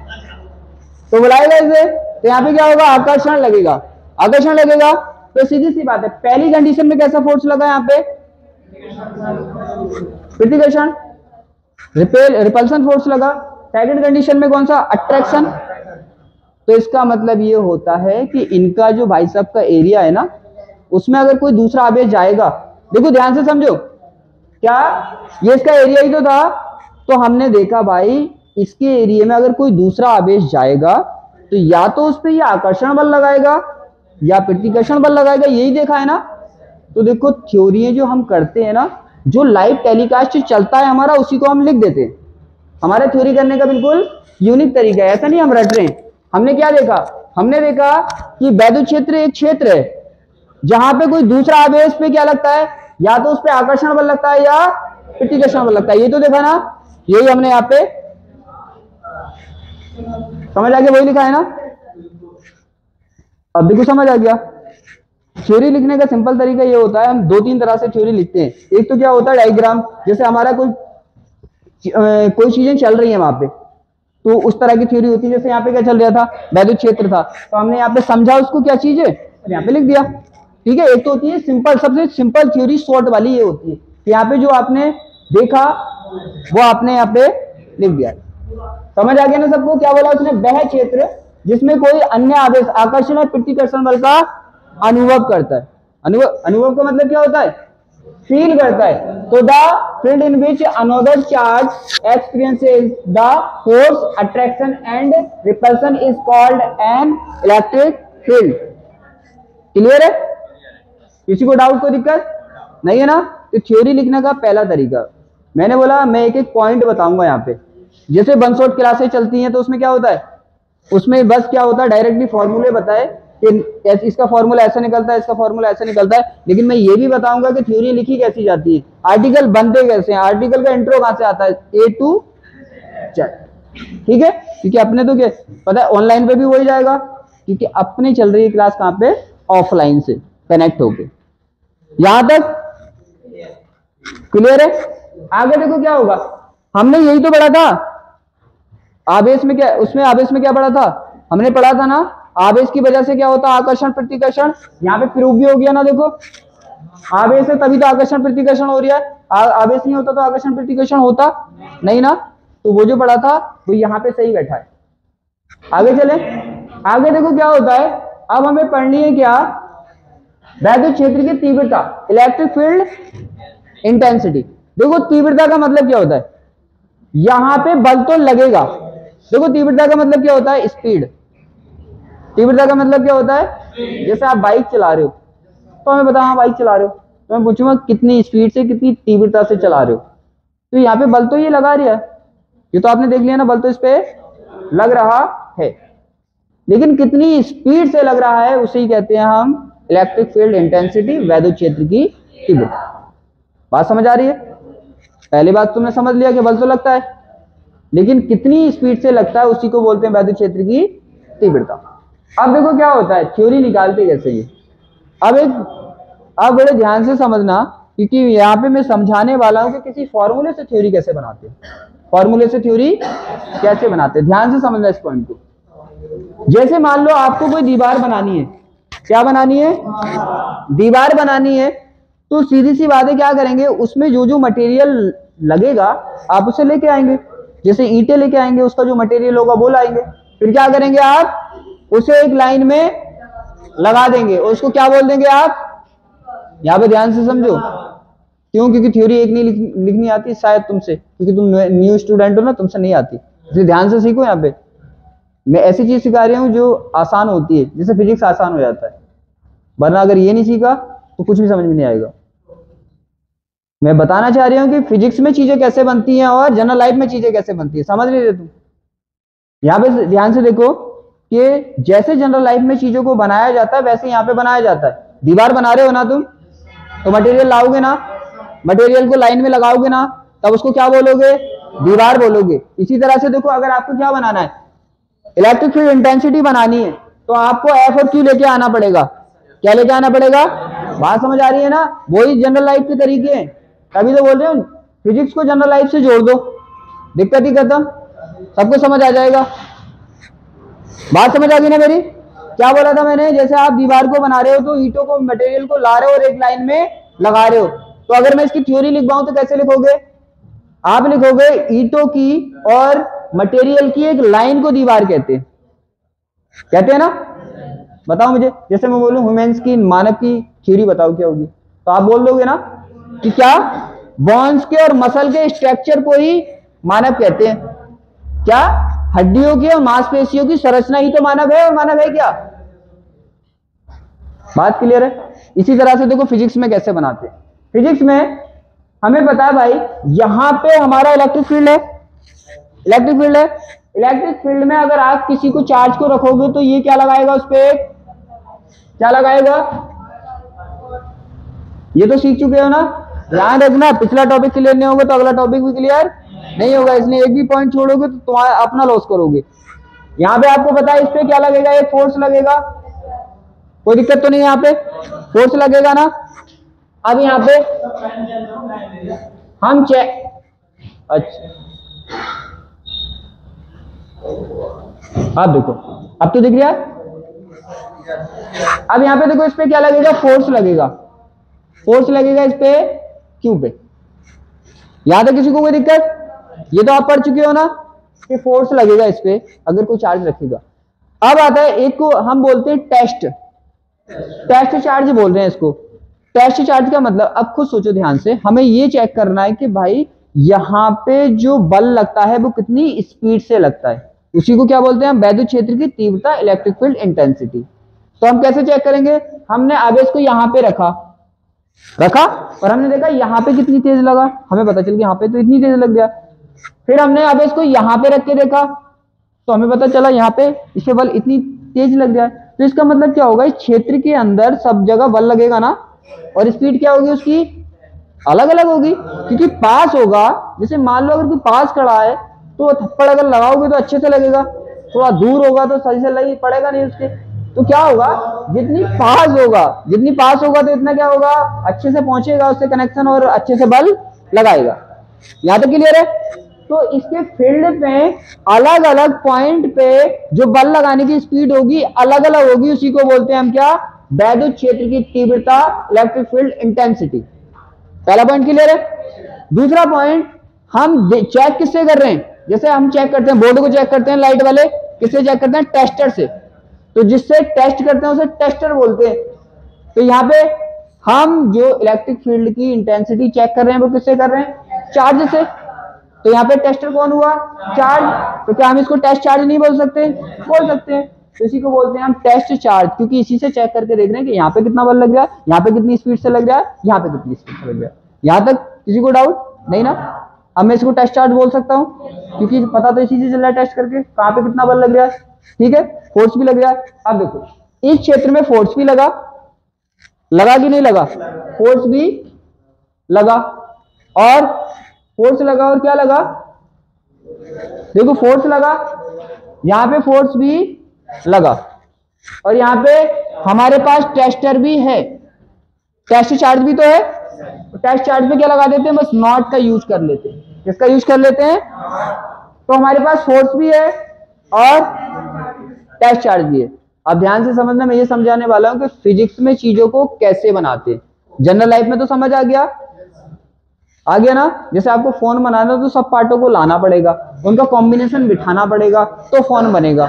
तो बुलाएगा इसे। तो यहाँ पे क्या होगा, आकर्षण लगेगा, आकर्षण लगेगा। तो सीधी सी बात है, पहली कंडीशन में कैसा फोर्स लगा यहाँ पे, प्रतिकर्षण, रिपल्सन फोर्स लगा। सेकंड कंडीशन में कौन सा, अट्रैक्शन। तो इसका मतलब ये होता है कि इनका जो भाई साहब का एरिया है ना, उसमें अगर कोई दूसरा आवेश जाएगा, देखो ध्यान से समझो, क्या ये इसका एरिया ही तो था, तो हमने देखा भाई इसके एरिया में अगर कोई दूसरा आवेश जाएगा तो या तो उस पर ये आकर्षण बल लगाएगा या प्रतिकर्षण बल लगाएगा, यही देखा है ना। तो देखो थ्योरी जो हम करते हैं ना, जो लाइव टेलीकास्ट चलता है हमारा, उसी को हम लिख देते हैं। हमारा थ्योरी करने का बिल्कुल यूनिक तरीका है, ऐसा नहीं हम रट रहे हैं। हमने क्या देखा, हमने देखा कि वैद्युत क्षेत्र एक क्षेत्र है जहां पे कोई दूसरा आवेश पे क्या लगता है, या तो उस पे आकर्षण बल लगता है या प्रतिकर्षण बल लगता है, ये तो देखा ना, यही हमने यहाँ पे समझ आ गया, वही लिखा है ना। अब देखो समझ आ गया। थ्योरी लिखने का सिंपल तरीका ये होता है, हम दो तीन तरह से थ्योरी लिखते हैं। एक तो क्या होता है डायग्राम, जैसे हमारा कोई चीजें चल रही है वहां पे, तो उस तरह की थ्योरी होती है। जैसे यहाँ पे क्या चल रहा था, वैद्युत क्षेत्र था, तो हमने यहाँ पे समझा उसको क्या चीज है और यहाँ पे लिख दिया, ठीक है। एक तो होती है सिंपल, सबसे सिंपल थ्योरी शॉर्ट वाली ये होती है, यहाँ पे जो आपने देखा वो आपने यहाँ पे लिख दिया। समझ आ गया ना सबको, क्या बोला उसने, वह क्षेत्र जिसमें कोई अन्य आवेश आकर्षण और प्रतिकर्षण बल का अनुभव करता है। अनुभव का मतलब क्या होता है, फील करता है। तो the field in which another charge experiences the force attraction and repulsion is called an electric field. Clear है? किसी को डाउट, कोई दिक्कत नहीं है ना? तो थ्योरी लिखने का पहला तरीका मैंने बोला, मैं एक एक पॉइंट बताऊंगा यहाँ पे। जैसे वन शॉट क्लासेस चलती हैं तो उसमें क्या होता है, उसमें बस क्या होता है, डायरेक्टली फॉर्मूले बताए कि इसका फॉर्मूला ऐसा निकलता है, इसका फॉर्मूला ऐसा निकलता है। लेकिन मैं ये भी बताऊंगा कि थ्योरी लिखी कैसी जाती है, आर्टिकल बनते कैसे हैं, आर्टिकल का इंट्रो कहां से आता है, ए टू जेड। ठीक है, क्योंकि अपने तो क्या पता है, ऑनलाइन पे भी हो ही जाएगा, क्योंकि अपने चल रही है क्लास कहां पे, ऑफलाइन से कनेक्ट होके। यहां तक क्लियर है? आगे देखो क्या होगा, हमने यही तो पढ़ा था आवेश में, क्या उसमें आवेश में क्या पढ़ा था, हमने पढ़ा था ना, आवेश की वजह से क्या होता है, आकर्षण प्रतिकर्षण। यहाँ पे प्रूफ भी हो गया ना, देखो आवेश है तभी तो आकर्षण प्रतिकर्षण हो रहा है, आवेश नहीं होता तो आकर्षण प्रतिकर्षण होता नहीं ना। तो वो जो पढ़ा था वो यहाँ पे सही बैठा है। आगे चले, आगे देखो क्या होता है, अब हमें पढ़नी है क्या, वैद्युत क्षेत्र की तीव्रता, इलेक्ट्रिक फील्ड इंटेंसिटी। देखो तीव्रता का मतलब क्या होता है, यहां पे बल तो लगेगा। देखो तीव्रता का मतलब क्या होता है, स्पीड। तीव्रता का मतलब क्या होता है, जैसे आप बाइक चला रहे हो तो हमें बताओ, हाँ बाइक चला रहे हो, तो मैं पूछूंगा कितनी स्पीड से कितनी तीव्रता से चला रहे हो, तो यहाँ पे बल तो ये लगा रहा है, ये तो आपने देख लिया ना, बल तो इस पे लग रहा है, लेकिन कितनी स्पीड से लग रहा है उसे ही कहते हैं हम इलेक्ट्रिक फील्ड इंटेंसिटी, वैद्युत क्षेत्र की तीव्रता। बात समझ आ रही है? पहली बात तुमने समझ लिया कि बल तो लगता है, लेकिन कितनी स्पीड से लगता है उसी को बोलते हैं वैद्युत क्षेत्र की तीव्रता। अब देखो क्या होता है, थ्योरी निकालते कैसे ये, अब बड़े ध्यान से समझना, क्योंकि यहाँ पे मैं समझाने वाला हूँ कि किसी फॉर्मूले से थ्योरी कैसे बनाते हैं, फॉर्मूले से थ्योरी कैसे बनाते हैं, ध्यान से समझना इस पॉइंट को। जैसे मान लो आपको कोई दीवार बनानी है, क्या बनानी है, दीवार बनानी है, तो सीधी सी बात है क्या करेंगे, उसमें जो जो मटेरियल लगेगा आप उसे लेके आएंगे, जैसे ईंटें लेके आएंगे, उसका जो मटेरियल होगा वो लाएंगे, फिर क्या करेंगे आप उसे एक लाइन में लगा देंगे और उसको क्या बोल देंगे आप, यहाँ पे ध्यान से समझो, क्यों, क्योंकि थ्योरी एक नहीं लिखनी आती शायद तुमसे, क्योंकि तुम न्यू स्टूडेंट हो ना, तुमसे नहीं आती, इसलिए ध्यान से सीखो। यहाँ पे मैं ऐसी चीज सिखा रही हूँ जो आसान होती है, जैसे फिजिक्स आसान हो जाता है, वरना अगर ये नहीं सीखा तो कुछ भी समझ में नहीं आएगा। मैं बताना चाह रही हूँ कि फिजिक्स में चीजें कैसे बनती हैं और जनरल लाइफ में चीजें कैसे बनती है, समझ नहीं रहे तुम। यहाँ पे ध्यान से देखो कि जैसे जनरल लाइफ में चीजों को बनाया जाता है वैसे यहाँ पे बनाया जाता है। दीवार बना रहे हो ना तुम, तो मटेरियल लाओगे ना, मटेरियल को लाइन में लगाओगे ना, तब उसको क्या बोलोगे, दीवार बोलोगे। इसी तरह से देखो, अगर आपको क्या बनाना है, इलेक्ट्रिक फील्ड इंटेंसिटी बनानी है, तो आपको एफ और क्यू लेके आना पड़ेगा। क्या लेके आना पड़ेगा, बात समझ आ रही है ना, वही जनरल लाइफ के तरीके हैं, तभी तो बोल रहे हो फिजिक्स को जनरल लाइफ से जोड़ दो, दिक्कत ही खत्म, सबको समझ आ जाएगा। बात समझ आ गई ना मेरी? क्या बोला था मैंने, जैसे आप दीवार को बना रहे हो तो ईंटों को, मटेरियल को ला रहे हो और एक लाइन में लगा रहे हो, तो अगर मैं इसकी थ्योरी लिखवाऊं तो कैसे लिखोगे, आप लिखोगे ईंटों की और मटेरियल की एक लाइन को दीवार कहते हैं ना। बताओ मुझे, जैसे मैं बोलूं ह्यूमन्स की, मानव की थ्योरी बताओ क्या होगी, तो आप बोल दोगे ना कि क्या, बोन्स के और मसल के स्ट्रक्चर को ही मानव कहते हैं। क्या, हड्डियों की और मांसपेशियों की संरचना ही तो मानव है, और मानव है क्या, बात क्लियर है? इसी तरह से देखो फिजिक्स में कैसे बनाते हैं। फिजिक्स में हमें पता है भाई, यहां पे हमारा इलेक्ट्रिक फील्ड है, इलेक्ट्रिक फील्ड है, इलेक्ट्रिक फील्ड में अगर आप किसी को चार्ज को रखोगे तो ये क्या लगाएगा, उस पर क्या लगाएगा, ये तो सीख चुके हो ना, ध्यान रखना, पिछला टॉपिक क्लियर नहीं होगा तो अगला टॉपिक भी क्लियर नहीं होगा, इसलिए एक भी पॉइंट छोड़ोगे तो तुम्हारा अपना लॉस करोगे। यहाँ पे आपको पता है इस पे क्या लगेगा, एक फोर्स लगेगा, कोई दिक्कत तो नहीं, यहाँ पे फोर्स लगेगा ना। अब यहाँ पे हम अच्छा, अब देखो, अब तो दिख रहा है। अब यहाँ पे देखो, इस पे क्या लगेगा, फोर्स लगेगा, फोर्स लगेगा इस पे क्यू पे। यहां तक किसी को कोई दिक्कत, ये तो आप पढ़ चुके हो ना कि फोर्स लगेगा इस पे अगर कोई चार्ज रखेगा। अब आता है एक को हम बोलते हैं टेस्ट चार्ज बोल रहे हैं इसको, टेस्ट चार्ज का मतलब, अब खुद सोचो ध्यान से, हमें ये चेक करना है कि भाई यहाँ पे जो बल लगता है वो कितनी स्पीड से लगता है, उसी को क्या बोलते हैं हम, वैद्युत क्षेत्र की तीव्रता, इलेक्ट्रिक फील्ड इंटेंसिटी। तो हम कैसे चेक करेंगे, हमने आवेश को यहाँ पे रखा और हमने देखा यहाँ पे कितनी तेज लगा, हमें पता चल गया यहाँ पे तो इतनी तेज लग गया। फिर हमने आवेश को यहाँ पे रख के देखा तो हमें पता चला यहाँ पे इसके बल इतनी तेज लग गया। तो इसका मतलब क्या होगा, इस क्षेत्र के अंदर सब जगह बल लगेगा ना, और स्पीड क्या होगी उसकी, अलग अलग होगी, क्योंकि पास होगा। जैसे मान लो अगर कोई पास खड़ा है तो थप्पड़ अगर लगाओगे तो अच्छे से लगेगा, थोड़ा दूर होगा तो सही से लगी पड़ेगा नहीं उसके। तो क्या होगा, जितनी पास होगा तो इतना क्या होगा, अच्छे से पहुंचेगा उससे कनेक्शन और अच्छे से बल लगाएगा। यहां तक क्लियर है। तो इसके फील्ड पे अलग अलग पॉइंट पे जो बल लगाने की स्पीड होगी अलग अलग होगी, उसी को बोलते हैं हम क्या, वैद्युत क्षेत्र की तीव्रता, इलेक्ट्रिक फील्ड इंटेंसिटी। पहला पॉइंट क्लियर है। दूसरा पॉइंट, हम चेक किससे कर रहे हैं, जैसे हम चेक करते हैं बोर्ड को, चेक करते हैं लाइट वाले, किससे चेक करते हैं, टेस्टर से। तो जिससे टेस्ट करते हैं उसे टेस्टर बोलते हैं। तो यहाँ पे हम जो इलेक्ट्रिक फील्ड की इंटेंसिटी चेक कर रहे हैं वो किससे कर रहे हैं, चार्ज से। तो यहाँ पे टेस्टर कौन हुआ, चार्ज। तो क्या हम इसको टेस्ट चार्ज नहीं बोल सकते, बोल सकते हैं। तो इसी को बोलते हैं हम टेस्ट चार्ज, क्योंकि इसी से चेक करके देख रहे हैं कि यहाँ पे कितना बल लग रहा है, यहाँ पे कितनी स्पीड से लग रहा है, यहाँ पे कितनी स्पीड से लग रहा है। यहाँ तक किसी को डाउट नहीं ना। अब मैं इसको टेस्ट चार्ज बोल सकता हूँ, क्योंकि पता तो इसी से चल रहा है टेस्ट करके कहाँ पे कितना बल लग रहा है। ठीक है, फोर्स भी लग रहा है। अब देखो इस क्षेत्र में फोर्स भी लगा कि नहीं लगा, फोर्स भी लगा, और फोर्स लगा और क्या लगा, देखो फोर्स लगा, यहां पे फोर्स भी लगा, और यहां पे हमारे पास टेस्टर भी है, टेस्ट चार्ज भी तो है। तो टेस्ट चार्ज पे क्या लगा देते हैं, बस नॉट का यूज कर लेते हैं। किसका यूज कर लेते हैं, तो हमारे पास फोर्स भी है और टेस्ट चार्ज भी है। अब ध्यान से समझना, मैं ये समझाने वाला हूं कि फिजिक्स में चीजों को कैसे बनाते हैं। जनरल लाइफ में तो समझ आ गया ना। जैसे आपको फोन बनाना तो सब पार्टों को लाना पड़ेगा, उनका कॉम्बिनेशन बिठाना पड़ेगा तो फोन बनेगा।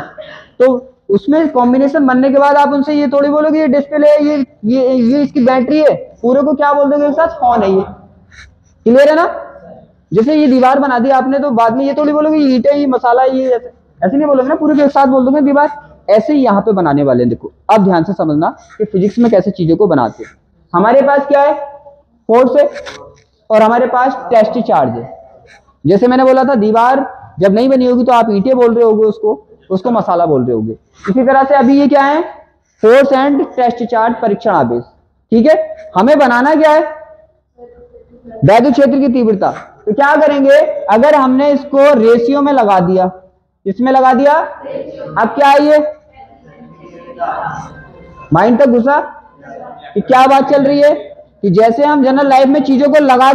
तो उसमें कॉम्बिनेशन बनने के बाद आप उनसे ये थोड़ी बोलोगे ये डिस्प्ले है, ये इसकी बैटरी है, पूरे को क्या बोल दोगे एक साथ, फोन है ये। क्लियर है ना। जैसे ये दीवार बना दी आपने तो बाद में ये थोड़ी बोलोगे ये ईंट है, ये मसाला है, ये ऐसे नहीं बोलोगे ना, पूरे के एक साथ बोल दोगे दीवार। ऐसे ही यहाँ पे बनाने वाले हैं। देखो अब ध्यान से समझना कि फिजिक्स में कैसे चीजों को बनाते हैं। हमारे पास क्या है, फोर्स है और हमारे पास टेस्ट चार्ज है। जैसे मैंने बोला था दीवार जब नहीं बनी होगी तो आप ईंटें बोल रहे होगे, उसको मसाला बोल रहे होगे। इसी तरह से अभी ये क्या है, फोर्स एंड टेस्ट चार्ज परीक्षण आवेश। ठीक है, हमें बनाना क्या है, वैद्युत क्षेत्र की तीव्रता। तो क्या करेंगे, अगर हमने इसको रेशियो में लगा दिया, इसमें लगा दिया, अब क्या है ये, माइंड तक घुसा कि क्या बात चल रही है, कि जैसे हम जनरल लाइफ में चीजों को लगा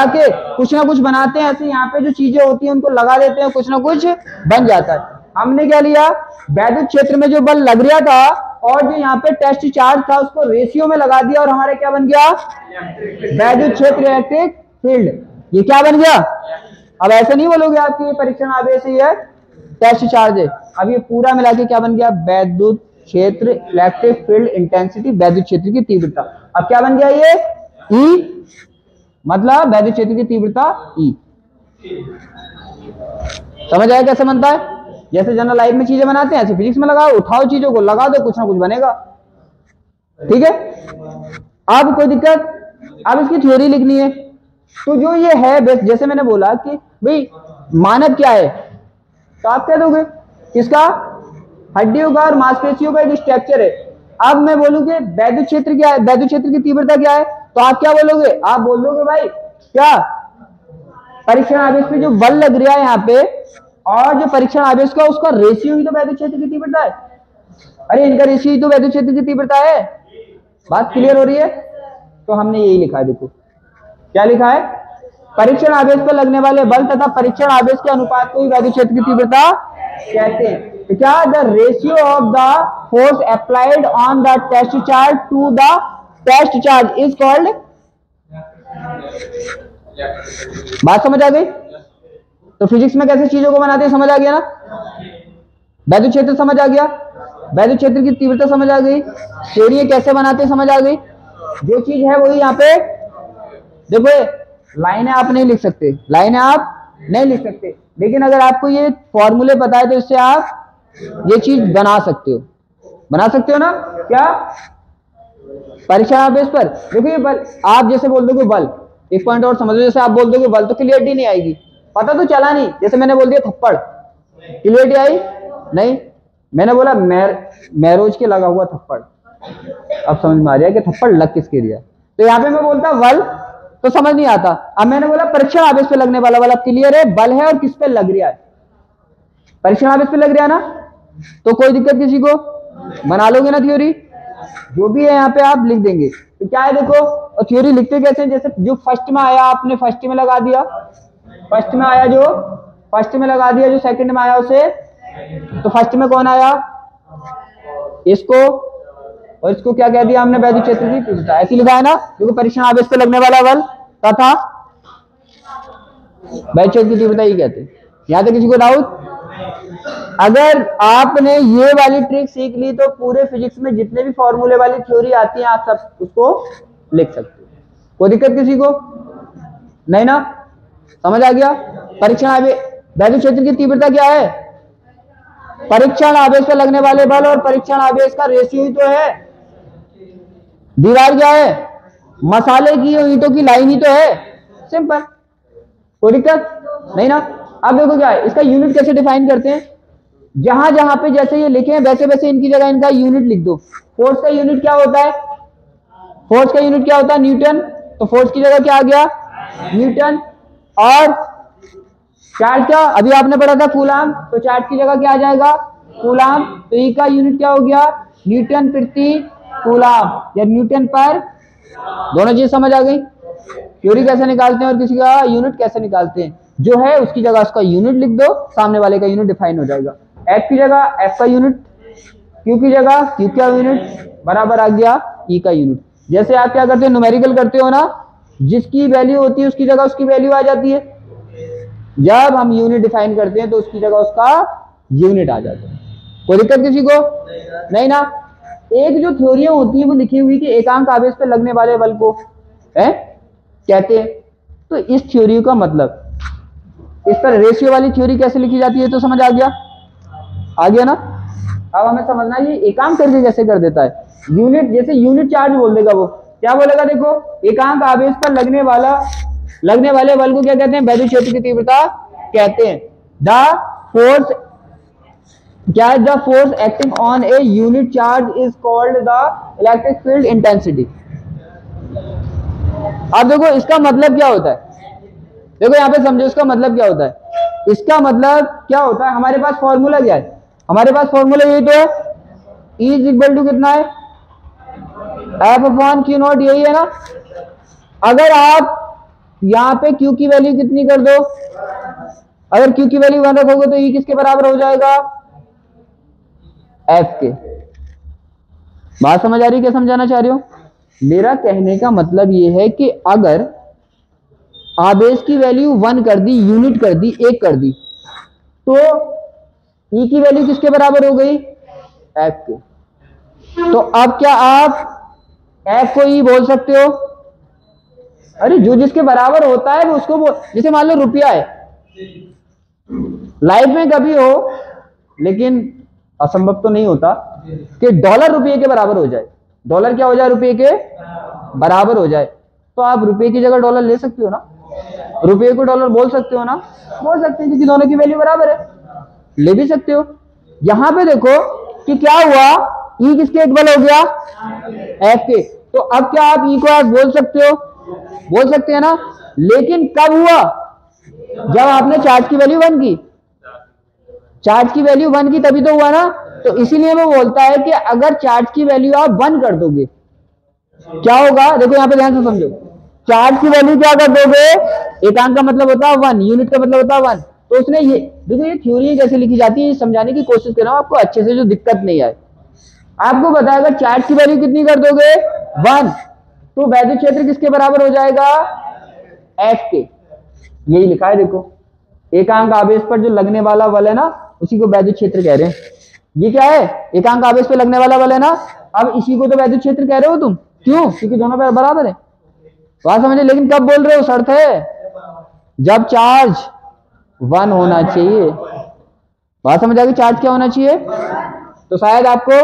के कुछ ना कुछ बनाते हैं, ऐसे यहाँ पे जो चीजें होती हैं उनको लगा देते हैं, कुछ ना कुछ बन जाता है। हमने क्या लिया, वैद्युत क्षेत्र में जो बल लग रहा था और जो यहाँ पे टेस्ट चार्ज था उसको रेशियो में लगा दिया और हमारे क्या बन गया, वैद्युत क्षेत्र इलेक्ट्रिक फील्ड। ये क्या बन गया। अब ऐसे नहीं बोलोगे आपकी ये परीक्षण आवेश है, टेस्ट चार्ज है। अब ये पूरा मिला के क्या बन गया, वैद्युत क्षेत्र इलेक्ट्रिक फील्ड इंटेंसिटी, वैद्युत क्षेत्र की तीव्रता। अब क्या बन गया ये, E, मतलब वैद्युत क्षेत्र की तीव्रता E। समझ आया कैसे बनता है। जैसे जनरल लाइफ में चीजें बनाते हैं ऐसे फिजिक्स में लगाओ, उठाओ चीजों को लगा दो, कुछ ना कुछ बनेगा। ठीक है, अब कोई दिक्कत। अब इसकी थ्योरी लिखनी है। तो जो ये है, जैसे मैंने बोला कि भाई मानव क्या है, तो आप कह दोगे किसका, हड्डियों का और मांसपेशियों का एक स्ट्रक्चर है। अब मैं बोलूं कि वैद्युत क्षेत्र क्या है, वैद्युत क्षेत्र की तीव्रता क्या है, तो आप क्या बोलोगे, आप बोल दोगे भाई क्या, परीक्षण आवेश पे जो बल लग रहा है यहाँ पे और जो परीक्षण आवेश का उसका रेशियो ही तो वैद्युत क्षेत्र की तीव्रता है। अरे इनका रेशियो ही तो वैद्युत क्षेत्र की तीव्रता है। बात क्लियर हो रही है। तो हमने यही लिखा है, देखो क्या लिखा है, परीक्षण आवेश पर लगने वाले बल तथा परीक्षण आवेश के अनुपात को ही वैद्युत क्षेत्र की तीव्रता कहते हैं। तो क्या, the ratio of the force applied on the test charge to the test charge is called. बात समझ आ गई। तो फिजिक्स में कैसे चीजों को बनाते हैं समझ आ गया ना, वैद्युत क्षेत्र समझ आ गया। वैद्युत क्षेत्र की तीव्रता समझ आ गई, थ्योरी कैसे बनाते हैं समझ आ गई। जो चीज है वही यहाँ पे देखो, लाइनें आप नहीं लिख सकते, लाइनें आप नहीं लिख सकते, लेकिन अगर आपको ये फॉर्मूले पता है तो इससे आप ये चीज बना सकते हो, बना सकते हो ना। क्या परीक्षा बेस पर देखो, ये बल आप जैसे बोल दोगे बल, एक पॉइंट और समझो, जैसे आप बोल दोगे बल तो क्लियरिटी नहीं आएगी, पता तो चला नहीं। जैसे मैंने बोल दिया थप्पड़, क्लियरिटी आई नहीं। मैंने बोला मैरोज के लगा हुआ थप्पड़, अब समझ में आ रहा है कि थप्पड़ लग किसके दिया। तो यहाँ पे मैं बोलता बल तो समझ नहीं आता। अब मैंने बोला परीक्षण आवेश पे लगने वाला बल, अब क्लियर है बल है और किस पे लग रहा है, परीक्षण आवेश पे लग रहा है ना, तो कोई दिक्कत किसी को, बना लोगे ना थ्योरी, जो भी है यहाँ पे आप लिख देंगे। तो क्या है देखो, और थ्योरी लिखते कैसे, जैसे जो फर्स्ट में आया आपने फर्स्ट में लगा दिया, फर्स्ट में आया जो फर्स्ट में लगा दिया, जो सेकंड में आया उसे, तो फर्स्ट में कौन आया, इसको, और इसको क्या कह दिया हमने, वैद्युत क्षेत्र की तीव्रता, ऐसी लिखा है ना, क्योंकि परीक्षण आवेश पे लगने वाला बल तथा वैद्युत क्षेत्र की तीव्रता ही कहते हैं। यहां तक किसी को डाउट? अगर आपने ये वाली ट्रिक सीख ली तो पूरे फिजिक्स में जितने भी फॉर्मूले वाली थ्योरी आती है आप सब उसको लिख सकते हो, कोई दिक्कत किसी को नहीं ना, समझ आ गया। परीक्षण आवेश, वैद्युत क्षेत्र की तीव्रता क्या है, परीक्षण आवेश पर लगने वाले बल और परीक्षण आवेश का रेशियो ही तो है। दीवार क्या है, मसाले की ईंटों की लाइन ही तो है, सिंपल, कोई दिक्कत नहीं ना। अब देखो क्या है, इसका यूनिट कैसे डिफाइन करते हैं, जहां जहां पे जैसे ये लिखे हैं वैसे वैसे इनकी जगह इनका यूनिट लिख दो। फोर्स का यूनिट क्या होता है, फोर्स का यूनिट क्या होता है, न्यूटन, तो फोर्स की जगह क्या आ गया, न्यूटन। और चार्ज का अभी आपने पढ़ा था कूलाम, तो चार्ज की जगह क्या आ जाएगा, कूलाम, तो ई का यूनिट क्या हो गया, न्यूटन प्रति कूलाम या न्यूटन पर, दोनों चीज समझ आ गई। थ्योरी कैसे निकालते हैं और किसी का यूनिट कैसे निकालते हैं, जो है उसकी जगह उसका यूनिट लिख दो, सामने वाले का यूनिट डिफाइन हो जाएगा। एफ की जगह एफ का यूनिट, क्यू की जगह क्यू का यूनिट, बराबर आ गया ई का यूनिट। जैसे आप क्या करते हो, न्यूमेरिकल करते हो ना, जिसकी वैल्यू होती है उसकी जगह उसकी वैल्यू आ जाती है, जब हम यूनिट डिफाइन करते हैं तो उसकी जगह उसका यूनिट आ जाता है, कोई दिक्कत किसी को नहीं ना। एक जो थ्योरियां होती है वो लिखी हुई कि एकांक आवेश पर लगने वाले बल को है कहते हैं, तो इस थ्योरी का मतलब, इस पर रेशियो वाली थ्योरी कैसे लिखी जाती है तो समझ आ गया ना। अब हमें समझना ये एकांक करके कैसे कर देता है, यूनिट, जैसे यूनिट चार्ज बोल देगा, वो क्या बोलेगा, देखो एकांक आवेश पर लगने वाले बल को क्या कहते हैं, वैद्युत क्षेत्र की तीव्रता कहते हैं। द फोर्स क्या है, the force acting on a unit charge is called the electric field intensity. अब देखो इसका मतलब क्या होता है, देखो यहाँ पे समझो इसका मतलब क्या होता है। इसका मतलब क्या होता है, हमारे पास फॉर्मूला क्या है, हमारे पास फॉर्मूला यही तो है, E इज इक्वल टू कितना है, एफ अपॉन क्यू नॉट, यही है ना। अगर आप यहाँ पे Q की वैल्यू कितनी कर दो, अगर Q की वैल्यू 1 रखोगे तो E किसके बराबर हो जाएगा, F के। बात समझ आ रही है, क्या समझाना चाह रही हो। मेरा कहने का मतलब ये है कि अगर आवेश की वैल्यू 1 कर दी, यूनिट कर दी, 1 कर दी, तो E की वैल्यू किसके बराबर हो गई, F के। तो अब क्या आप F को E बोल सकते हो, अरे जो जिसके बराबर होता है वो उसको बोल, जैसे मान लो रुपया है, लाइफ में कभी हो, लेकिन असंभव तो नहीं होता कि डॉलर रुपये के बराबर हो जाए, डॉलर क्या हो जाए, रुपये के बराबर हो जाए, तो आप रुपये की जगह डॉलर ले सकते हो ना, रुपये को डॉलर बोल सकते हो ना, बोल सकते हैं, क्योंकि दोनों की वैल्यू बराबर है, ले भी सकते हो। यहां पे देखो कि क्या हुआ, ई किसके इक्वल हो गया, एफ के, तो अब क्या आप ई को आप बोल सकते हो, बोल सकते हैं ना, लेकिन कब हुआ, जब आपने चार्ज की वैल्यू 1 की, चार्ज की वैल्यू 1 की तभी तो हुआ ना। तो इसीलिए वो बोलता है कि अगर चार्ज की वैल्यू आप 1 कर दोगे क्या होगा, देखो यहां पे ध्यान से समझो, चार्ज की वैल्यू क्या कर दोगे, एकांक का मतलब होता है 1, यूनिट का मतलब होता है 1, तो उसने ये देखो, ये थ्योरी कैसे लिखी जाती है समझाने की कोशिश कर रहा हूं आपको अच्छे से, जो दिक्कत नहीं आए। आपको बताएगा चार्ज की वैल्यू कितनी कर दोगे, 1, तो वैद्युत क्षेत्र किसके बराबर हो जाएगा, F के। यही लिखा है देखो, एकांक आवेश पर जो लगने वाला बल है ना, उसी को वैद्युत क्षेत्र कह रहे हैं। ये क्या है, एकांक आवेश पे लगने वाला बल है ना। अब इसी को तो वैद्युत क्षेत्र कह रहे हो तुम, क्यों, क्योंकि दोनों पे बराबर है। बात समझे, लेकिन कब बोल रहे हो, शर्त है जब चार्ज 1 होना चाहिए। बात समझ आ गई, चार्ज क्या होना चाहिए। तो शायद आपको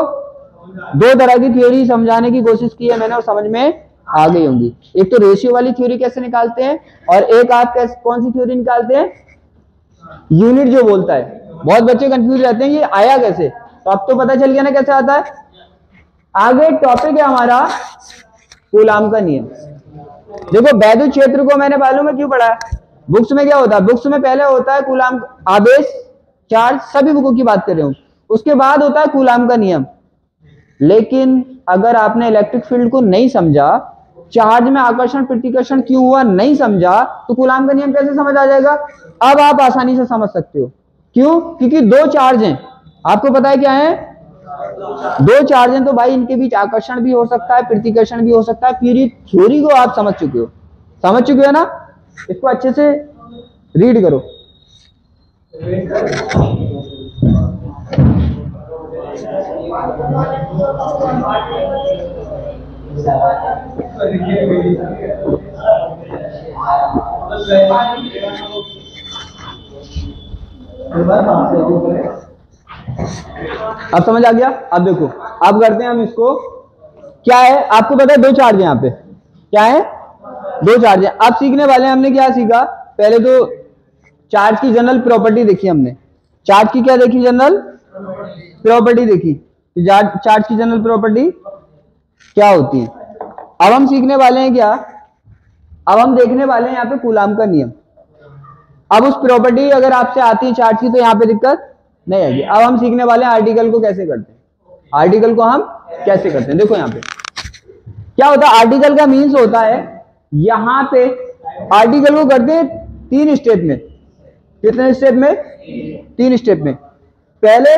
दो तरह की थ्योरी समझाने की कोशिश की है मैंने और समझ में आ गई होंगी। एक तो रेशियो वाली थ्योरी कैसे निकालते हैं, और एक आप कैसे, कौन सी थ्योरी निकालते हैं, यूनिट जो बोलता है। बहुत बच्चे कंफ्यूज रहते हैं ये आया कैसे, तो अब तो पता चल गया ना कैसे आता है। आगे टॉपिक है हमारा कूलाम का नियम। देखो वैद्युत क्षेत्र को मैंने मालूम है क्यों पढ़ा है, बुक्स में क्या होता है, बुक्स में पहले होता है कूलाम आवेश चार्ज, सभी बुकों की बात कर रहे हूं, उसके बाद होता है कूलाम का नियम। लेकिन अगर आपने इलेक्ट्रिक फील्ड को नहीं समझा, चार्ज में आकर्षण प्रतिकर्षण क्यों हुआ नहीं समझा, तो कूलाम का नियम कैसे समझ आ जाएगा। अब आप आसानी से समझ सकते हो, क्यों, क्योंकि दो चार्ज हैं, आपको पता है क्या है, दो चार्ज हैं, तो भाई इनके बीच आकर्षण भी हो सकता है, प्रतिकर्षण भी हो सकता है। पूरी थ्योरी को आप समझ चुके हो, समझ चुके हो ना, इसको अच्छे से रीड करो। अब समझ आ गया। अब देखो, अब करते हैं हम इसको, क्या है, आपको पता है दो चार्ज है यहाँ पे, क्या है, दो चार्ज है। अब सीखने वाले हैं, हमने क्या सीखा, पहले तो चार्ज की जनरल प्रॉपर्टी देखी हमने, चार्ज की क्या देखी, जनरल प्रॉपर्टी देखी, चार्ज की जनरल प्रॉपर्टी क्या होती है। अब हम सीखने वाले हैं क्या, अब हम देखने वाले हैं यहाँ पे कूलाम का नियम। अब उस प्रॉपर्टी अगर आपसे आती है चार्ज की तो यहाँ पे दिक्कत नहीं आएगी। अब हम सीखने वाले हैं आर्टिकल को कैसे करते हैं, आर्टिकल को हम कैसे करते हैं। देखो यहाँ पे क्या होता है, आर्टिकल का मीन्स होता है, यहाँ पे आर्टिकल को करते हैं 3 स्टेप में। कितने स्टेप में, 3 स्टेप में। पहले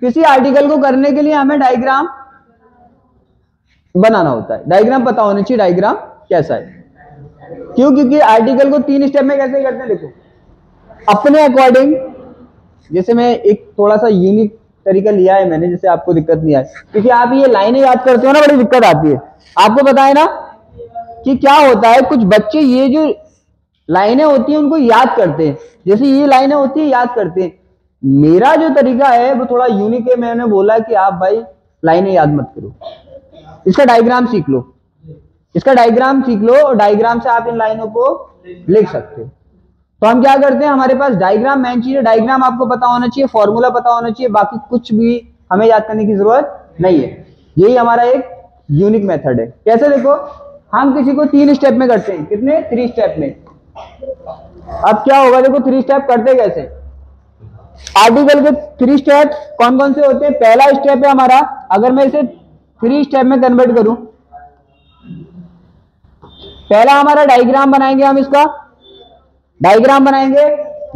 किसी आर्टिकल को करने के लिए हमें डायग्राम बनाना होता है, डायग्राम पता होना चाहिए डायग्राम कैसा है। क्यों, क्योंकि आर्टिकल को 3 स्टेप में कैसे करते हैं, देखो अपने अकॉर्डिंग, जैसे मैं एक थोड़ा सा यूनिक तरीका लिया है मैंने, जैसे आपको दिक्कत नहीं आए, क्योंकि आप ये लाइनें याद करते हो ना, बड़ी दिक्कत आती है। आपको पता है ना कि क्या होता है, कुछ बच्चे ये जो लाइनें होती हैं उनको याद करते हैं, जैसे ये लाइनें होती है याद करते हैं। मेरा जो तरीका है वो थोड़ा यूनिक है, मैंने बोला कि आप भाई लाइनें याद मत करो, इसका डायग्राम सीख लो, इसका डायग्राम सीख लो, और डायग्राम से आप इन लाइनों को लिख सकते हो। तो हम क्या करते हैं, हमारे पास डायग्राम मेन चीज है, डायग्राम आपको पता होना चाहिए, फॉर्मूला पता होना चाहिए, बाकी कुछ भी हमें याद करने की जरूरत नहीं है। यही हमारा एक यूनिक मेथड है। कैसे, देखो हम किसी को 3 स्टेप में करते हैं, कितने, 3 स्टेप में। अब क्या होगा, देखो 3 स्टेप करते कैसे, आर्टिकल के 3 स्टेप कौन कौन से होते हैं। पहला स्टेप है हमारा, अगर मैं इसे 3 स्टेप में कन्वर्ट करूं, पहला हमारा डायग्राम बनाएंगे, हम इसका डायग्राम बनाएंगे,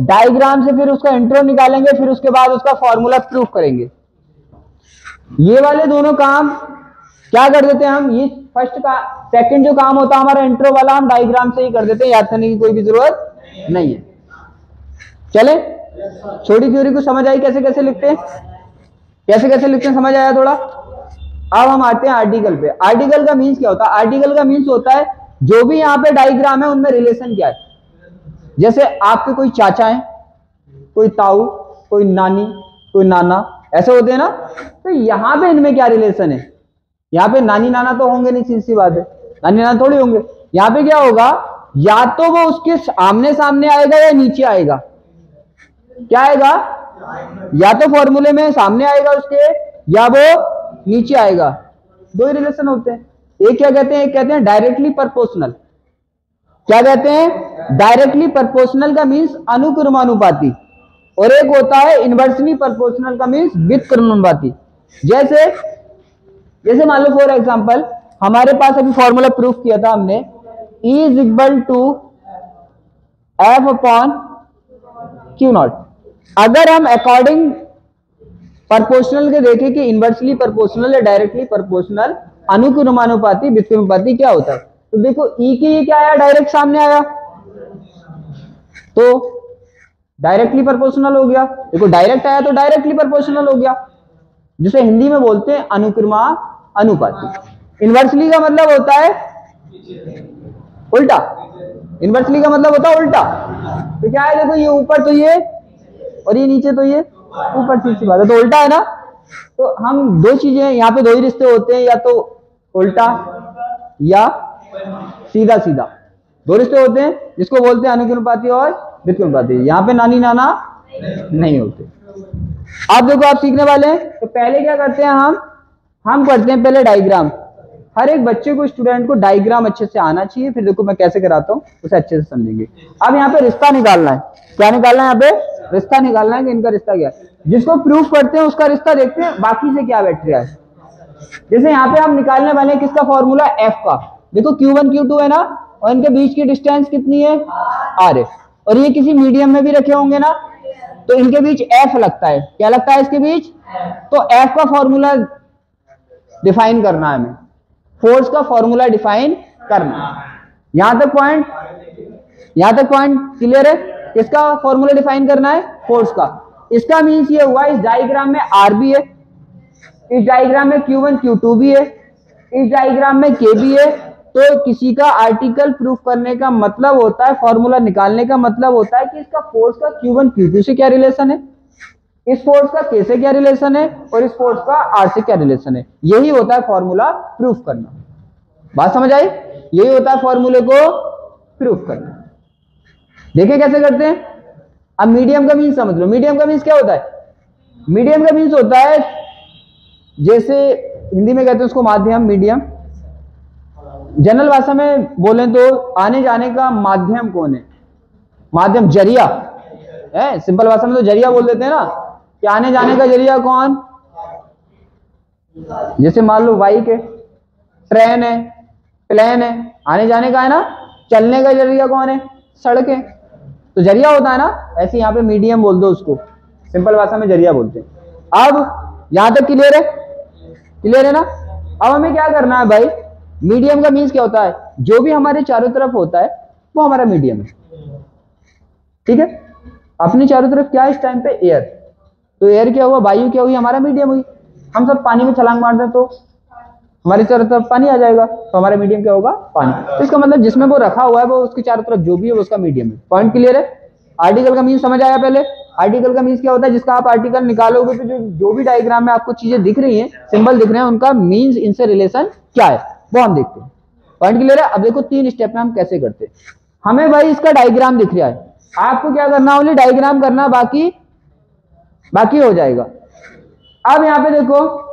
डायग्राम से फिर उसका इंट्रो निकालेंगे, फिर उसके बाद उसका फॉर्मूला प्रूफ करेंगे। ये वाले दोनों काम क्या कर देते हैं हम, ये फर्स्ट का, सेकंड जो काम होता है हमारा इंट्रो वाला, हम डायग्राम से ही कर देते हैं, याद करने की कोई भी जरूरत नहीं है। चले, छोटी थ्योरी को समझ आई कैसे कैसे लिखते हैं, कैसे कैसे लिखते हैं, समझ आया थोड़ा। अब हम आते हैं आर्टिकल पे। आर्टिकल का मीन्स क्या होता है, आर्टिकल का मीन्स होता है जो भी यहाँ पे डायग्राम है उनमें रिलेशन क्या है। जैसे आपके कोई चाचा है, कोई ताऊ, कोई नानी, कोई नाना, ऐसे होते हैं ना, तो यहाँ पे इनमें क्या रिलेशन है। यहाँ पे नानी नाना तो होंगे नहीं, सीधी सी बात है, नानी नाना थोड़ी होंगे। यहाँ पे क्या होगा, या तो वो उसके आमने सामने आएगा या नीचे आएगा। क्या आएगा, या तो फॉर्मूले में सामने आएगा उसके, या वो नीचे आएगा। दो ही रिलेशन होते हैं। एक क्या कहते हैं, एक कहते हैं डायरेक्टली प्रोपोर्शनल। क्या कहते हैं, डायरेक्टली प्रोपोर्शनल का मीन्स अनुक्रमानुपाती, और एक होता है इनवर्सली प्रोपोर्शनल का मीन्स व्युत्क्रमानुपाती। जैसे जैसे मान लो फॉर एग्जांपल, हमारे पास अभी फॉर्मूला प्रूफ किया था हमने, E is equal to F upon Q naught. अगर हम अकॉर्डिंग प्रोपोर्शनल के देखें कि इनवर्सली प्रोपोर्शनल या डायरेक्टली प्रोपोर्शनल, अनुक्रमानुपाती, व्युत्क्रमानुपाती क्या होता है, तो देखो E के ये क्या आया, डायरेक्ट सामने आया, तो डायरेक्टली प्रोपोर्शनल हो गया। देखो डायरेक्ट आया तो डायरेक्टली प्रोपोर्शनल हो गया, जिसे हिंदी में बोलते हैं अनुक्रमानुपाती। इनवर्सली का मतलब होता है उल्टा, इनवर्सली का मतलब होता है उल्टा। तो क्या है, देखो ये ऊपर तो ये और ये नीचे तो ये, ऊपर सीधी बात है, तो उल्टा है ना। तो हम दो चीजें यहाँ पे, दो ही रिश्ते होते हैं, या तो उल्टा या सीधा सीधा, दो रिश्ते होते हैं जिसको बोलते हैं अनुक्रमानुपाती और व्युत्क्रमानुपाती। यहाँ पे नानी नाना नहीं होते। आप देखो आप सीखने वाले हैं, तो पहले क्या करते हैं हम करते हैं पहले डायग्राम। हर एक बच्चे को, स्टूडेंट को डायग्राम अच्छे से आना चाहिए। फिर देखो मैं कैसे कराता हूँ, उसे अच्छे से समझेंगे। अब यहाँ पे रिश्ता निकालना है। क्या निकालना है? यहाँ पे रिश्ता निकालना है कि इनका रिश्ता क्या है। जिसको प्रूफ करते हैं उसका रिश्ता देखते हैं बाकी से क्या बैठ रहा है। जैसे यहाँ पे हम निकालने वाले हैं किसका फॉर्मूला, एफ का। देखो Q1 Q2 है ना, और इनके बीच की डिस्टेंस कितनी है, R है, और ये किसी मीडियम में भी रखे होंगे ना, तो इनके बीच F लगता है। क्या लगता है इसके बीच? तो F का फॉर्मूला डिफाइन करना है हमें, फोर्स का फॉर्मूला डिफाइन करना। यहां तक पॉइंट क्लियर है? किसका फॉर्मूला डिफाइन करना है? फोर्स का। इसका मीन्स ये हुआ, इस डायग्राम में R भी है, इस डायग्राम में Q1 Q2 भी है, इस डायग्राम में K भी है। तो किसी का आर्टिकल प्रूफ करने का मतलब होता है, फॉर्मूला निकालने का मतलब होता है कि इसका फोर्स का Q1 Q2 से क्या रिलेशन है, इस फोर्स का K से क्या रिलेशन है, और इस फोर्स का R से क्या रिलेशन है। यही होता है फॉर्मूला प्रूफ करना। बात समझ आई? यही होता है फॉर्मूले को प्रूफ करना। देखिए कैसे करते हैं। अब मीडियम का मीन्स समझ लो। मीडियम का मीन्स क्या होता है? मीडियम का मीन्स होता है, जैसे हिंदी में कहते हैं उसको माध्यम, मीडियम। जनरल भाषा में बोले तो आने जाने का माध्यम कौन है? माध्यम, जरिया है। सिंपल भाषा में तो जरिया बोल देते हैं ना, कि आने जाने का जरिया कौन। जैसे मान लो बाइक है, ट्रेन है, प्लेन है, आने जाने का है ना। चलने का जरिया कौन है? सड़क है, तो जरिया होता है ना। ऐसे यहाँ पे मीडियम बोल दो उसको, सिंपल भाषा में जरिया बोलते हैं। अब यहां तक क्लियर है? क्लियर है ना। अब हमें क्या करना है भाई, मीडियम का मीन्स क्या होता है, जो भी हमारे चारों तरफ होता है वो हमारा मीडियम है। ठीक है, अपने चारों तरफ क्या है इस टाइम पे? एयर। तो एयर क्या हुआ, वायु क्या हुई, हमारा मीडियम हुई। हम सब पानी में छलांग मार दें तो हमारे चारों तरफ पानी आ जाएगा, तो हमारा मीडियम क्या होगा? पानी। तो इसका मतलब जिसमें वो रखा हुआ है वो उसके चारों तरफ जो भी है वो उसका मीडियम है। पॉइंट क्लियर है? आर्टिकल का मीन्स समझ आया पहले? आर्टिकल का मीन्स क्या होता है, जिसका आप आर्टिकल निकालोगे तो जो भी डायग्राम में आपको चीजें दिख रही हैं, सिंबल दिख रहे हैं, उनका मीन्स, इनसे रिलेशन क्या है वो हम देखते हैं। पॉइंट क्लियर है? अब देखो 3 स्टेप में हम कैसे करते हैं। हमें भाई इसका डायग्राम दिख रहा है, आपको क्या करना, ओनली डायग्राम करना, बाकी हो जाएगा। अब यहाँ पे देखो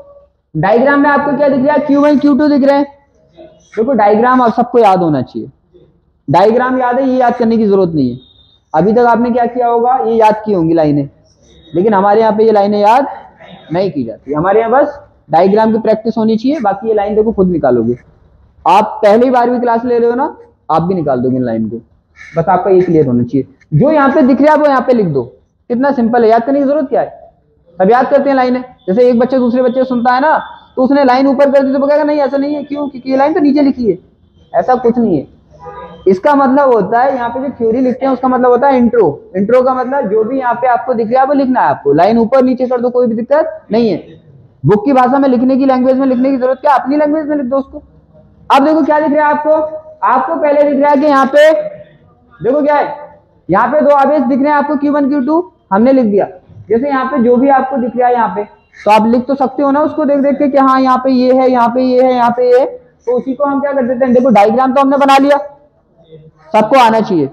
डायग्राम में आपको क्या दिख रहा है? Q1 Q2 दिख रहे हैं। देखो डायग्राम आप सबको याद होना चाहिए। डायग्राम याद है, ये याद करने की जरूरत नहीं है। अभी तक आपने क्या किया होगा, ये याद की होंगी लाइनें, लेकिन हमारे यहाँ पे ये लाइनें याद नहीं की जाती। हमारे यहाँ बस डायग्राम की प्रैक्टिस होनी चाहिए, बाकी ये लाइन देखो खुद निकालोगे। आप पहली बार भी क्लास ले रहे हो ना, आप भी निकाल दोगे इन लाइन को, बस आपका ये क्लियर होना चाहिए। जो यहाँ पे दिख रहा है वो यहाँ पे लिख दो। कितना सिंपल है, याद करने की जरूरत क्या है। सब याद करते हैं लाइनें। जैसे एक बच्चा दूसरे बच्चे सुनता है ना, तो उसने लाइन ऊपर कर दी तो वो कहेगा नहीं ऐसा नहीं है, क्यों? क्योंकि ये लाइन तो नीचे लिखी है। ऐसा कुछ नहीं है। इसका मतलब होता है, यहाँ पे जो थ्योरी लिखते हैं उसका मतलब होता है इंट्रो। इंट्रो का मतलब जो भी यहाँ पे आपको दिख रहा है वो लिखना है आपको। लाइन ऊपर नीचे कर दो, कोई भी दिक्कत नहीं है। बुक की भाषा में लिखने की, लैंग्वेज में लिखने की जरूरत क्या, अपनी लैंग्वेज में लिख दो उसको। अब देखो क्या दिख रहा है आपको पहले दिख रहा है कि यहाँ पे देखो क्या है, यहाँ पे 2 आवेश दिख रहे हैं आपको, Q1 Q2 हमने लिख दिया। जैसे यहाँ पे जो भी आपको दिख रहा है यहाँ पे, तो आप लिख तो सकते हो ना उसको देख देख के कि हाँ यहाँ पे ये है, यहाँ पे ये है, यहाँ पे ये है। तो उसी को हम क्या कर देते हैं, देखो डायग्राम तो हमने बना लिया, सबको आना चाहिए।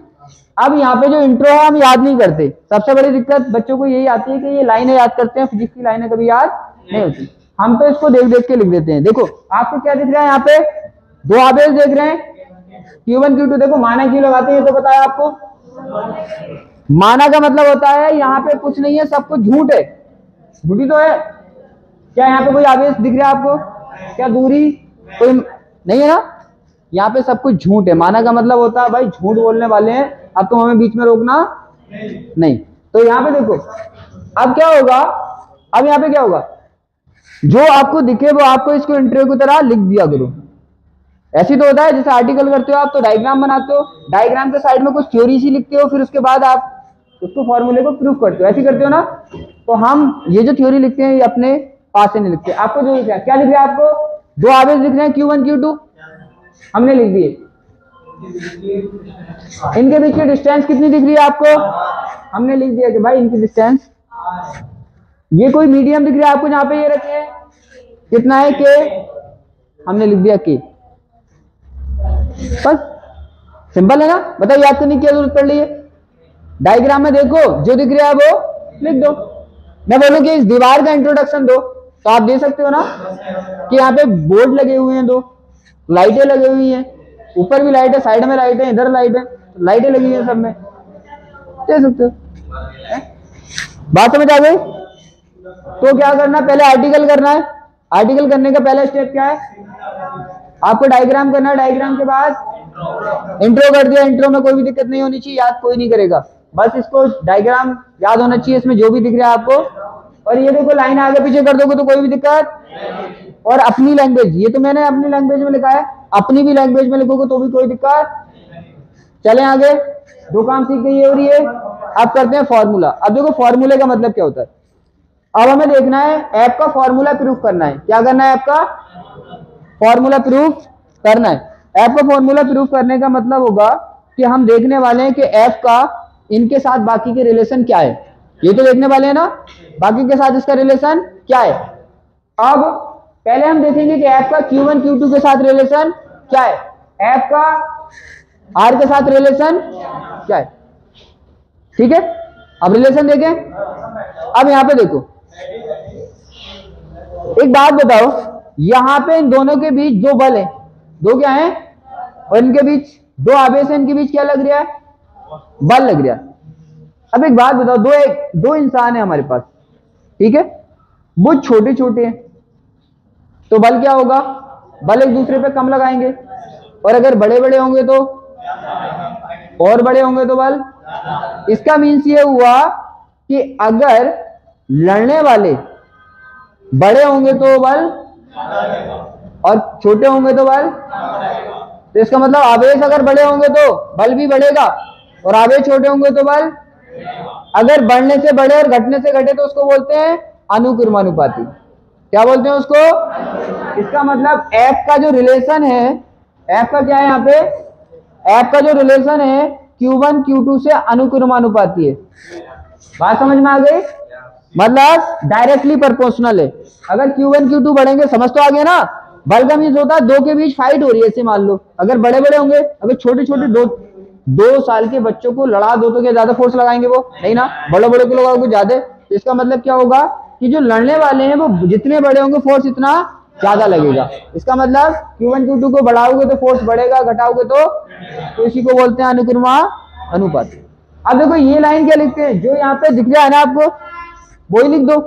अब यहाँ पे जो इंट्रो है हम याद नहीं करते। सबसे बड़ी दिक्कत बच्चों को यही आती है कि ये लाइनें याद करते हैं, फिजिक्स की लाइनें कभी याद नहीं होती। हम तो इसको देख देख के लिख देते हैं। देखो आपको क्या दिख रहा है, यहाँ पे 2 आवेश देख रहे हैं, Q1 Q2। देखो माना क्यों लगाते हैं ये तो पता है आपको। माना का मतलब होता है यहाँ पे कुछ नहीं है, सब कुछ झूठ है। झूठी तो है क्या? यहाँ पे कोई आवेश दिख रहा है आपको क्या? दूरी कोई नहीं है ना, यहाँ पे सब कुछ झूठ है। माना का मतलब होता है भाई झूठ बोलने वाले हैं, अब तुम हमें बीच में रोकना नहीं। तो यहाँ पे देखो अब क्या होगा, अब यहाँ पे क्या होगा, जो आपको दिखे वो आपको इसको इंटरव्यू की तरह लिख दिया करो। ऐसी तो होता है जैसे आर्टिकल करते हो आप तो डायग्राम बनाते हो, डायग्राम के साइड में कुछ थ्योरी सी लिखते हो, फिर उसके बाद आप उसको फॉर्मूले को प्रूफ करते हो, ऐसे करते हो ना। तो हम ये जो थ्योरी लिखते हैं ये अपने पास से नहीं लिखते। आपको जो लिखा है क्या लिख रहा है, आपको दो आवेश लिख रहे हैं Q1 Q2 हमने लिख दिए। इनके बीच की डिस्टेंस कितनी दिख रही है आपको, हमने लिख दिया कि भाई इनकी डिस्टेंस, ये कोई मीडियम दिख रहा है आपको जहां पे ये रखे हैं, कितना है K, हमने लिख दिया K। बस सिंपल है ना, बताइए याद करने की क्या जरूरत पड़ रही है। डायग्राम में देखो जो दिख रहा है वो लिख दो। मैं बोलूं कि इस दीवार का इंट्रोडक्शन दो तो आप दे सकते हो ना कि यहाँ पे बोर्ड लगे हुए हैं, दो लाइटें लगी हुई हैं, ऊपर भी लाइट है, साइड में लाइट है, इधर लाइट है, लाइटें लगी हुई हैं सब में, दे सकते हो। बात समझ आ गई। तो क्या करना, पहले आर्टिकल करना है। आर्टिकल करने का पहला स्टेप क्या है, आपको डायग्राम करना है। डायग्राम के बाद इंट्रो कर दिया। इंट्रो में कोई भी दिक्कत नहीं होनी चाहिए, याद कोई नहीं करेगा, बस इसको डायग्राम याद होना चाहिए, इसमें जो भी दिख रहा है आपको। और ये देखो लाइन आगे पीछे कर दोगे तो कोई भी दिक्कत। और अपनी लैंग्वेज, ये तो मैंने अपनी लैंग्वेज में लिखा है, अपनी भी लैंग्वेज में लिखोगे तो भी कोई दिक्कत। चले आगे, दो काम सीख गई ये और ये। अब करते हैं फॉर्मूला। अब देखो फॉर्मूले का मतलब क्या होता है। अब हमें देखना है ऐप का फॉर्मूला प्रूफ करना है। क्या करना है, ऐप का फॉर्मूला प्रूफ करना है। ऐप का फॉर्मूला प्रूफ करने का मतलब होगा कि हम देखने वाले हैं कि ऐप का इनके साथ बाकी के रिलेशन क्या है। ये तो देखने वाले हैं ना, बाकी के साथ इसका रिलेशन क्या है। अब पहले हम देखेंगे कि ऐप का Q1 Q2 के साथ रिलेशन क्या है, ऐप का R के साथ रिलेशन क्या है। ठीक है, अब रिलेशन देखें। अब यहां पे देखो, एक बात बताओ, यहां पे इन दोनों के बीच दो बल है, दो क्या है, और इनके बीच दो आवेश है, इनके बीच क्या लग रहा है, बल लग रहा है। अब एक बात बताओ, दो इंसान है हमारे पास, ठीक है, वो छोटे छोटे हैं तो बल क्या होगा, बल एक दूसरे पे कम लगाएंगे। और अगर बड़े बड़े होंगे तो, और बड़े होंगे तो बल। इसका मीन्स ये हुआ कि अगर लड़ने वाले बड़े होंगे तो बल और छोटे होंगे तो बल। तो इसका मतलब आवेश अगर बड़े होंगे तो बल भी बढ़ेगा, और आवेश छोटे होंगे तो बल। अगर बढ़ने से बढ़े और घटने से घटे तो उसको बोलते हैं अनुक्रमानुपाती। क्या बोलते हैं उसको। इसका मतलब ऐप का जो रिलेशन है, ऐप का क्या है यहाँ पे, ऐप का जो रिलेशन है Q1 Q2 से अनुक्रमानुपाती है। बात समझ में आ गई, मतलब डायरेक्टली प्रोपोर्शनल है। अगर Q1 Q2 बढ़ेंगे, समझ तो आ गया ना। बल का मीन्स होता है दो के बीच फाइट हो रही है, ऐसे मान लो। अगर बड़े बड़े होंगे, अगर छोटे छोटे दो साल के बच्चों को लड़ा दो तो क्या ज्यादा फोर्स लगाएंगे वो, नहीं ना, बड़े बड़े को लगाओगे ज्यादा। इसका मतलब क्या होगा कि जो लड़ने वाले हैं वो जितने बड़े होंगे फोर्स इतना ज्यादा लगेगा। इसका मतलब Q1 Q2 को बढ़ाओगे तो फोर्स बढ़ेगा, घटाओगे तो इसी को बोलते हैं अनुक्रमानुपाती। अब देखो ये लाइन क्या लिखते हैं, जो यहाँ पे दिख रहा है ना आपको, वही लिख दो।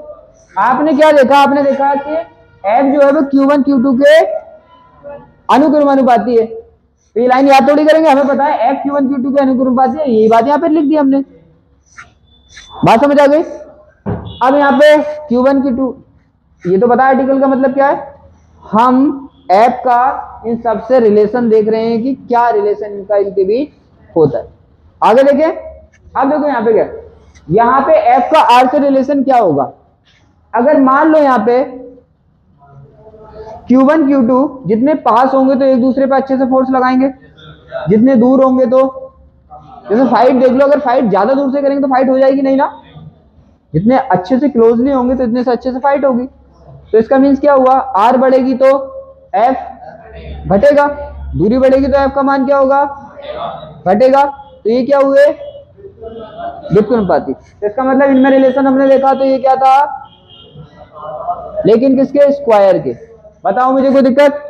आपने क्या देखा, आपने देखा कि ऐप जो है वो Q1 Q2 के अनुक्रमानुपाती है। तो ये लाइन याद थोड़ी करेंगे, हमें पता है ऐप Q1 Q2 के अनुक्रमानुपाती है, यही बात यहाँ पे लिख दी हमने। बात समझ आ गई। अब यहाँ पे Q1 Q2, ये तो पता है आर्टिकल का मतलब क्या है। हम ऐप का इन सबसे रिलेशन देख रहे हैं कि क्या रिलेशन इनका इनके बीच होता है। आगे देखें। अब देखो यहाँ पे क्या, यहाँ पे ऐप का R से रिलेशन क्या होगा। अगर मान लो यहाँ पे Q1 Q2 जितने पास होंगे तो एक दूसरे पे अच्छे से फोर्स लगाएंगे, जितने दूर होंगे तो, जैसे फाइट देख लो, अगर फाइट ज्यादा दूर से करेंगे तो फाइट हो जाएगी नहीं ना, जितने अच्छे से क्लोजली होंगे तो इतने से अच्छे से फाइट होगी। तो इसका मीन्स क्या हुआ, R बढ़ेगी तो F घटेगा, दूरी बढ़ेगी तो F का मान क्या होगा, घटेगा। तो ये क्या हुए, व्युत्क्रमानुपाती। तो इसका मतलब इनमें रिलेशन हमने देखा तो ये क्या था, लेकिन किसके, स्क्वायर के। बताओ मुझे कोई दिक्कत।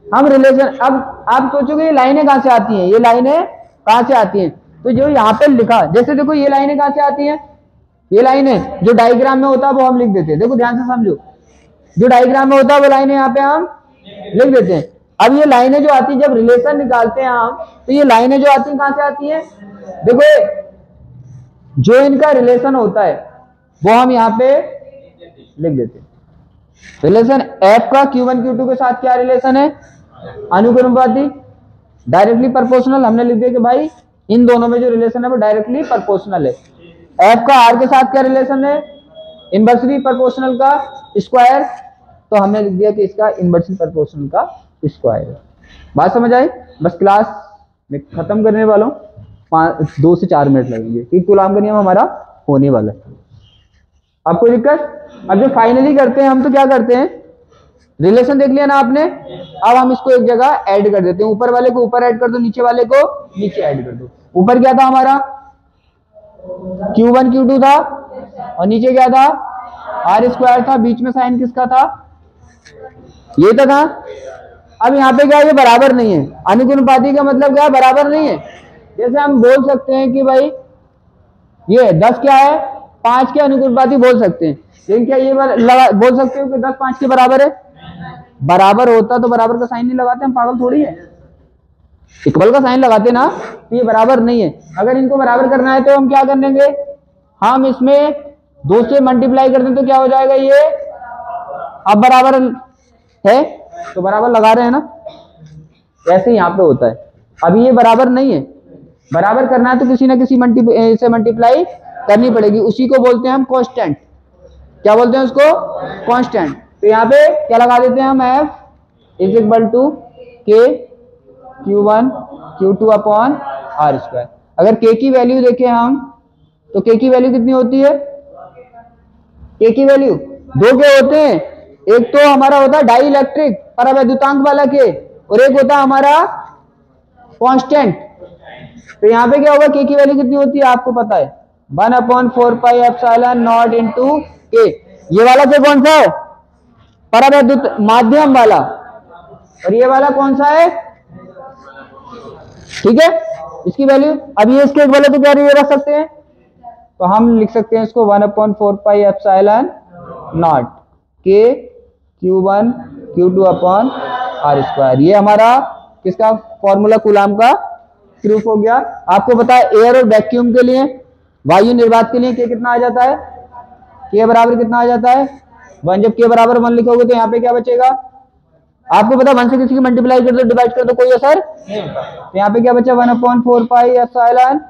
हम रिलेशन, अब आप सोचोगे ये लाइनें कहां से आती हैं, ये लाइनें कहां से आती हैं। तो जो यहाँ पे लिखा, जैसे देखो ये लाइनें कहां से आती हैं, ये लाइनें जो डायग्राम में होता है वो हम लिख देते हैं। देखो ध्यान से समझो, जो डायग्राम में होता है वो लाइनें यहाँ पे हम लिख देते हैं। अब ये लाइनें जो आती है, जब रिलेशन निकालते हैं हम, तो ये लाइनें जो आती हैं कहां से आती हैं, देखो जो इनका रिलेशन होता है वो हम यहाँ पे लिख देते हैं। रिलेशन ऐप का Q1 Q2 के साथ क्या रिलेशन है, अनुक्रमानुपाती, डायरेक्टली प्रोपोर्शनल। हमने लिख दिया कि भाई इन दोनों में जो रिलेशन है वो डायरेक्टली प्रोपोर्शनल है। एफ का आर के साथ क्या रिलेशन है, इनवर्सली प्रोपोर्शनल का स्क्वायर, तो हमने लिख दिया कि इसका इनवर्सली प्रोपोर्शनल का स्क्वायर है। बात समझ आई? बस क्लास में खत्म करने वाला हूँ, 2 से 4 मिनट लगेंगे, कि कूलाम का नियम हमारा होने वाला है। अब कोई दिक्कत? अब जो फाइनली करते हैं हम, तो क्या करते हैं, रिलेशन देख लिया ना आपने, अब हम इसको एक जगह ऐड कर देते हैं, ऊपर वाले को ऊपर ऐड कर दो, नीचे वाले को नीचे ऐड कर दो। ऊपर क्या था हमारा, Q1 Q2 था, और नीचे क्या था, आर स्क्वायर था, बीच में साइन किसका था, ये तो था। अब यहाँ पे क्या, ये बराबर नहीं है, अनुपाती का मतलब क्या, बराबर नहीं है। जैसे हम बोल सकते हैं कि भाई ये 10 क्या है, 5 के अनुपाती बोल सकते हैं, लेकिन क्या ये बोल सकते हो कि 10 5 के बराबर है? बराबर होता तो बराबर का साइन नहीं लगाते, हम पागल थोड़ी है, इक्वल का साइन लगाते ना, तो ये बराबर नहीं है। अगर इनको बराबर करना है तो हम क्या कर लेंगे, हम इसमें 2 से मल्टीप्लाई कर दें तो क्या हो जाएगा, ये अब बराबर है तो बराबर लगा रहे हैं ना, ऐसे यहाँ पे होता है। अभी ये बराबर नहीं है, बराबर करना है तो किसी ना किसी से मल्टीप्लाई करनी पड़ेगी, उसी को बोलते हैं हम कांस्टेंट। क्या बोलते हैं उसको, कांस्टेंट। तो यहाँ पे क्या लगा देते हैं हम, F is equal to K Q1 Q2 upon R square. अगर K की वैल्यू देखें हम, तो K की वैल्यू कितनी होती है, K की वैल्यू 2 के होते हैं, एक तो हमारा होता है डाई इलेक्ट्रिक परावैद्युतांक वाला K, और एक होता है हमारा कांस्टेंट। तो यहाँ पे क्या होगा, K की वैल्यू कितनी होती है आपको पता है, 1/4 pi epsilon not into K। ये वाला K कौन सा है, परावैद्युत माध्यम वाला, और ये वाला कौन सा है, ठीक है, इसकी वैल्यू। अब ये इसके वाले तो क्या रख सकते हैं, तो हम लिख सकते हैं इसको 1/4 pi epsilon naught K Q1 Q2 upon R square. ये हमारा किसका फॉर्मूला, कूलाम का प्रूफ हो गया। आपको पता है एयर और वैक्यूम के लिए, वायु निर्वात के लिए K कितना आ जाता है, K बराबर कितना आ जाता है 1। जब K बराबर 1 लिखोगे तो यहाँ पे क्या बचेगा, आपको पता 1 से किसी की मल्टीप्लाई कर दो, डिवाइड कर दो, कोई असर नहीं होता। तो यहाँ पे क्या बचा, 1/4 pi epsilon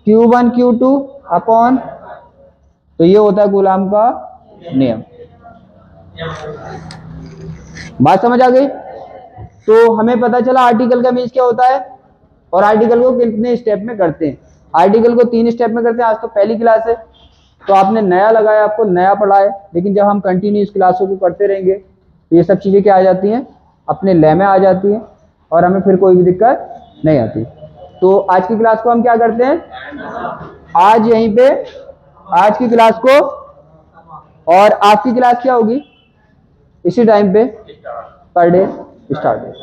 Q1 Q2 upon, तो ये होता है कूलाम का नियम। बात समझ आ गई? तो हमें पता चला आर्टिकल का मीन्स क्या होता है, और आर्टिकल को कितने स्टेप में करते हैं। आर्टिकल को 3 स्टेप में करते हैं। आज तो पहली क्लास है तो आपने नया लगाया, आपको नया पढ़ा है, लेकिन जब हम कंटिन्यू इस क्लासों को करते रहेंगे तो ये सब चीज़ें क्या आ जाती हैं, अपने लय में आ जाती हैं, और हमें फिर कोई भी दिक्कत नहीं आती। तो आज की क्लास को हम क्या करते हैं, आज यहीं पे आज की क्लास को, और आपकी क्लास क्या होगी इसी टाइम पे पर डे स्टार्ट है।